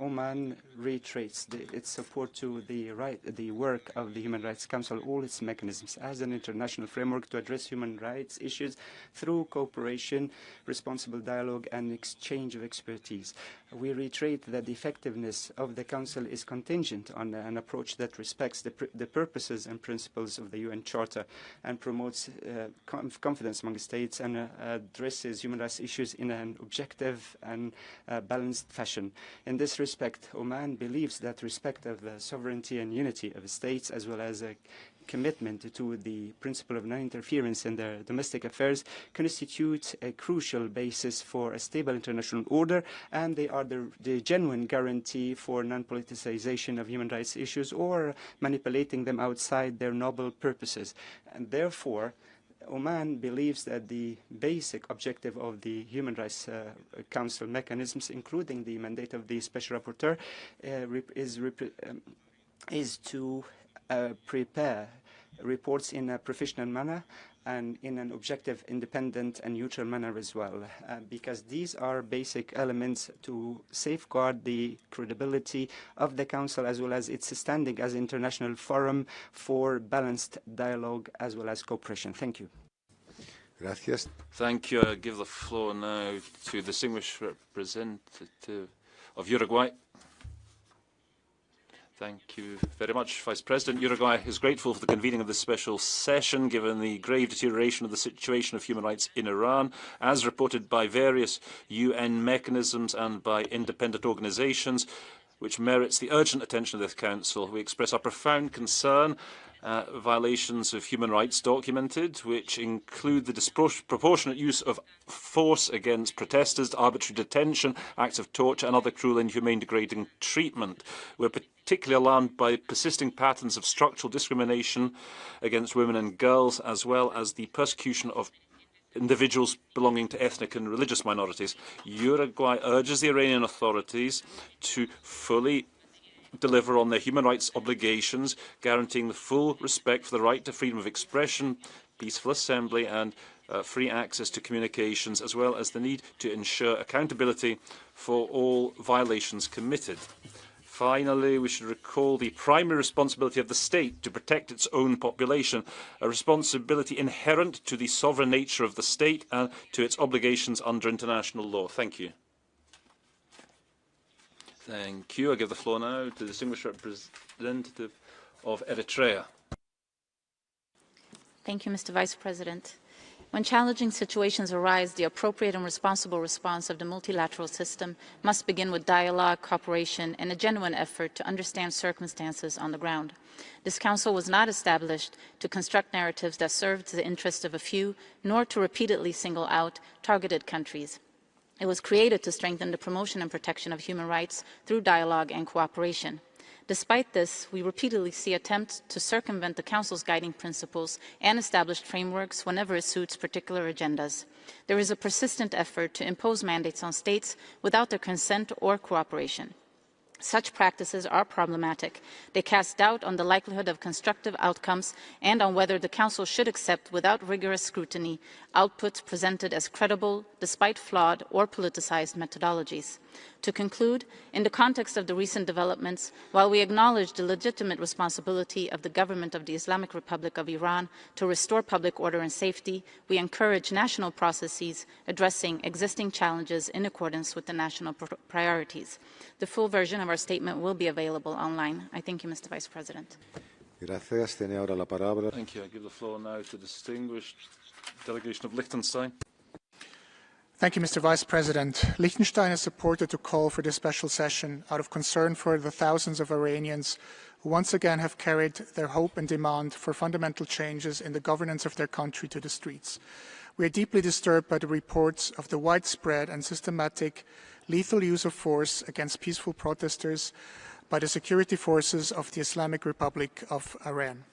Oman reiterates its support to the work of the Human Rights Council, all its mechanisms, as an international framework to address human rights issues through cooperation, responsible dialogue, and exchange of expertise. We reiterate that the effectiveness of the Council is contingent on an approach that respects the purposes and principles of the UN Charter and promotes confidence among states and addresses human rights issues in an objective and balanced fashion. In this respect, Oman believes that respect of the sovereignty and unity of states, as well as a commitment to the principle of non-interference in their domestic affairs, constitute a crucial basis for a stable international order, and they are the genuine guarantee for non-politicization of human rights issues or manipulating them outside their noble purposes. And therefore, Oman believes that the basic objective of the Human Rights Council mechanisms, including the mandate of the Special Rapporteur, is to prepare reports in a professional manner and in an objective, independent and neutral manner as well, because these are basic elements to safeguard the credibility of the Council as well as its standing as an international forum for balanced dialogue as well as cooperation. Thank you. Gracias. Thank you. I give the floor now to the distinguished representative of Uruguay. Thank you very much, Vice President. Uruguay is grateful for the convening of this special session, given the grave deterioration of the situation of human rights in Iran, as reported by various UN mechanisms and by independent organizations, which merits the urgent attention of this Council. We express our profound concern violations of human rights documented, which include the disproportionate use of force against protesters, arbitrary detention, acts of torture and other cruel, inhumane, degrading treatment. We're particularly alarmed by persisting patterns of structural discrimination against women and girls, as well as the persecution of individuals belonging to ethnic and religious minorities. Uruguay urges the Iranian authorities to fully deliver on their human rights obligations, guaranteeing the full respect for the right to freedom of expression, peaceful assembly and free access to communications, as well as the need to ensure accountability for all violations committed. Finally, we should recall the primary responsibility of the state to protect its own population, a responsibility inherent to the sovereign nature of the state and to its obligations under international law. Thank you. Thank you. I give the floor now to the distinguished representative of Eritrea. Thank you, Mr. Vice President. When challenging situations arise, the appropriate and responsible response of the multilateral system must begin with dialogue, cooperation, and a genuine effort to understand circumstances on the ground. This Council was not established to construct narratives that served the interests of a few, nor to repeatedly single out targeted countries. It was created to strengthen the promotion and protection of human rights through dialogue and cooperation. Despite this, we repeatedly see attempts to circumvent the Council's guiding principles and established frameworks whenever it suits particular agendas. There is a persistent effort to impose mandates on states without their consent or cooperation. Such practices are problematic. They cast doubt on the likelihood of constructive outcomes and on whether the Council should accept, without rigorous scrutiny, outputs presented as credible, despite flawed or politicized methodologies. To conclude, in the context of the recent developments, while we acknowledge the legitimate responsibility of the government of the Islamic Republic of Iran to restore public order and safety, we encourage national processes addressing existing challenges in accordance with the national priorities. The full version of our statement will be available online. I thank you, Mr. Vice President. Gracias. Tiene ahora la palabra. Thank you. I give the floor now to the distinguished delegation of Liechtenstein. Thank you, Mr. Vice President. Liechtenstein has supported the call for this special session out of concern for the thousands of Iranians who once again have carried their hope and demand for fundamental changes in the governance of their country to the streets. We are deeply disturbed by the reports of the widespread and systematic lethal use of force against peaceful protesters by the security forces of the Islamic Republic of Iran.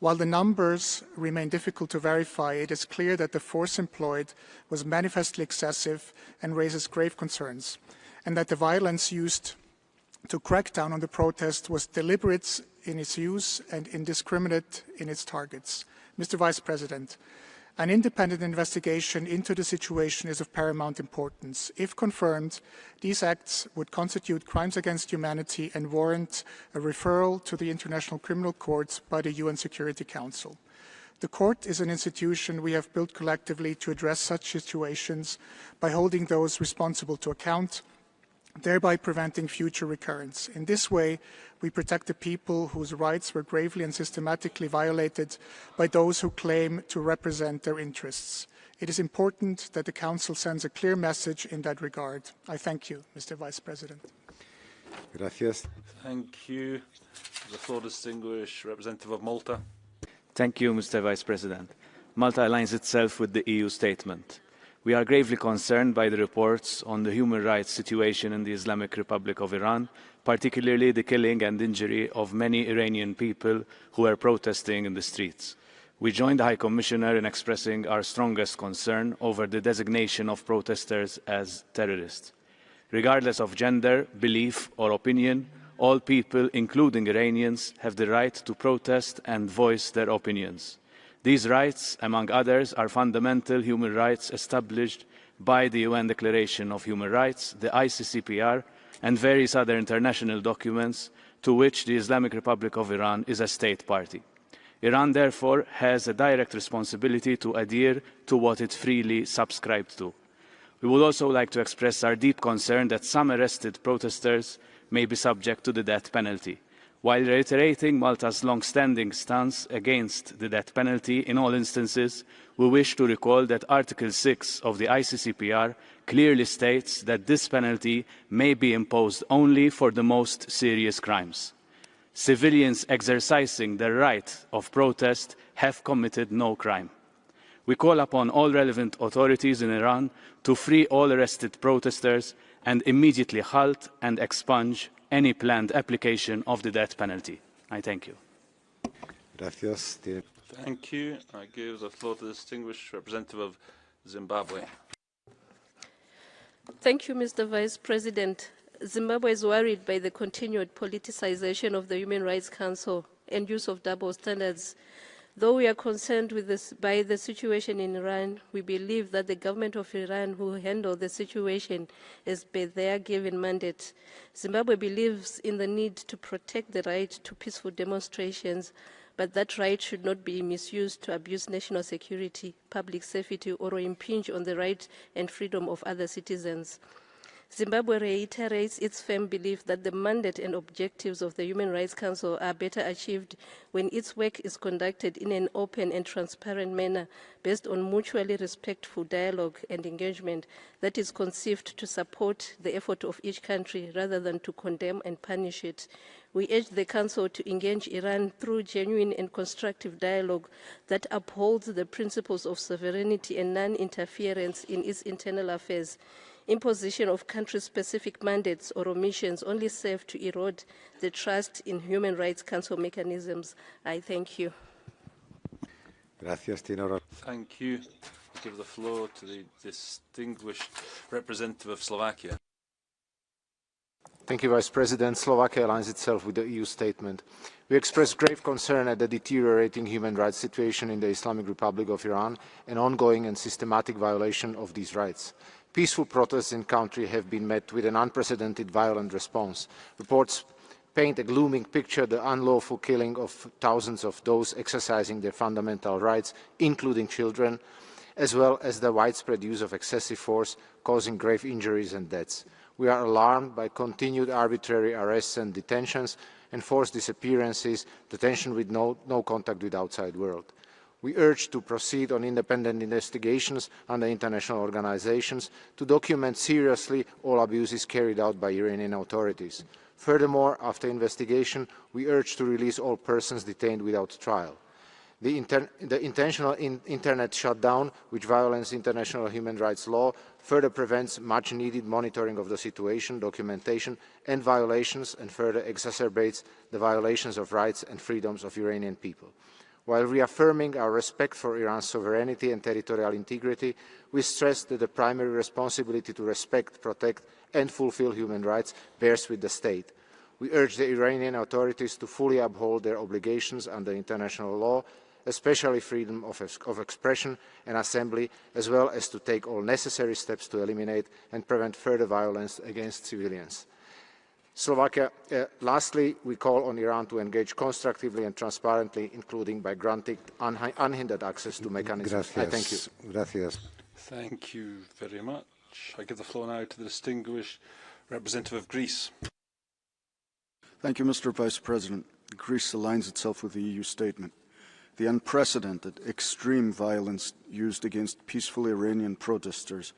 While the numbers remain difficult to verify, it is clear that the force employed was manifestly excessive and raises grave concerns, and that the violence used to crack down on the protest was deliberate in its use and indiscriminate in its targets. Mr. Vice President, an independent investigation into the situation is of paramount importance. If confirmed, these acts would constitute crimes against humanity and warrant a referral to the International Criminal Court by the UN Security Council. The court is an institution we have built collectively to address such situations by holding those responsible to account, thereby preventing future recurrence. In this way, we protect the people whose rights were gravely and systematically violated by those who claim to represent their interests. It is important that the Council sends a clear message in that regard. I thank you, Mr. Vice President. Gracias. Thank you. The floor, distinguished representative of Malta. Thank you, Mr. Vice President. Malta aligns itself with the EU statement. We are gravely concerned by the reports on the human rights situation in the Islamic Republic of Iran, particularly the killing and injury of many Iranian people who were protesting in the streets. We join the High Commissioner in expressing our strongest concern over the designation of protesters as terrorists. Regardless of gender, belief or opinion, all people, including Iranians, have the right to protest and voice their opinions. These rights, among others, are fundamental human rights established by the UN Declaration of Human Rights, the ICCPR, and various other international documents to which the Islamic Republic of Iran is a state party. Iran, therefore, has a direct responsibility to adhere to what it freely subscribed to. We would also like to express our deep concern that some arrested protesters may be subject to the death penalty. While reiterating Malta's long-standing stance against the death penalty in all instances, we wish to recall that Article 6 of the ICCPR clearly states that this penalty may be imposed only for the most serious crimes. Civilians exercising their right of protest have committed no crime. We call upon all relevant authorities in Iran to free all arrested protesters and immediately halt and expunge any planned application of the death penalty. I thank you. Gracias. Thank you. I give the floor to the distinguished representative of Zimbabwe. Thank you, Mr. Vice President. Zimbabwe is worried by the continued politicization of the Human Rights Council and use of double standards. Though we are concerned with by the situation in Iran, we believe that the government of Iran will handle the situation as per their given mandate. Zimbabwe believes in the need to protect the right to peaceful demonstrations, but that right should not be misused to abuse national security, public safety, or impinge on the right and freedom of other citizens. Zimbabwe reiterates its firm belief that the mandate and objectives of the Human Rights Council are better achieved when its work is conducted in an open and transparent manner based on mutually respectful dialogue and engagement that is conceived to support the effort of each country rather than to condemn and punish it. We urge the Council to engage Iran through genuine and constructive dialogue that upholds the principles of sovereignty and non-interference in its internal affairs. imposition of country-specific mandates or omissions only serve to erode the trust in Human Rights Council mechanisms. I thank you. Thank you. I give the floor to the distinguished representative of Slovakia. Thank you, Vice President. Slovakia aligns itself with the EU statement. We express grave concern at the deteriorating human rights situation in the Islamic Republic of Iran and ongoing and systematic violation of these rights. Peaceful protests in the country have been met with an unprecedented violent response. Reports paint a gloomy picture of the unlawful killing of thousands of those exercising their fundamental rights, including children, as well as the widespread use of excessive force, causing grave injuries and deaths. We are alarmed by continued arbitrary arrests and detentions, enforced disappearances, detention with no contact with the outside world. We urge to proceed on independent investigations under international organizations to document seriously all abuses carried out by Iranian authorities. Furthermore, after investigation, we urge to release all persons detained without trial. The intentional internet shutdown, which violates international human rights law, further prevents much-needed monitoring of the situation, documentation and violations, and further exacerbates the violations of rights and freedoms of Iranian people. While reaffirming our respect for Iran's sovereignty and territorial integrity, we stress that the primary responsibility to respect, protect and fulfil human rights bears with the state. We urge the Iranian authorities to fully uphold their obligations under international law, especially freedom of expression and assembly, as well as to take all necessary steps to eliminate and prevent further violence against civilians. Slovakia, lastly, we call on Iran to engage constructively and transparently, including by granting unhindered access to mechanisms. I thank you. Thank you very much. I give the floor now to the distinguished representative of Greece. Thank you, Mr. Vice President. Greece aligns itself with the EU statement. The unprecedented, extreme violence used against peaceful Iranian protesters,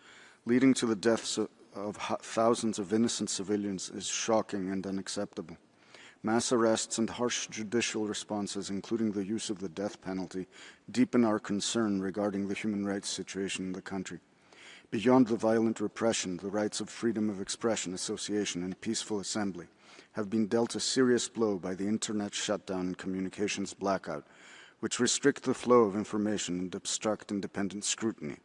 leading to the deaths of thousands of innocent civilians, is shocking and unacceptable. Mass arrests and harsh judicial responses, including the use of the death penalty, deepen our concern regarding the human rights situation in the country. Beyond the violent repression, the rights of freedom of expression, association, and peaceful assembly have been dealt a serious blow by the internet shutdown and communications blackout, which restrict the flow of information and obstruct independent scrutiny.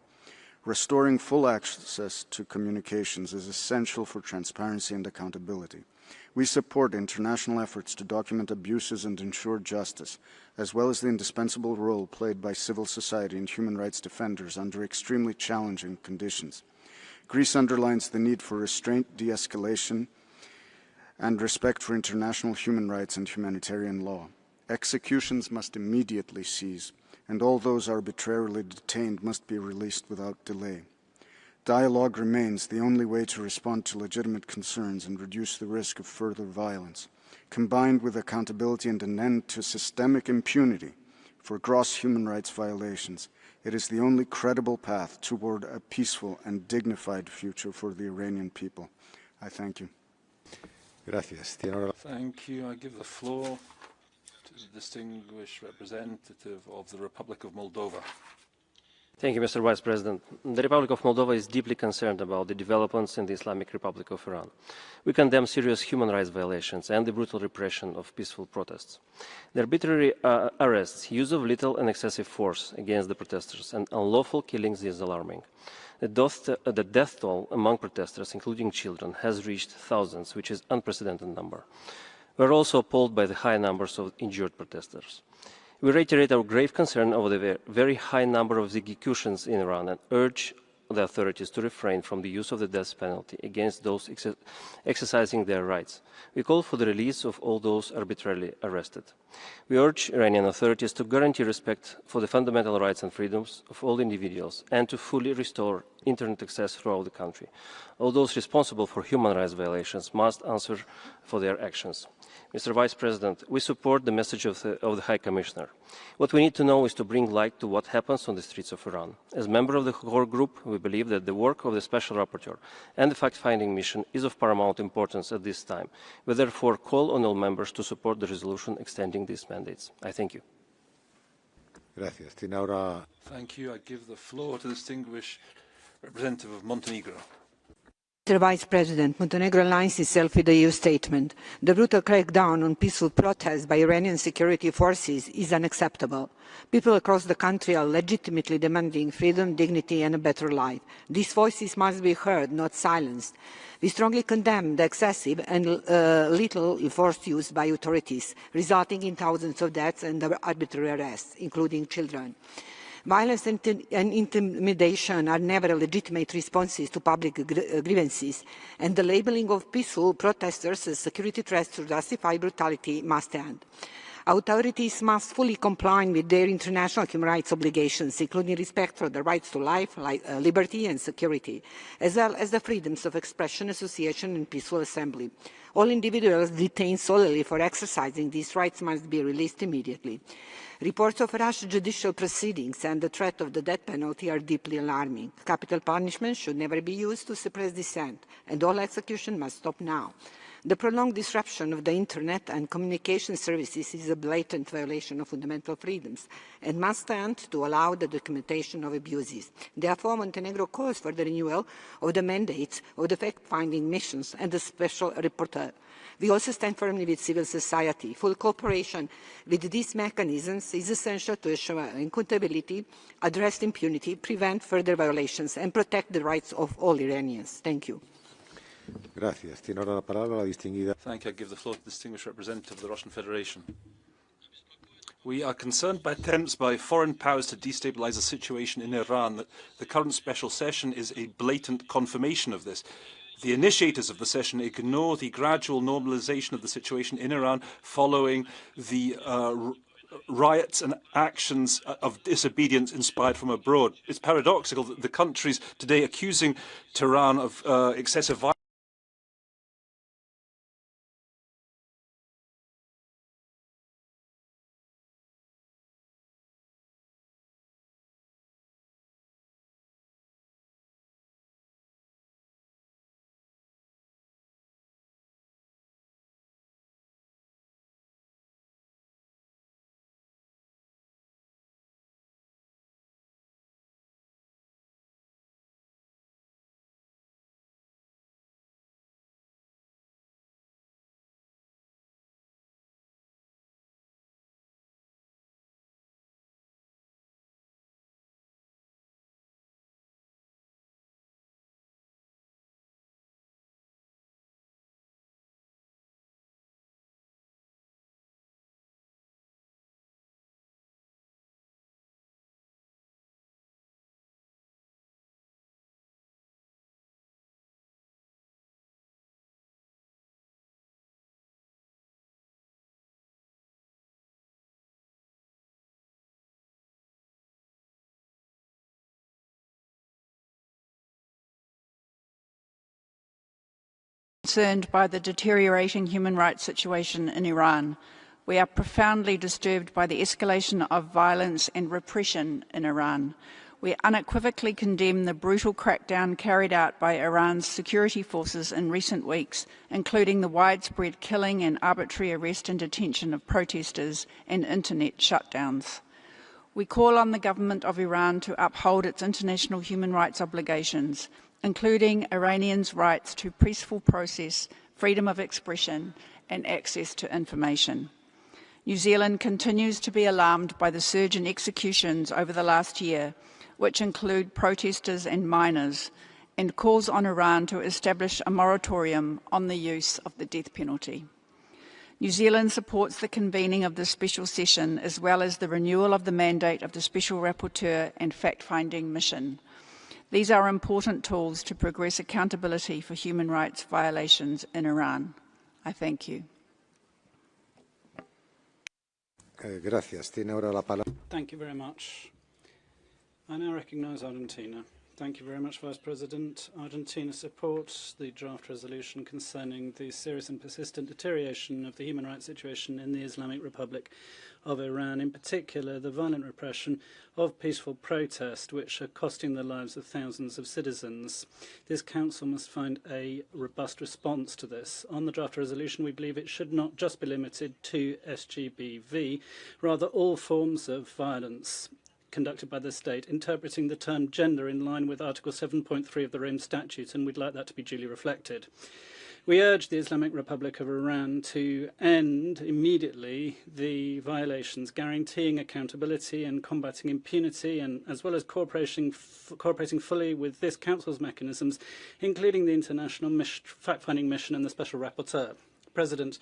Restoring full access to communications is essential for transparency and accountability. We support international efforts to document abuses and ensure justice, as well as the indispensable role played by civil society and human rights defenders under extremely challenging conditions. Greece underlines the need for restraint, de-escalation, and respect for international human rights and humanitarian law. Executions must immediately cease, and all those arbitrarily detained must be released without delay. Dialogue remains the only way to respond to legitimate concerns and reduce the risk of further violence. Combined with accountability and an end to systemic impunity for gross human rights violations, it is the only credible path toward a peaceful and dignified future for the Iranian people. I thank you. Thank you. I give the floor to the distinguished representative of the Republic of Moldova. Thank you, Mr. Vice President. The Republic of Moldova is deeply concerned about the developments in the Islamic Republic of Iran. We condemn serious human rights violations and the brutal repression of peaceful protests. The arbitrary arrests, use of lethal and excessive force against the protesters, and unlawful killings is alarming. The death toll among protesters, including children, has reached thousands, which is an unprecedented number. We are also appalled by the high numbers of injured protesters. We reiterate our grave concern over the very high number of executions in Iran and urge the authorities to refrain from the use of the death penalty against those exercising their rights. We call for the release of all those arbitrarily arrested. We urge Iranian authorities to guarantee respect for the fundamental rights and freedoms of all individuals and to fully restore internet access throughout the country. All those responsible for human rights violations must answer for their actions. Mr. Vice President, we support the message of the High Commissioner. What we need to know is to bring light to what happens on the streets of Iran. As member of the core group, we believe that the work of the Special Rapporteur and the fact-finding mission is of paramount importance at this time. We therefore call on all members to support the resolution extending these mandates. I thank you. Thank you. I give the floor to the distinguished representative of Montenegro. Mr. Vice President, Montenegro aligns itself with the EU statement. The brutal crackdown on peaceful protests by Iranian security forces is unacceptable. People across the country are legitimately demanding freedom, dignity and a better life. These voices must be heard, not silenced. We strongly condemn the excessive and lethal force used by authorities, resulting in thousands of deaths and arbitrary arrests, including children. Violence and intimidation are never legitimate responses to public grievances, and the labelling of peaceful protesters as security threats to justify brutality must end. Authorities must fully comply with their international human rights obligations, including respect for the rights to life, liberty and security, as well as the freedoms of expression, association and peaceful assembly. All individuals detained solely for exercising these rights must be released immediately. Reports of rash judicial proceedings and the threat of the death penalty are deeply alarming. Capital punishment should never be used to suppress dissent, and all execution must stop now. The prolonged disruption of the internet and communication services is a blatant violation of fundamental freedoms and must end to allow the documentation of abuses. Therefore, Montenegro calls for the renewal of the mandates of the fact-finding missions and the special rapporteur. We also stand firmly with civil society. Full cooperation with these mechanisms is essential to ensure accountability, address impunity, prevent further violations, and protect the rights of all Iranians. Thank you. Gracias. Tiene ahora la palabra la distinguida. Thank you. I give the floor to the distinguished representative of the Russian Federation. We are concerned by attempts by foreign powers to destabilize the situation in Iran. That the current special session is a blatant confirmation of this. The initiators of the session ignore the gradual normalization of the situation in Iran following the riots and actions of disobedience inspired from abroad. It's paradoxical that the countries today accusing Tehran of excessive violence concerned by the deteriorating human rights situation in Iran. We are profoundly disturbed by the escalation of violence and repression in Iran. We unequivocally condemn the brutal crackdown carried out by Iran's security forces in recent weeks, including the widespread killing and arbitrary arrest and detention of protesters and internet shutdowns. We call on the government of Iran to uphold its international human rights obligations, including Iranians' rights to peaceful process, freedom of expression and access to information. New Zealand continues to be alarmed by the surge in executions over the last year, which include protesters and minors, and calls on Iran to establish a moratorium on the use of the death penalty. New Zealand supports the convening of this special session as well as the renewal of the mandate of the Special Rapporteur and fact-finding mission. These are important tools to progress accountability for human rights violations in Iran. I thank you. Gracias. Tiene ahora la palabra. Thank you very much. I now recognise Argentina. Thank you very much, Vice President. Argentina supports the draft resolution concerning the serious and persistent deterioration of the human rights situation in the Islamic Republic of Iran, in particular the violent repression of peaceful protest, which are costing the lives of thousands of citizens. This Council must find a robust response to this. On the draft resolution, we believe it should not just be limited to SGBV, rather all forms of violence conducted by the state, interpreting the term gender in line with Article 7.3 of the Rome Statute, and we'd like that to be duly reflected. We urge the Islamic Republic of Iran to end immediately the violations, guaranteeing accountability and combating impunity, and as well as cooperating fully with this Council's mechanisms, including the International Fact-Finding Mission and the Special Rapporteur. President,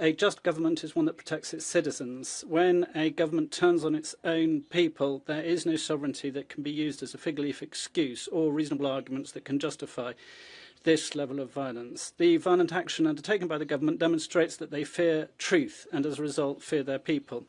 a just government is one that protects its citizens. When a government turns on its own people, there is no sovereignty that can be used as a fig leaf excuse or reasonable arguments that can justify this level of violence. The violent action undertaken by the government demonstrates that they fear truth and, as a result, fear their people.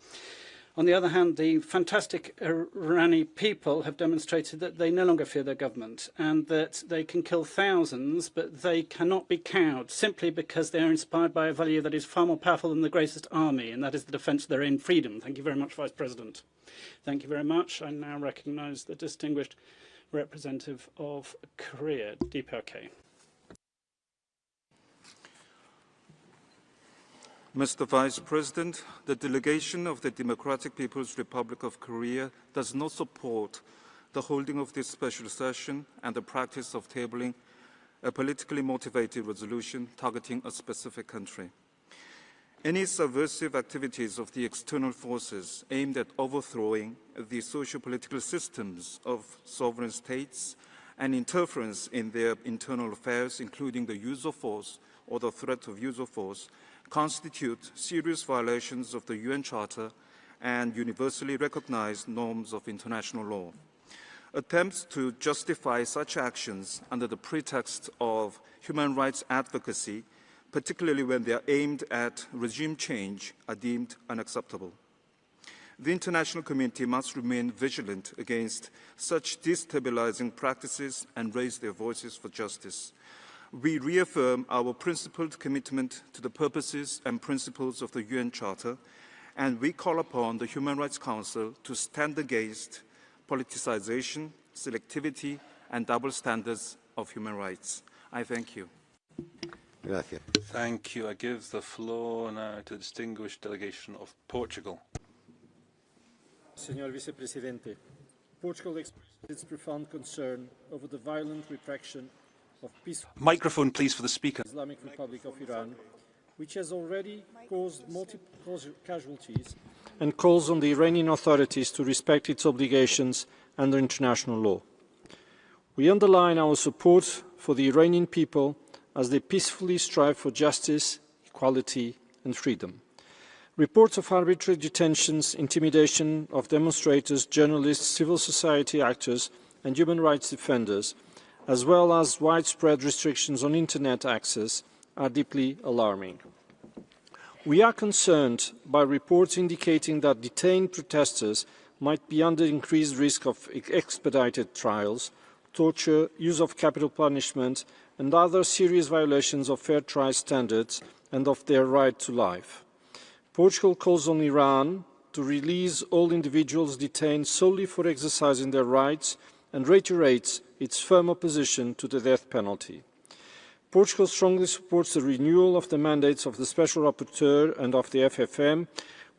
On the other hand, the fantastic Iranian people have demonstrated that they no longer fear their government and that they can kill thousands, but they cannot be cowed simply because they are inspired by a value that is far more powerful than the greatest army, and that is the defence of their own freedom. Thank you very much, Vice President. Thank you very much. I now recognise the distinguished representative of Korea, DPRK. Mr. Vice President, the delegation of the Democratic People's Republic of Korea does not support the holding of this special session and the practice of tabling a politically motivated resolution targeting a specific country. Any subversive activities of the external forces aimed at overthrowing the socio-political systems of sovereign states and interference in their internal affairs, including the use of force or the threat of use of force, constitute serious violations of the UN Charter and universally recognized norms of international law. Attempts to justify such actions under the pretext of human rights advocacy, particularly when they are aimed at regime change, are deemed unacceptable. The international community must remain vigilant against such destabilizing practices and raise their voices for justice. We reaffirm our principled commitment to the purposes and principles of the UN Charter, and we call upon the Human Rights Council to stand against politicization, selectivity, and double standards of human rights. I thank you. Gracias. Thank you. I give the floor now to the distinguished delegation of Portugal. Senhor Vice-Presidente, Portugal expresses its profound concern over the violent repression of peaceful microphone, please, for the speaker. Islamic Republic of Iran, which has already caused multiple casualties, and calls on the Iranian authorities to respect its obligations under international law. We underline our support for the Iranian people as they peacefully strive for justice, equality and freedom. Reports of arbitrary detentions, intimidation of demonstrators, journalists, civil society actors and human rights defenders, as well as widespread restrictions on internet access, are deeply alarming. We are concerned by reports indicating that detained protesters might be under increased risk of expedited trials, torture, use of capital punishment, and other serious violations of fair trial standards and of their right to life. Portugal calls on Iran to release all individuals detained solely for exercising their rights and reiterates its firm opposition to the death penalty. Portugal strongly supports the renewal of the mandates of the Special Rapporteur and of the FFM,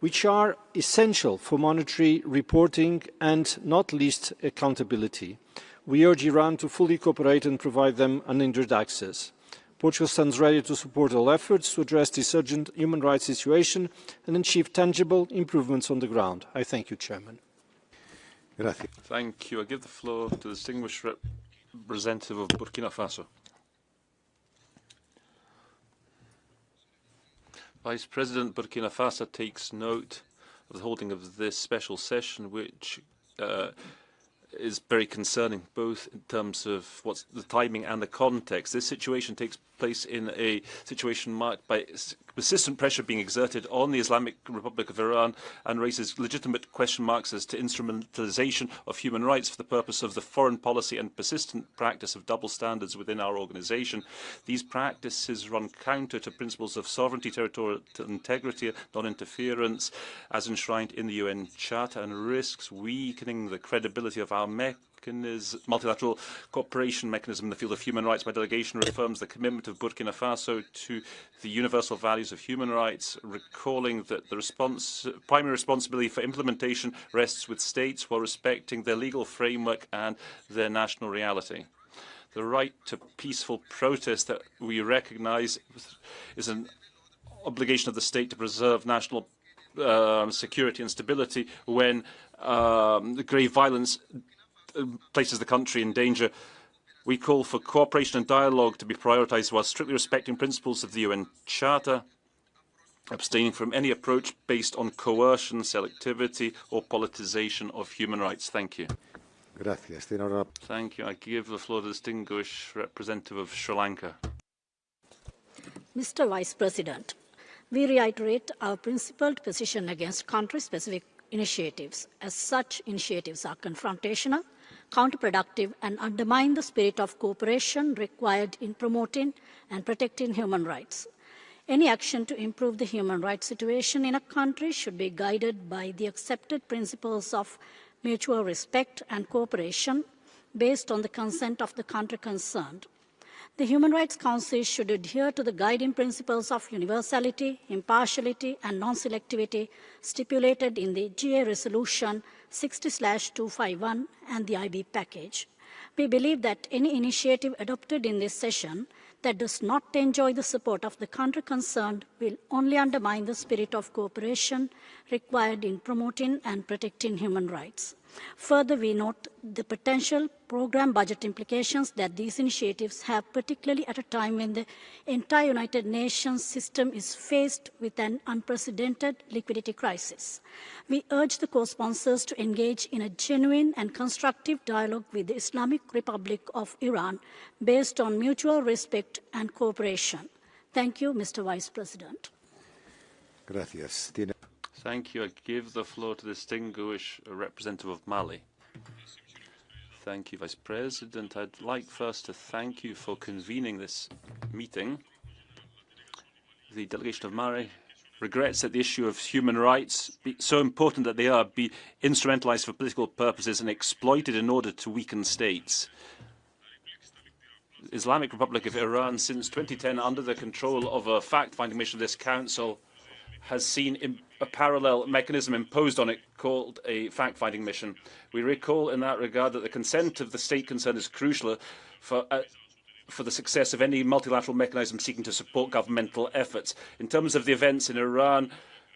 which are essential for monetary reporting and, not least, accountability. We urge Iran to fully cooperate and provide them unhindered access. Portugal stands ready to support all efforts to address this urgent human rights situation and achieve tangible improvements on the ground. I thank you, Chairman. Gracias. Thank you. I give the floor to the distinguished representative of Burkina Faso. Vice President, Burkina Faso takes note of the holding of this special session, which is very concerning, both in terms of what's the timing and the context. This situation takes place in a situation marked by persistent pressure being exerted on the Islamic Republic of Iran and raises legitimate question marks as to instrumentalization of human rights for the purpose of the foreign policy and persistent practice of double standards within our organization. These practices run counter to principles of sovereignty, territorial integrity, non-interference, as enshrined in the UN Charter, and risks weakening the credibility of our multilateral cooperation mechanism in the field of human rights. My delegation reaffirms the commitment of Burkina Faso to the universal values of human rights, recalling that the primary responsibility for implementation rests with states while respecting their legal framework and their national reality. The right to peaceful protest that we recognise is an obligation of the state to preserve national security and stability when grave violence places the country in danger. We call for cooperation and dialogue to be prioritised while strictly respecting principles of the UN Charter, abstaining from any approach based on coercion, selectivity or politicisation of human rights. Thank you. Gracias. Thank you. I give the floor to the distinguished representative of Sri Lanka. Mr. Vice President, we reiterate our principled position against country-specific initiatives, as such initiatives are confrontational, counterproductive, and undermine the spirit of cooperation required in promoting and protecting human rights. Any action to improve the human rights situation in a country should be guided by the accepted principles of mutual respect and cooperation based on the consent of the country concerned. The Human Rights Council should adhere to the guiding principles of universality, impartiality, and non-selectivity stipulated in the GA Resolution 60/251 and the IB package. We believe that any initiative adopted in this session that does not enjoy the support of the country concerned will only undermine the spirit of cooperation required in promoting and protecting human rights. Further, we note the potential program budget implications that these initiatives have, particularly at a time when the entire United Nations system is faced with an unprecedented liquidity crisis. We urge the co-sponsors to engage in a genuine and constructive dialogue with the Islamic Republic of Iran based on mutual respect and cooperation. Thank you, Mr. Vice President. Gracias. Thank you. I give the floor to the distinguished representative of Mali. Thank you, Vice President. I'd like first to thank you for convening this meeting. The delegation of Mali regrets that the issue of human rights, so important that they are, be instrumentalized for political purposes and exploited in order to weaken states. The Islamic Republic of Iran, since 2010, under the control of a fact-finding mission of this council, has seen a parallel mechanism imposed on it called a fact-finding mission. We recall in that regard that the consent of the state concerned is crucial for the success of any multilateral mechanism seeking to support governmental efforts. In terms of the events in Iran,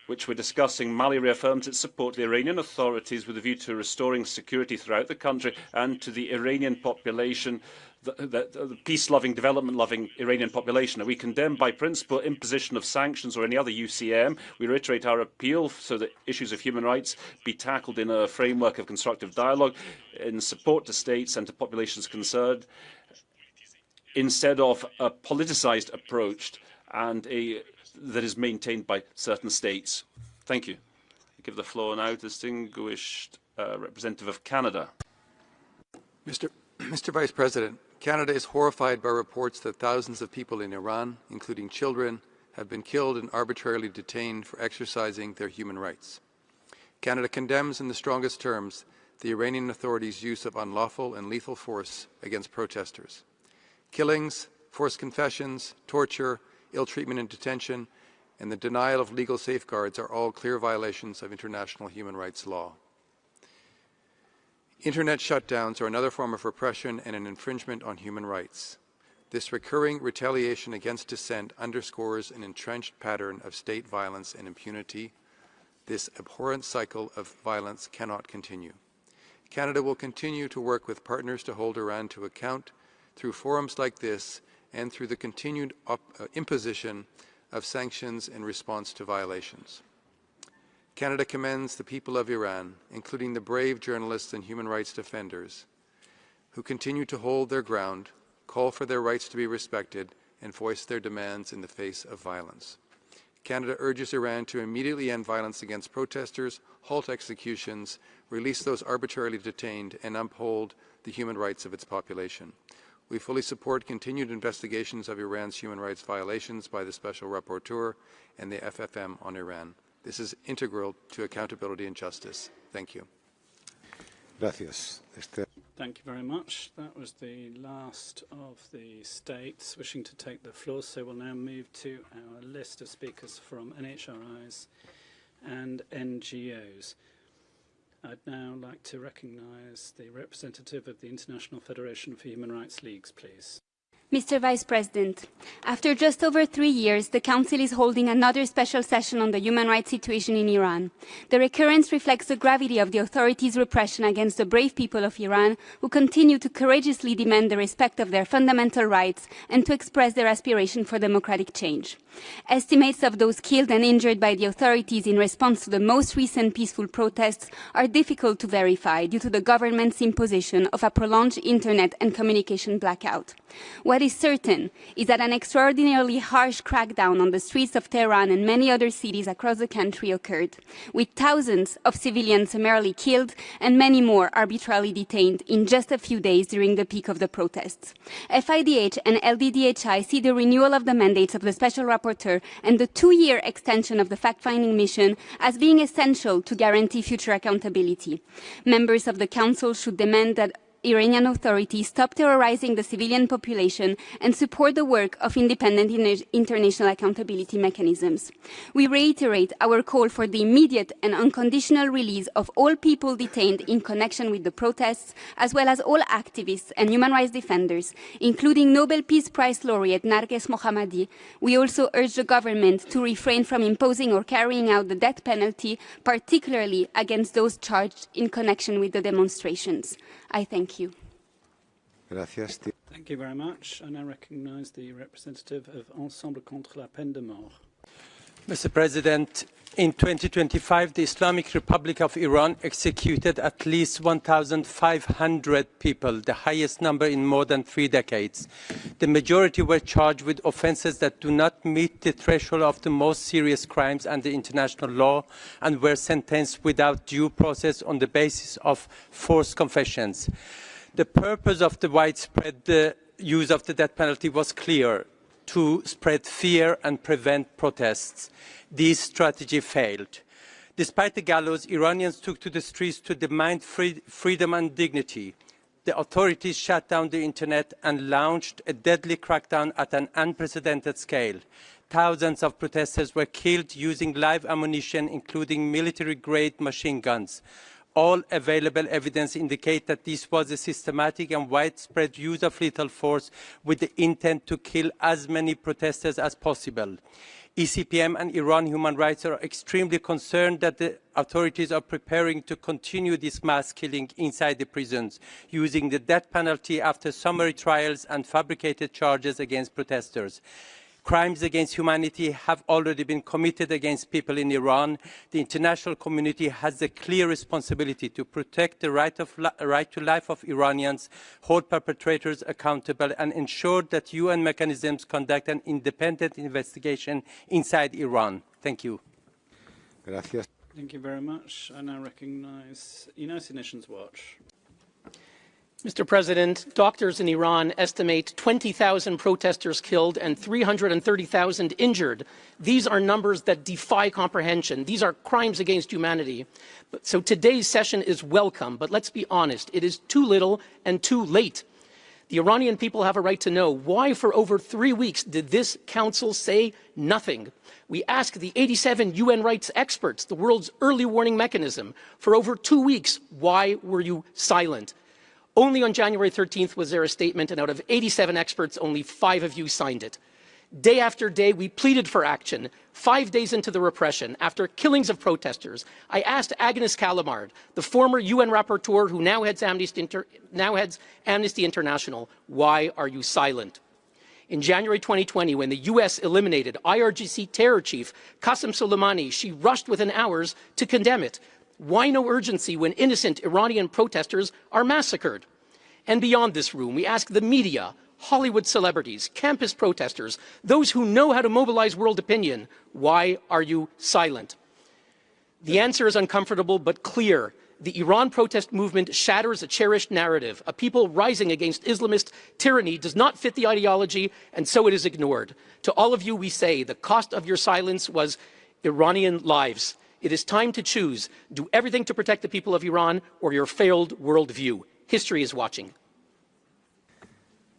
which we're discussing, Mali reaffirms its support to the Iranian authorities with a view to restoring security throughout the country and to the Iranian population, the peace-loving, development-loving Iranian population. And we condemn by principle imposition of sanctions or any other UCM. We reiterate our appeal so that issues of human rights be tackled in a framework of constructive dialogue in support to states and to populations concerned, instead of a politicized approach and that is maintained by certain states. Thank you. I give the floor now to the distinguished representative of Canada. Mr. Vice President, Canada is horrified by reports that thousands of people in Iran, including children, have been killed and arbitrarily detained for exercising their human rights. Canada condemns in the strongest terms the Iranian authorities' use of unlawful and lethal force against protesters. Killings, forced confessions, torture, ill-treatment in detention, and the denial of legal safeguards are all clear violations of international human rights law. Internet shutdowns are another form of repression and an infringement on human rights. This recurring retaliation against dissent underscores an entrenched pattern of state violence and impunity. This abhorrent cycle of violence cannot continue. Canada will continue to work with partners to hold Iran to account through forums like this and through the continued imposition of sanctions in response to violations. Canada commends the people of Iran, including the brave journalists and human rights defenders, who continue to hold their ground, call for their rights to be respected, and voice their demands in the face of violence. Canada urges Iran to immediately end violence against protesters, halt executions, release those arbitrarily detained, and uphold the human rights of its population. We fully support continued investigations of Iran's human rights violations by the Special Rapporteur and the FFM on Iran. This is integral to accountability and justice. Thank you. Gracias. Thank Thank you very much. That was the last of the states wishing to take the floor, so we'll now move to our list of speakers from NHRIs and NGOs. I'd now like to recognise the representative of the International Federation for Human Rights Leagues, please. Mr. Vice President, after just over 3 years, the Council is holding another special session on the human rights situation in Iran. The recurrence reflects the gravity of the authorities' repression against the brave people of Iran, who continue to courageously demand the respect of their fundamental rights and to express their aspiration for democratic change. Estimates of those killed and injured by the authorities in response to the most recent peaceful protests are difficult to verify due to the government's imposition of a prolonged internet and communication blackout. What is certain is that an extraordinarily harsh crackdown on the streets of Tehran and many other cities across the country occurred, with thousands of civilians summarily killed and many more arbitrarily detained in just a few days during the peak of the protests. FIDH and LDDHI see the renewal of the mandates of the Special Rapporteur and the 2-year extension of the fact-finding mission as being essential to guarantee future accountability. Members of the Council should demand that Iranian authorities stop terrorizing the civilian population and support the work of independent international accountability mechanisms. We reiterate our call for the immediate and unconditional release of all people detained in connection with the protests, as well as all activists and human rights defenders, including Nobel Peace Prize laureate Narges Mohammadi. We also urge the government to refrain from imposing or carrying out the death penalty, particularly against those charged in connection with the demonstrations. I thank you. Gracias. Thank you very much. I now recognise the representative of Ensemble contre la peine de mort. Mr. President, in 2025, the Islamic Republic of Iran executed at least 1,500 people, the highest number in more than 3 decades. The majority were charged with offences that do not meet the threshold of the most serious crimes under international law and were sentenced without due process on the basis of forced confessions. The purpose of the widespread use of the death penalty was clear: to spread fear and prevent protests. This strategy failed. Despite the gallows, Iranians took to the streets to demand freedom and dignity. The authorities shut down the internet and launched a deadly crackdown at an unprecedented scale. Thousands of protesters were killed using live ammunition, including military-grade machine guns. All available evidence indicates that this was a systematic and widespread use of lethal force with the intent to kill as many protesters as possible. ECPM and Iran human rights are extremely concerned that the authorities are preparing to continue this mass killing inside the prisons, using the death penalty after summary trials and fabricated charges against protesters. Crimes against humanity have already been committed against people in Iran. The international community has a clear responsibility to protect the right to life of Iranians, hold perpetrators accountable, and ensure that UN mechanisms conduct an independent investigation inside Iran. Thank you. Gracias. Thank you very much. I now recognise United Nations Watch. Mr. President, doctors in Iran estimate 20,000 protesters killed and 330,000 injured. These are numbers that defy comprehension. These are crimes against humanity. So today's session is welcome, but let's be honest, it is too little and too late. The Iranian people have a right to know why for over 3 weeks did this council say nothing. We asked the 87 UN rights experts, the world's early warning mechanism, for over 2 weeks, why were you silent? Only on January 13th was there a statement, and out of 87 experts, only 5 of you signed it. Day after day, we pleaded for action. 5 days into the repression, after killings of protesters, I asked Agnes Kalamard, the former UN rapporteur who now heads Amnesty International, why are you silent? In January 2020, when the US eliminated IRGC terror chief Qasem Soleimani, she rushed within hours to condemn it. Why no urgency when innocent Iranian protesters are massacred? And beyond this room, we ask the media, Hollywood celebrities, campus protesters, those who know how to mobilize world opinion, why are you silent? The answer is uncomfortable but clear. The Iran protest movement shatters a cherished narrative. A people rising against Islamist tyranny does not fit the ideology, and so it is ignored. To all of you, we say the cost of your silence was Iranian lives. It is time to choose. Do everything to protect the people of Iran or your failed worldview. History is watching.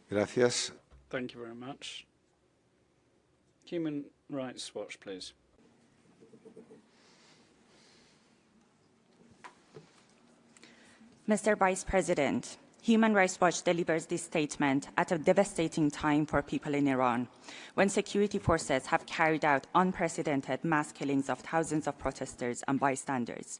Gracias. Thank you very much. Human Rights Watch, please. Mr. Vice President, Human Rights Watch delivers this statement at a devastating time for people in Iran, when security forces have carried out unprecedented mass killings of thousands of protesters and bystanders.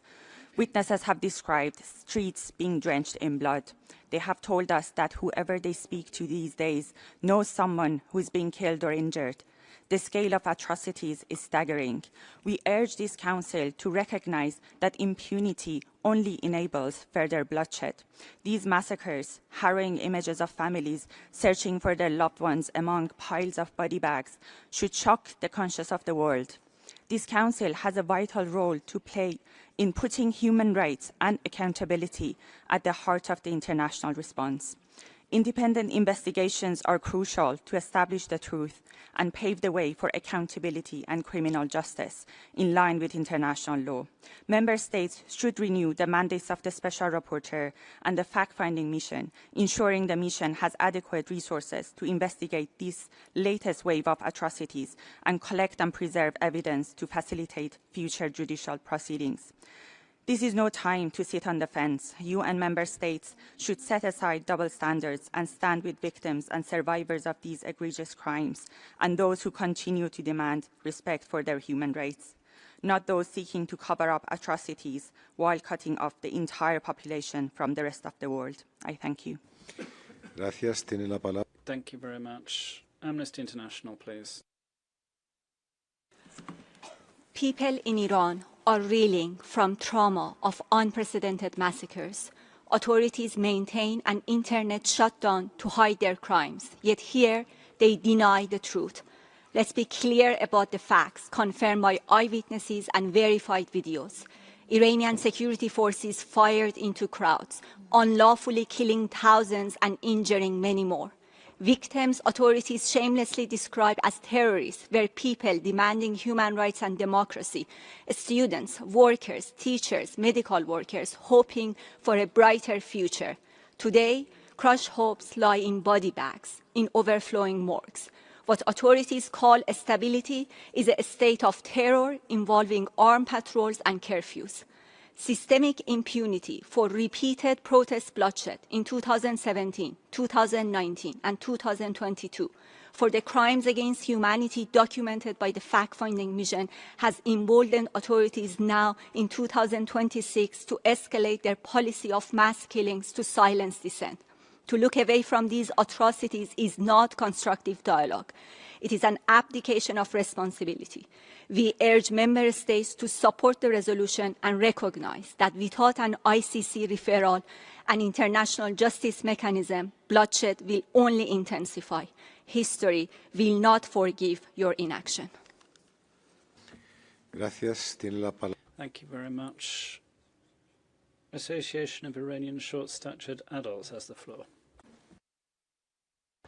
Witnesses have described streets being drenched in blood. They have told us that whoever they speak to these days knows someone who is being killed or injured. The scale of atrocities is staggering. We urge this Council to recognize that impunity only enables further bloodshed. These massacres, harrowing images of families searching for their loved ones among piles of body bags, should shock the conscience of the world. This Council has a vital role to play in putting human rights and accountability at the heart of the international response. Independent investigations are crucial to establish the truth and pave the way for accountability and criminal justice in line with international law. Member States should renew the mandates of the Special Rapporteur and the fact-finding mission, ensuring the mission has adequate resources to investigate this latest wave of atrocities and collect and preserve evidence to facilitate future judicial proceedings. This is no time to sit on the fence. UN member states should set aside double standards and stand with victims and survivors of these egregious crimes and those who continue to demand respect for their human rights, not those seeking to cover up atrocities while cutting off the entire population from the rest of the world. I thank you. Gracias. Tiene la palabra. Thank you very much. Amnesty International, please. People in Iran are reeling from trauma of unprecedented massacres. Authorities maintain an internet shutdown to hide their crimes, yet here they deny the truth. Let's be clear about the facts, confirmed by eyewitnesses and verified videos. Iranian security forces fired into crowds, unlawfully killing thousands and injuring many more. Victims authorities shamelessly describe as terrorists were people demanding human rights and democracy, students, workers, teachers, medical workers, hoping for a brighter future. Today, crushed hopes lie in body bags, in overflowing morgues. What authorities call stability is a state of terror involving armed patrols and curfews. Systemic impunity for repeated protest bloodshed in 2017, 2019, and 2022 for the crimes against humanity documented by the fact-finding mission has emboldened authorities now in 2026 to escalate their policy of mass killings to silence dissent. To look away from these atrocities is not constructive dialogue. It is an abdication of responsibility. We urge member states to support the resolution and recognize that without an ICC referral and international justice mechanism, bloodshed will only intensify. History will not forgive your inaction. Gracias. Tiene la palabra. Thank you very much. Association of Iranian Short-Statured Adults has the floor.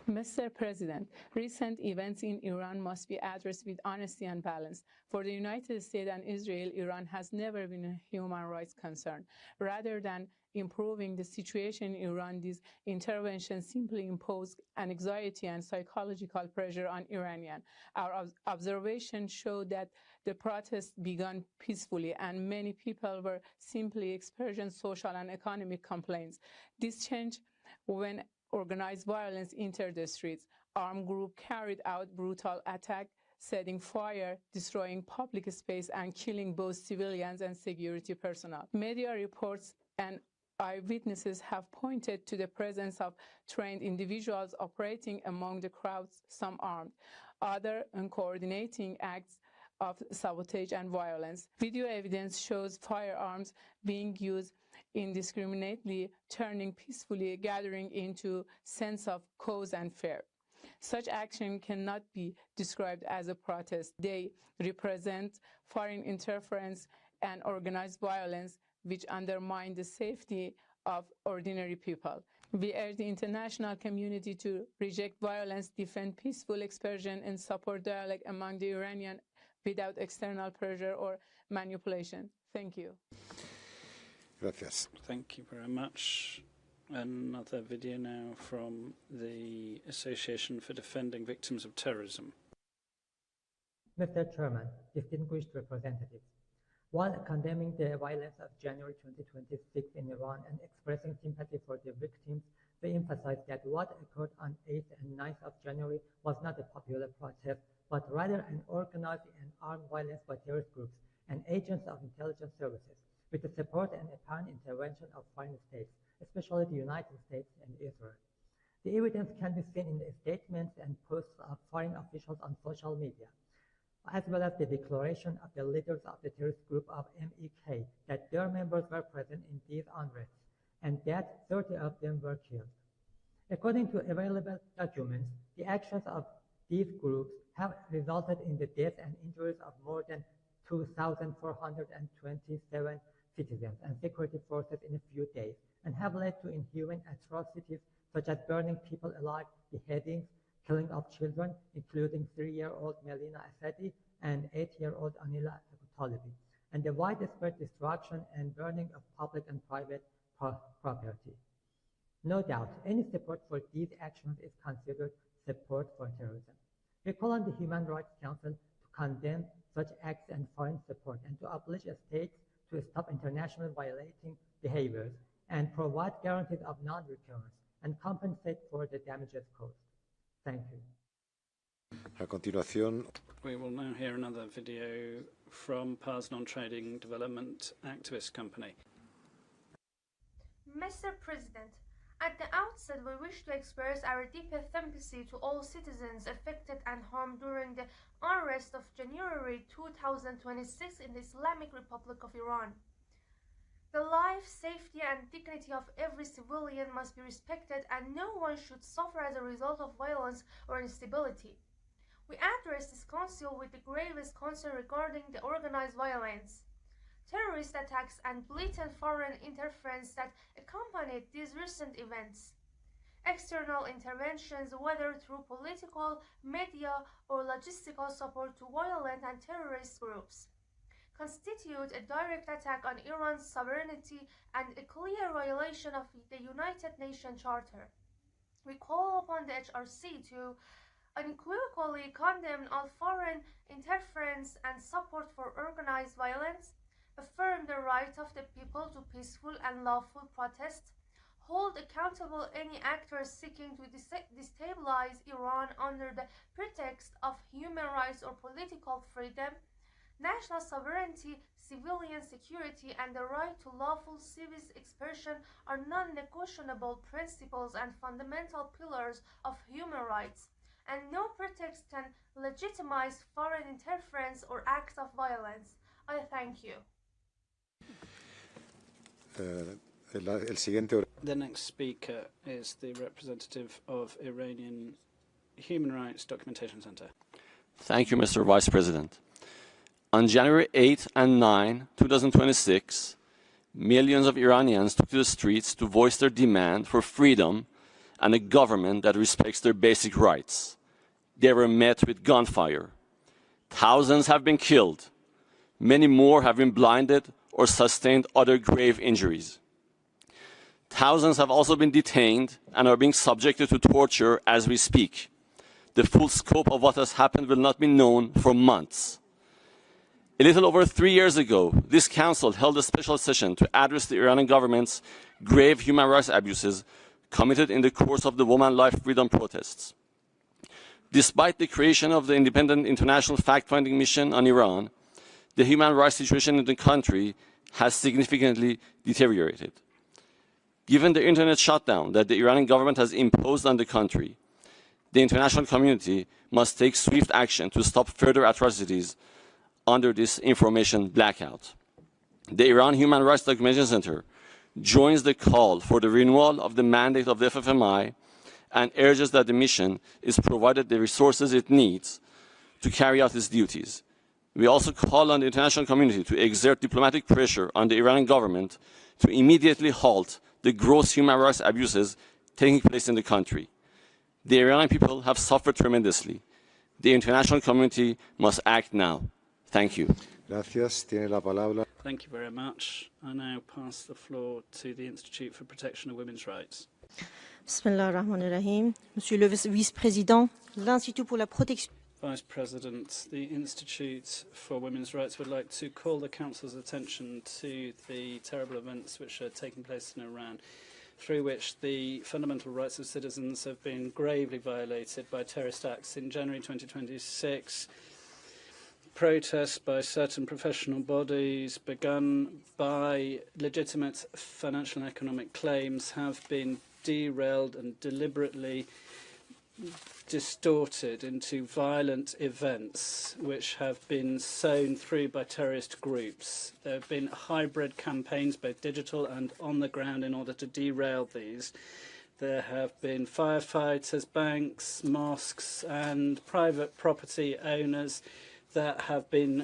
Mr. President, recent events in Iran must be addressed with honesty and balance. For the United States and Israel, Iran has never been a human rights concern. Rather than improving the situation in Iran, these interventions simply impose an anxiety and psychological pressure on Iranians. Our observations show that the protests began peacefully and many people were simply expressing social and economic complaints. This changed when organized violence entered the streets. Armed groups carried out brutal attacks, setting fire, destroying public space, and killing both civilians and security personnel. Media reports and eyewitnesses have pointed to the presence of trained individuals operating among the crowds, some armed, others coordinating acts of sabotage and violence. Video evidence shows firearms being used indiscriminately, turning peacefully gathering into sense of cause and fear. Such action cannot be described as a protest. They represent foreign interference and organized violence which undermine the safety of ordinary people. We urge the international community to reject violence, defend peaceful expression, and support dialogue among the Iranians without external pressure or manipulation. Thank you. Gracias. Thank you very much. Another video now from the Association for Defending Victims of Terrorism. Mr. Chairman, distinguished representatives, while condemning the violence of January 2026 in Iran and expressing sympathy for the victims, we emphasize that what occurred on 8th and 9th of January was not a popular protest, but rather an organized and armed violence by terrorist groups and agents of intelligence services, with the support and apparent intervention of foreign states, especially the United States and Israel. The evidence can be seen in the statements and posts of foreign officials on social media, as well as the declaration of the leaders of the terrorist group of MEK that their members were present in these unrests and that 30 of them were killed. According to available documents, the actions of these groups have resulted in the deaths and injuries of more than 2,427 citizens and security forces in a few days, and have led to inhuman atrocities such as burning people alive, beheadings, killing of children, including 3-year-old Melina Asadi and 8-year-old Anila Talibi, and the widespread destruction and burning of public and private property. No doubt, any support for these actions is considered support for terrorism. We call on the Human Rights Council to condemn such acts and foreign support and to oblige states to stop international violating behaviors and provide guarantees of non-recurrence and compensate for the damages caused. Thank you. A continuación. We will now hear another video from Parthenon Trading Development Activist Company. Mr. President, at the outset, we wish to express our deepest sympathy to all citizens affected and harmed during the unrest of January 2026 in the Islamic Republic of Iran. The life, safety, and dignity of every civilian must be respected, and no one should suffer as a result of violence or instability. We address this council with the gravest concern regarding the organized violence, terrorist attacks, and blatant foreign interference that accompanied these recent events. External interventions, whether through political, media, or logistical support to violent and terrorist groups, constitute a direct attack on Iran's sovereignty and a clear violation of the United Nations Charter. We call upon the HRC to unequivocally condemn all foreign interference and support for organized violence, affirm the right of the people to peaceful and lawful protest, hold accountable any actors seeking to destabilize Iran under the pretext of human rights or political freedom. National sovereignty, civilian security, and the right to lawful civil expression are non-negotiable principles and fundamental pillars of human rights, and no pretext can legitimize foreign interference or acts of violence. I thank you. The next speaker is the representative of Iranian Human Rights Documentation Center. Thank you, Mr. Vice President. On January 8 and 9, 2026, millions of Iranians took to the streets to voice their demand for freedom and a government that respects their basic rights. They were met with gunfire. Thousands have been killed. Many more have been blinded or sustained other grave injuries. Thousands have also been detained and are being subjected to torture as we speak. The full scope of what has happened will not be known for months. A little over 3 years ago, this council held a special session to address the Iranian government's grave human rights abuses committed in the course of the Woman Life Freedom protests. Despite the creation of the independent international fact-finding mission on Iran, the human rights situation in the country has significantly deteriorated. Given the internet shutdown that the Iranian government has imposed on the country, the international community must take swift action to stop further atrocities under this information blackout. The Iran Human Rights Documentation Center joins the call for the renewal of the mandate of the FFMI and urges that the mission is provided the resources it needs to carry out its duties. We also call on the international community to exert diplomatic pressure on the Iranian government to immediately halt the gross human rights abuses taking place in the country. The Iranian people have suffered tremendously. The international community must act now. Thank you. Gracias. Tiene la palabra. Thank you very much. I now pass the floor to the Institute for Protection of Women's Rights. Bismillahirrahmanirrahim. Monsieur le Vice-Président, l'Institut pour la protection. Vice President, the Institute for Women's Rights would like to call the Council's attention to the terrible events which are taking place in Iran, through which the fundamental rights of citizens have been gravely violated by terrorist acts. In January 2026, protests by certain professional bodies begun by legitimate financial and economic claims have been derailed and deliberately distorted into violent events which have been sown through by terrorist groups. There have been hybrid campaigns, both digital and on the ground, in order to derail these. There have been firefighters, banks, mosques and private property owners that have been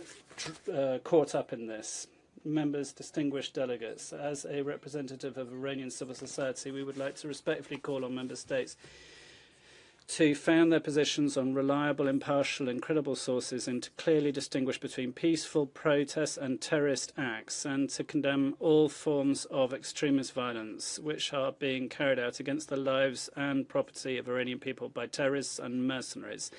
caught up in this. Members, distinguished delegates, as a representative of Iranian civil society, we would like to respectfully call on member states to found their positions on reliable, impartial and credible sources, and to clearly distinguish between peaceful protests and terrorist acts, and to condemn all forms of extremist violence which are being carried out against the lives and property of Iranian people by terrorists and mercenaries.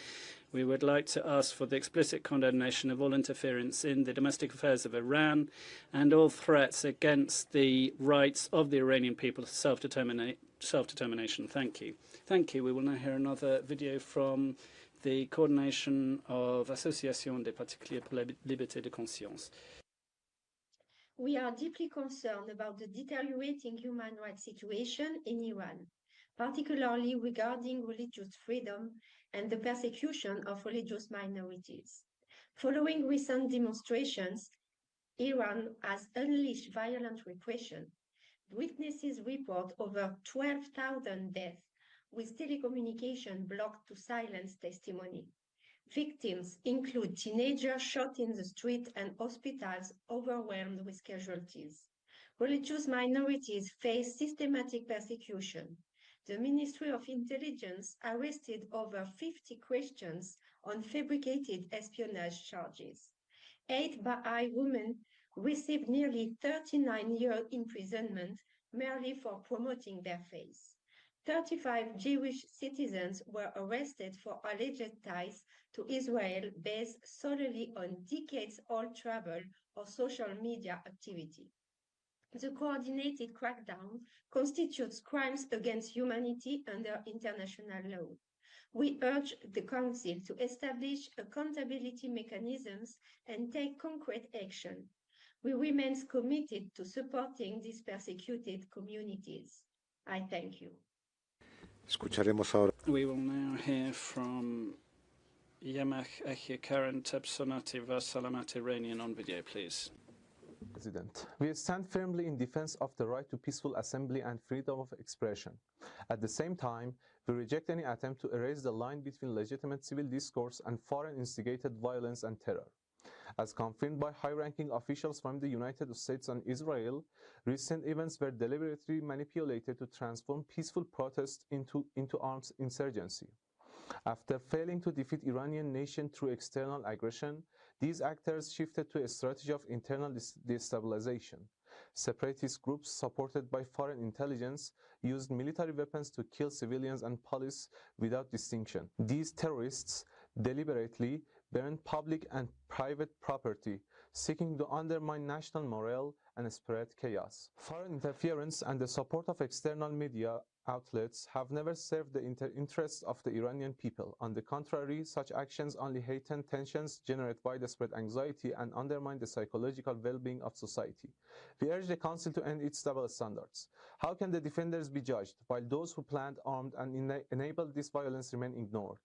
We would like to ask for the explicit condemnation of all interference in the domestic affairs of Iran and all threats against the rights of the Iranian people to self-determination. Thank you. Thank you. We will now hear another video from the coordination of Association des Particuliers pour la Liberté de Conscience. We are deeply concerned about the deteriorating human rights situation in Iran, particularly regarding religious freedom and the persecution of religious minorities. Following recent demonstrations, Iran has unleashed violent repression. Witnesses report over 12,000 deaths, with telecommunication blocked to silence testimony. Victims include teenagers shot in the street and hospitals overwhelmed with casualties. Religious minorities face systematic persecution. The Ministry of Intelligence arrested over 50 Christians on fabricated espionage charges. 8 Baha'i women received nearly 39-year imprisonment merely for promoting their faith. 35 Jewish citizens were arrested for alleged ties to Israel based solely on decades-old travel or social media activity. The coordinated crackdown constitutes crimes against humanity under international law. We urge the Council to establish accountability mechanisms and take concrete action. We remain committed to supporting these persecuted communities. I thank you. We will now hear from Yamach Karen Tebsonati Vasalamat Iranian on video, please. President, we stand firmly in defense of the right to peaceful assembly and freedom of expression. At the same time, we reject any attempt to erase the line between legitimate civil discourse and foreign instigated violence and terror. As confirmed by high-ranking officials from the United States and Israel, recent events were deliberately manipulated to transform peaceful protest into armed insurgency. After failing to defeat Iranian nation through external aggression, these actors shifted to a strategy of internal destabilization. Separatist groups supported by foreign intelligence used military weapons to kill civilians and police without distinction. These terrorists deliberately burned public and private property, seeking to undermine national morale and spread chaos. Foreign interference and the support of external media outlets have never served the interests of the Iranian people. On the contrary, such actions only heighten tensions, generate widespread anxiety, and undermine the psychological well-being of society. We urge the Council to end its double standards. How can the defenders be judged, while those who planned, armed, and enabled this violence remain ignored?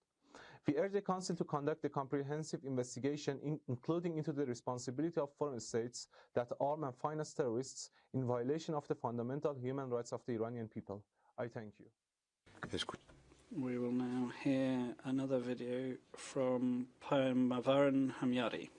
We urge the Council to conduct a comprehensive investigation, including into the responsibility of foreign states that arm and finance terrorists in violation of the fundamental human rights of the Iranian people. I thank you. We will now hear another video from Payamavaran Hamyari.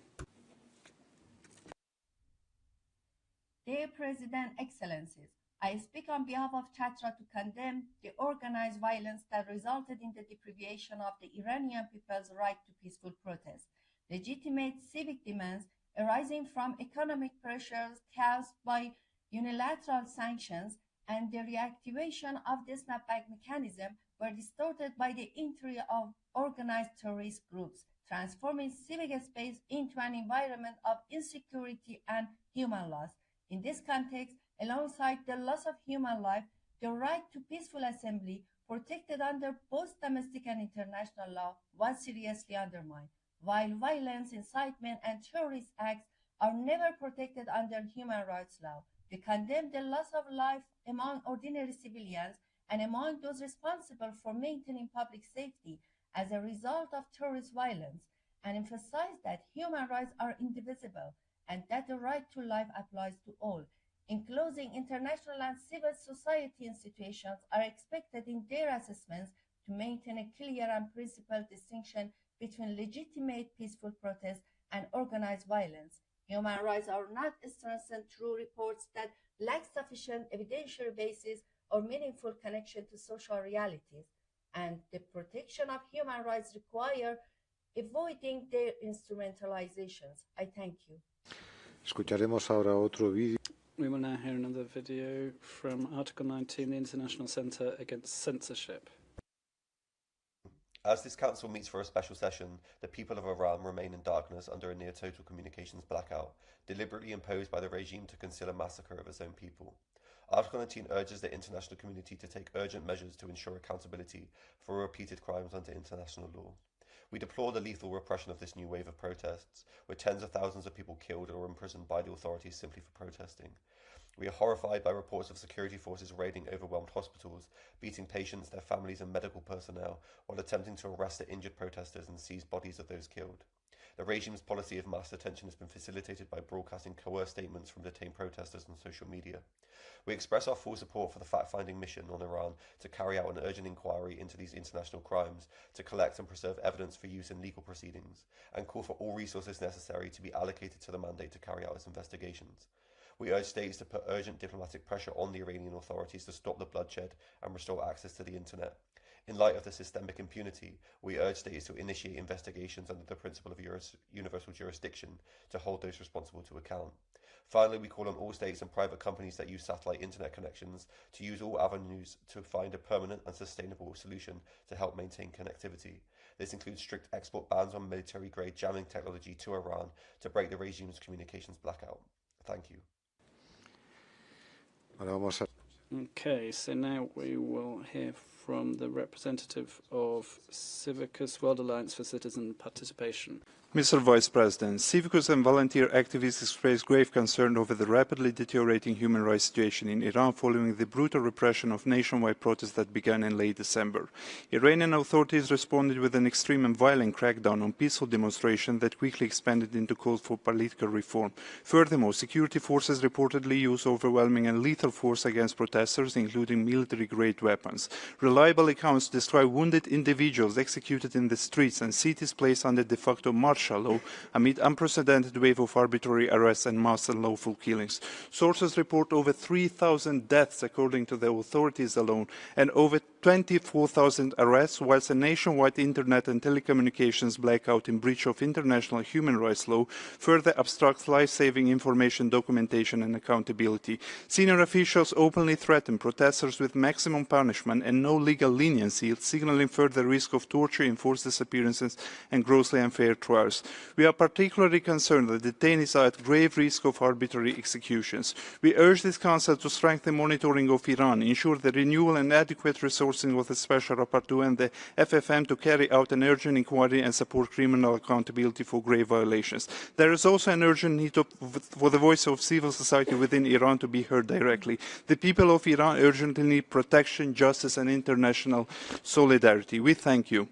Dear President, Excellencies, I speak on behalf of Chatra to condemn the organized violence that resulted in the deprivation of the Iranian people's right to peaceful protest, legitimate civic demands, arising from economic pressures caused by unilateral sanctions and the reactivation of the snapback mechanism were distorted by the entry of organized terrorist groups, transforming civic space into an environment of insecurity and human loss. In this context, alongside the loss of human life, the right to peaceful assembly, protected under both domestic and international law, was seriously undermined. While violence, incitement, and terrorist acts are never protected under human rights law, we condemn the loss of life among ordinary civilians and among those responsible for maintaining public safety as a result of terrorist violence, and emphasize that human rights are indivisible and that the right to life applies to all. In closing, international and civil society institutions are expected in their assessments to maintain a clear and principled distinction between legitimate peaceful protest and organized violence. Human rights are not strengthened through reports that lack sufficient evidentiary basis or meaningful connection to social realities, and the protection of human rights require avoiding their instrumentalizations. I thank you. Escucharemos ahora otro vídeo. We will now hear another video from Article 19, the International Centre Against Censorship. As this council meets for a special session, the people of Iran remain in darkness under a near-total communications blackout, deliberately imposed by the regime to conceal a massacre of its own people. Article 19 urges the international community to take urgent measures to ensure accountability for repeated crimes under international law. We deplore the lethal repression of this new wave of protests, with tens of thousands of people killed or imprisoned by the authorities simply for protesting. We are horrified by reports of security forces raiding overwhelmed hospitals, beating patients, their families and medical personnel, while attempting to arrest the injured protesters and seize bodies of those killed. The regime's policy of mass detention has been facilitated by broadcasting coerced statements from detained protesters on social media. We express our full support for the fact-finding mission on Iran to carry out an urgent inquiry into these international crimes, to collect and preserve evidence for use in legal proceedings, and call for all resources necessary to be allocated to the mandate to carry out its investigations. We urge states to put urgent diplomatic pressure on the Iranian authorities to stop the bloodshed and restore access to the internet. In light of the systemic impunity, we urge states to initiate investigations under the principle of universal jurisdiction to hold those responsible to account. Finally, we call on all states and private companies that use satellite internet connections to use all avenues to find a permanent and sustainable solution to help maintain connectivity. This includes strict export bans on military-grade jamming technology to Iran to break the regime's communications blackout. Thank you. Okay, so now we will hear from the representative of Civicus World Alliance for Citizen Participation. Mr. Vice President, Civicus and volunteer activists expressed grave concern over the rapidly deteriorating human rights situation in Iran following the brutal repression of nationwide protests that began in late December. Iranian authorities responded with an extreme and violent crackdown on peaceful demonstrations that quickly expanded into calls for political reform. Furthermore, security forces reportedly used overwhelming and lethal force against protesters, including military-grade weapons. Reliable accounts describe wounded individuals executed in the streets and cities placed under de facto martial law amid unprecedented wave of arbitrary arrests and mass unlawful killings. Sources report over 3,000 deaths according to the authorities alone and over 24,000 arrests, whilst a nationwide internet and telecommunications blackout in breach of international human rights law further obstructs life-saving information, documentation and accountability. Senior officials openly threaten protesters with maximum punishment and no legal leniency, signaling further risk of torture, enforced disappearances and grossly unfair trials. We are particularly concerned that detainees are at grave risk of arbitrary executions. We urge this Council to strengthen monitoring of Iran, ensure the renewal and adequate resourcing of the Special Rapporteur and the FFM to carry out an urgent inquiry and support criminal accountability for grave violations. There is also an urgent need for the voice of civil society within Iran to be heard directly. The people of Iran urgently need protection, justice and international solidarity. We thank you.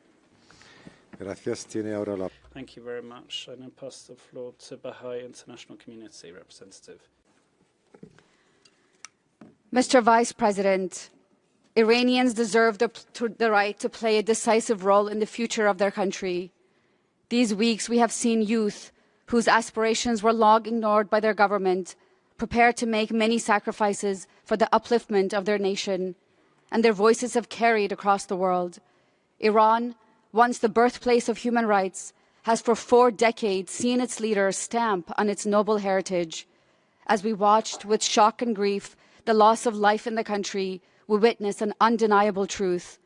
Thank you very much. I now pass the floor to Baha'i International Community representative. Mr. Vice President, Iranians deserve the right to play a decisive role in the future of their country. These weeks we have seen youth whose aspirations were long ignored by their government, prepared to make many sacrifices for the upliftment of their nation, and their voices have carried across the world. Iran, once the birthplace of human rights, has for 4 decades seen its leader stamp on its noble heritage. As we watched with shock and grief the loss of life in the country, we witnessed an undeniable truth,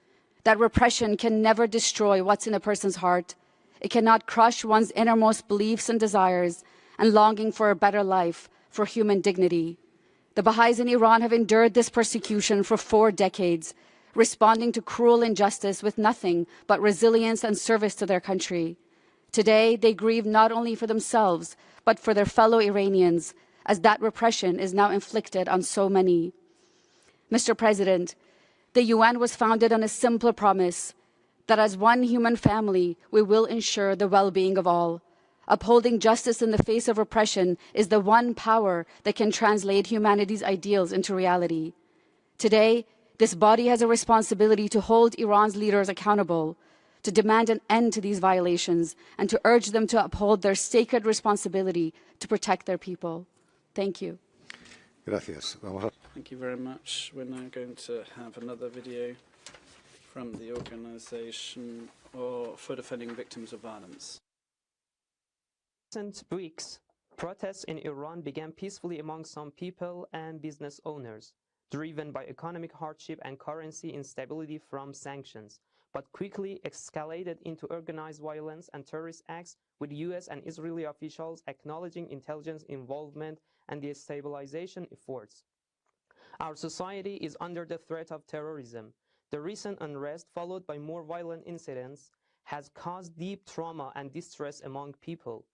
that repression can never destroy what's in a person's heart. It cannot crush one's innermost beliefs and desires and longing for a better life, for human dignity. The Baha'is in Iran have endured this persecution for 4 decades, responding to cruel injustice with nothing but resilience and service to their country. Today, they grieve not only for themselves, but for their fellow Iranians, as that repression is now inflicted on so many. Mr. President, the UN was founded on a simple promise, that as one human family, we will ensure the well-being of all. Upholding justice in the face of repression is the one power that can translate humanity's ideals into reality. Today, this body has a responsibility to hold Iran's leaders accountable, to demand an end to these violations, and to urge them to uphold their sacred responsibility to protect their people. Thank you. Gracias. Thank you very much. We're now going to have another video from the Organization for Defending Victims of Violence. Recent weeks, protests in Iran began peacefully among some people and business owners, driven by economic hardship and currency instability from sanctions, but quickly escalated into organized violence and terrorist acts, with US and Israeli officials acknowledging intelligence involvement and destabilization efforts. Our society is under the threat of terrorism. The recent unrest, followed by more violent incidents, has caused deep trauma and distress among people.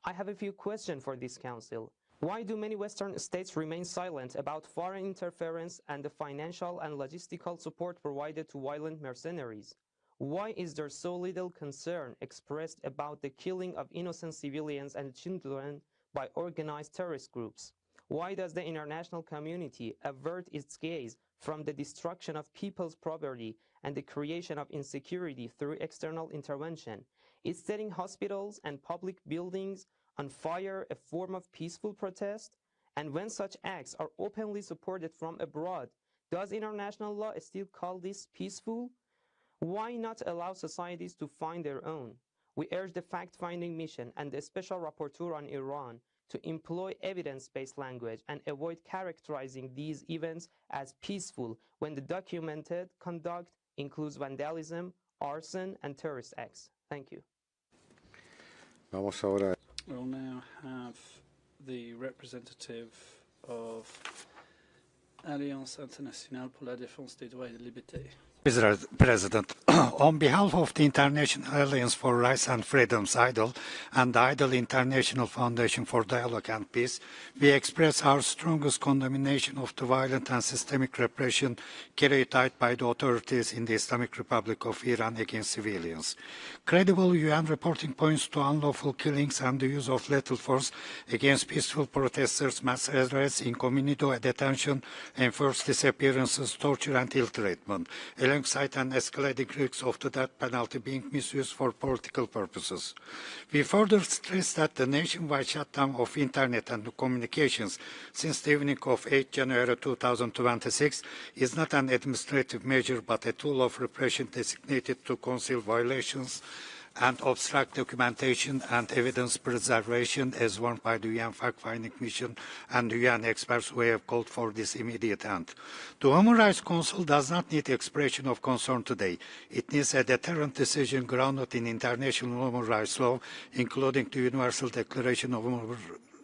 I have a few questions for this Council. Why do many Western states remain silent about foreign interference and the financial and logistical support provided to violent mercenaries? Why is there so little concern expressed about the killing of innocent civilians and children by organized terrorist groups? Why does the international community avert its gaze from the destruction of people's property and the creation of insecurity through external intervention? Is setting hospitals and public buildings on fire a form of peaceful protest? And when such acts are openly supported from abroad, does international law still call this peaceful? Why not allow societies to find their own? We urge the fact-finding mission and the Special Rapporteur on Iran to employ evidence-based language and avoid characterizing these events as peaceful when the documented conduct includes vandalism, arson, and terrorist acts. Thank you. We'll now have the representative of Alliance Internationale pour la Défense des Droits et des Libertés. Mr. President, on behalf of the International Alliance for Rights and Freedoms, IDLE, and the IDLE International Foundation for Dialogue and Peace, we express our strongest condemnation of the violent and systemic repression carried out by the authorities in the Islamic Republic of Iran against civilians. Credible UN reporting points to unlawful killings and the use of lethal force against peaceful protesters, mass arrests, incognito detention, enforced disappearances, torture, and ill treatment, alongside an escalating risk of the death penalty being misused for political purposes. We further stress that the nationwide shutdown of internet and communications since the evening of 8 January 2026 is not an administrative measure but a tool of repression designated to conceal violations and obstruct documentation and evidence preservation as warned by the UN fact-finding mission and the UN experts who have called for this immediate end. The Human Rights Council does not need expression of concern today. It needs a deterrent decision grounded in international human rights law, including the Universal Declaration of Human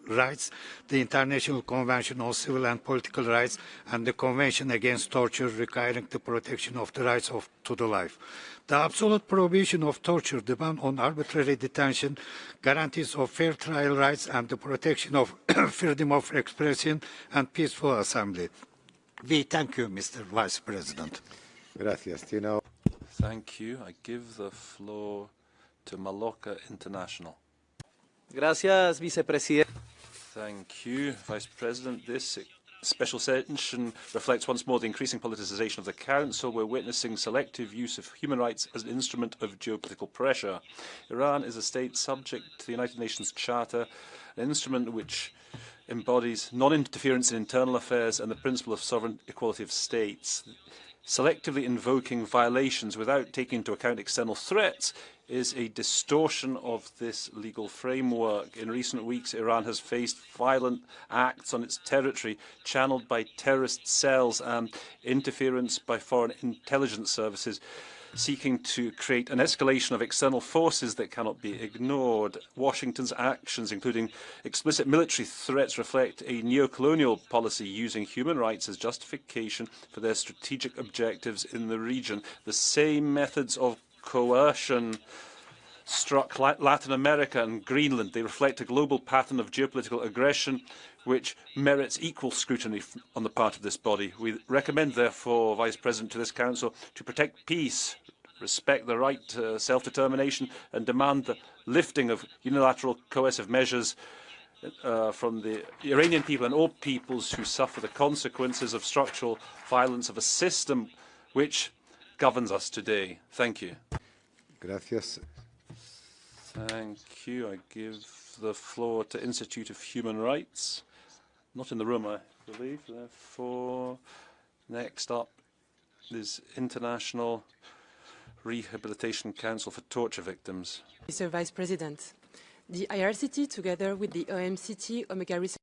Rights, the International Convention on Civil and Political Rights, and the Convention Against Torture requiring the protection of the rights to the life. The absolute prohibition of torture, the ban on arbitrary detention, guarantees of fair trial rights, and the protection of freedom of expression and peaceful assembly. We thank you, Mr. Vice President. Gracias. Thank you. I give the floor to Maloka International. Gracias, Vicepresidente. Thank you, Vice President. This special session reflects once more the increasing politicization of the Council. We're witnessing selective use of human rights as an instrument of geopolitical pressure. Iran is a state subject to the United Nations Charter, an instrument which embodies non-interference in internal affairs and the principle of sovereign equality of states. selectively invoking violations without taking into account external threats is a distortion of this legal framework. In recent weeks, Iran has faced violent acts on its territory channeled by terrorist cells and interference by foreign intelligence services, seeking to create an escalation of external forces that cannot be ignored. Washington's actions, including explicit military threats, reflect a neo-colonial policy using human rights as justification for their strategic objectives in the region. The same methods of coercion struck Latin America and Greenland. They reflect a global pattern of geopolitical aggression which merits equal scrutiny on the part of this body. We recommend, therefore, Vice President, to this Council to protect peace, respect the right to self-determination and demand the lifting of unilateral coercive measures from the Iranian people and all peoples who suffer the consequences of structural violence of a system which governs us today. Thank you. Gracias. Thank you. I give the floor to Institute of Human Rights. Not in the room, I believe. Therefore, next up is International Rehabilitation Council for Torture Victims. Mr. Vice President, the IRCT, together with the OMCT, Omega Research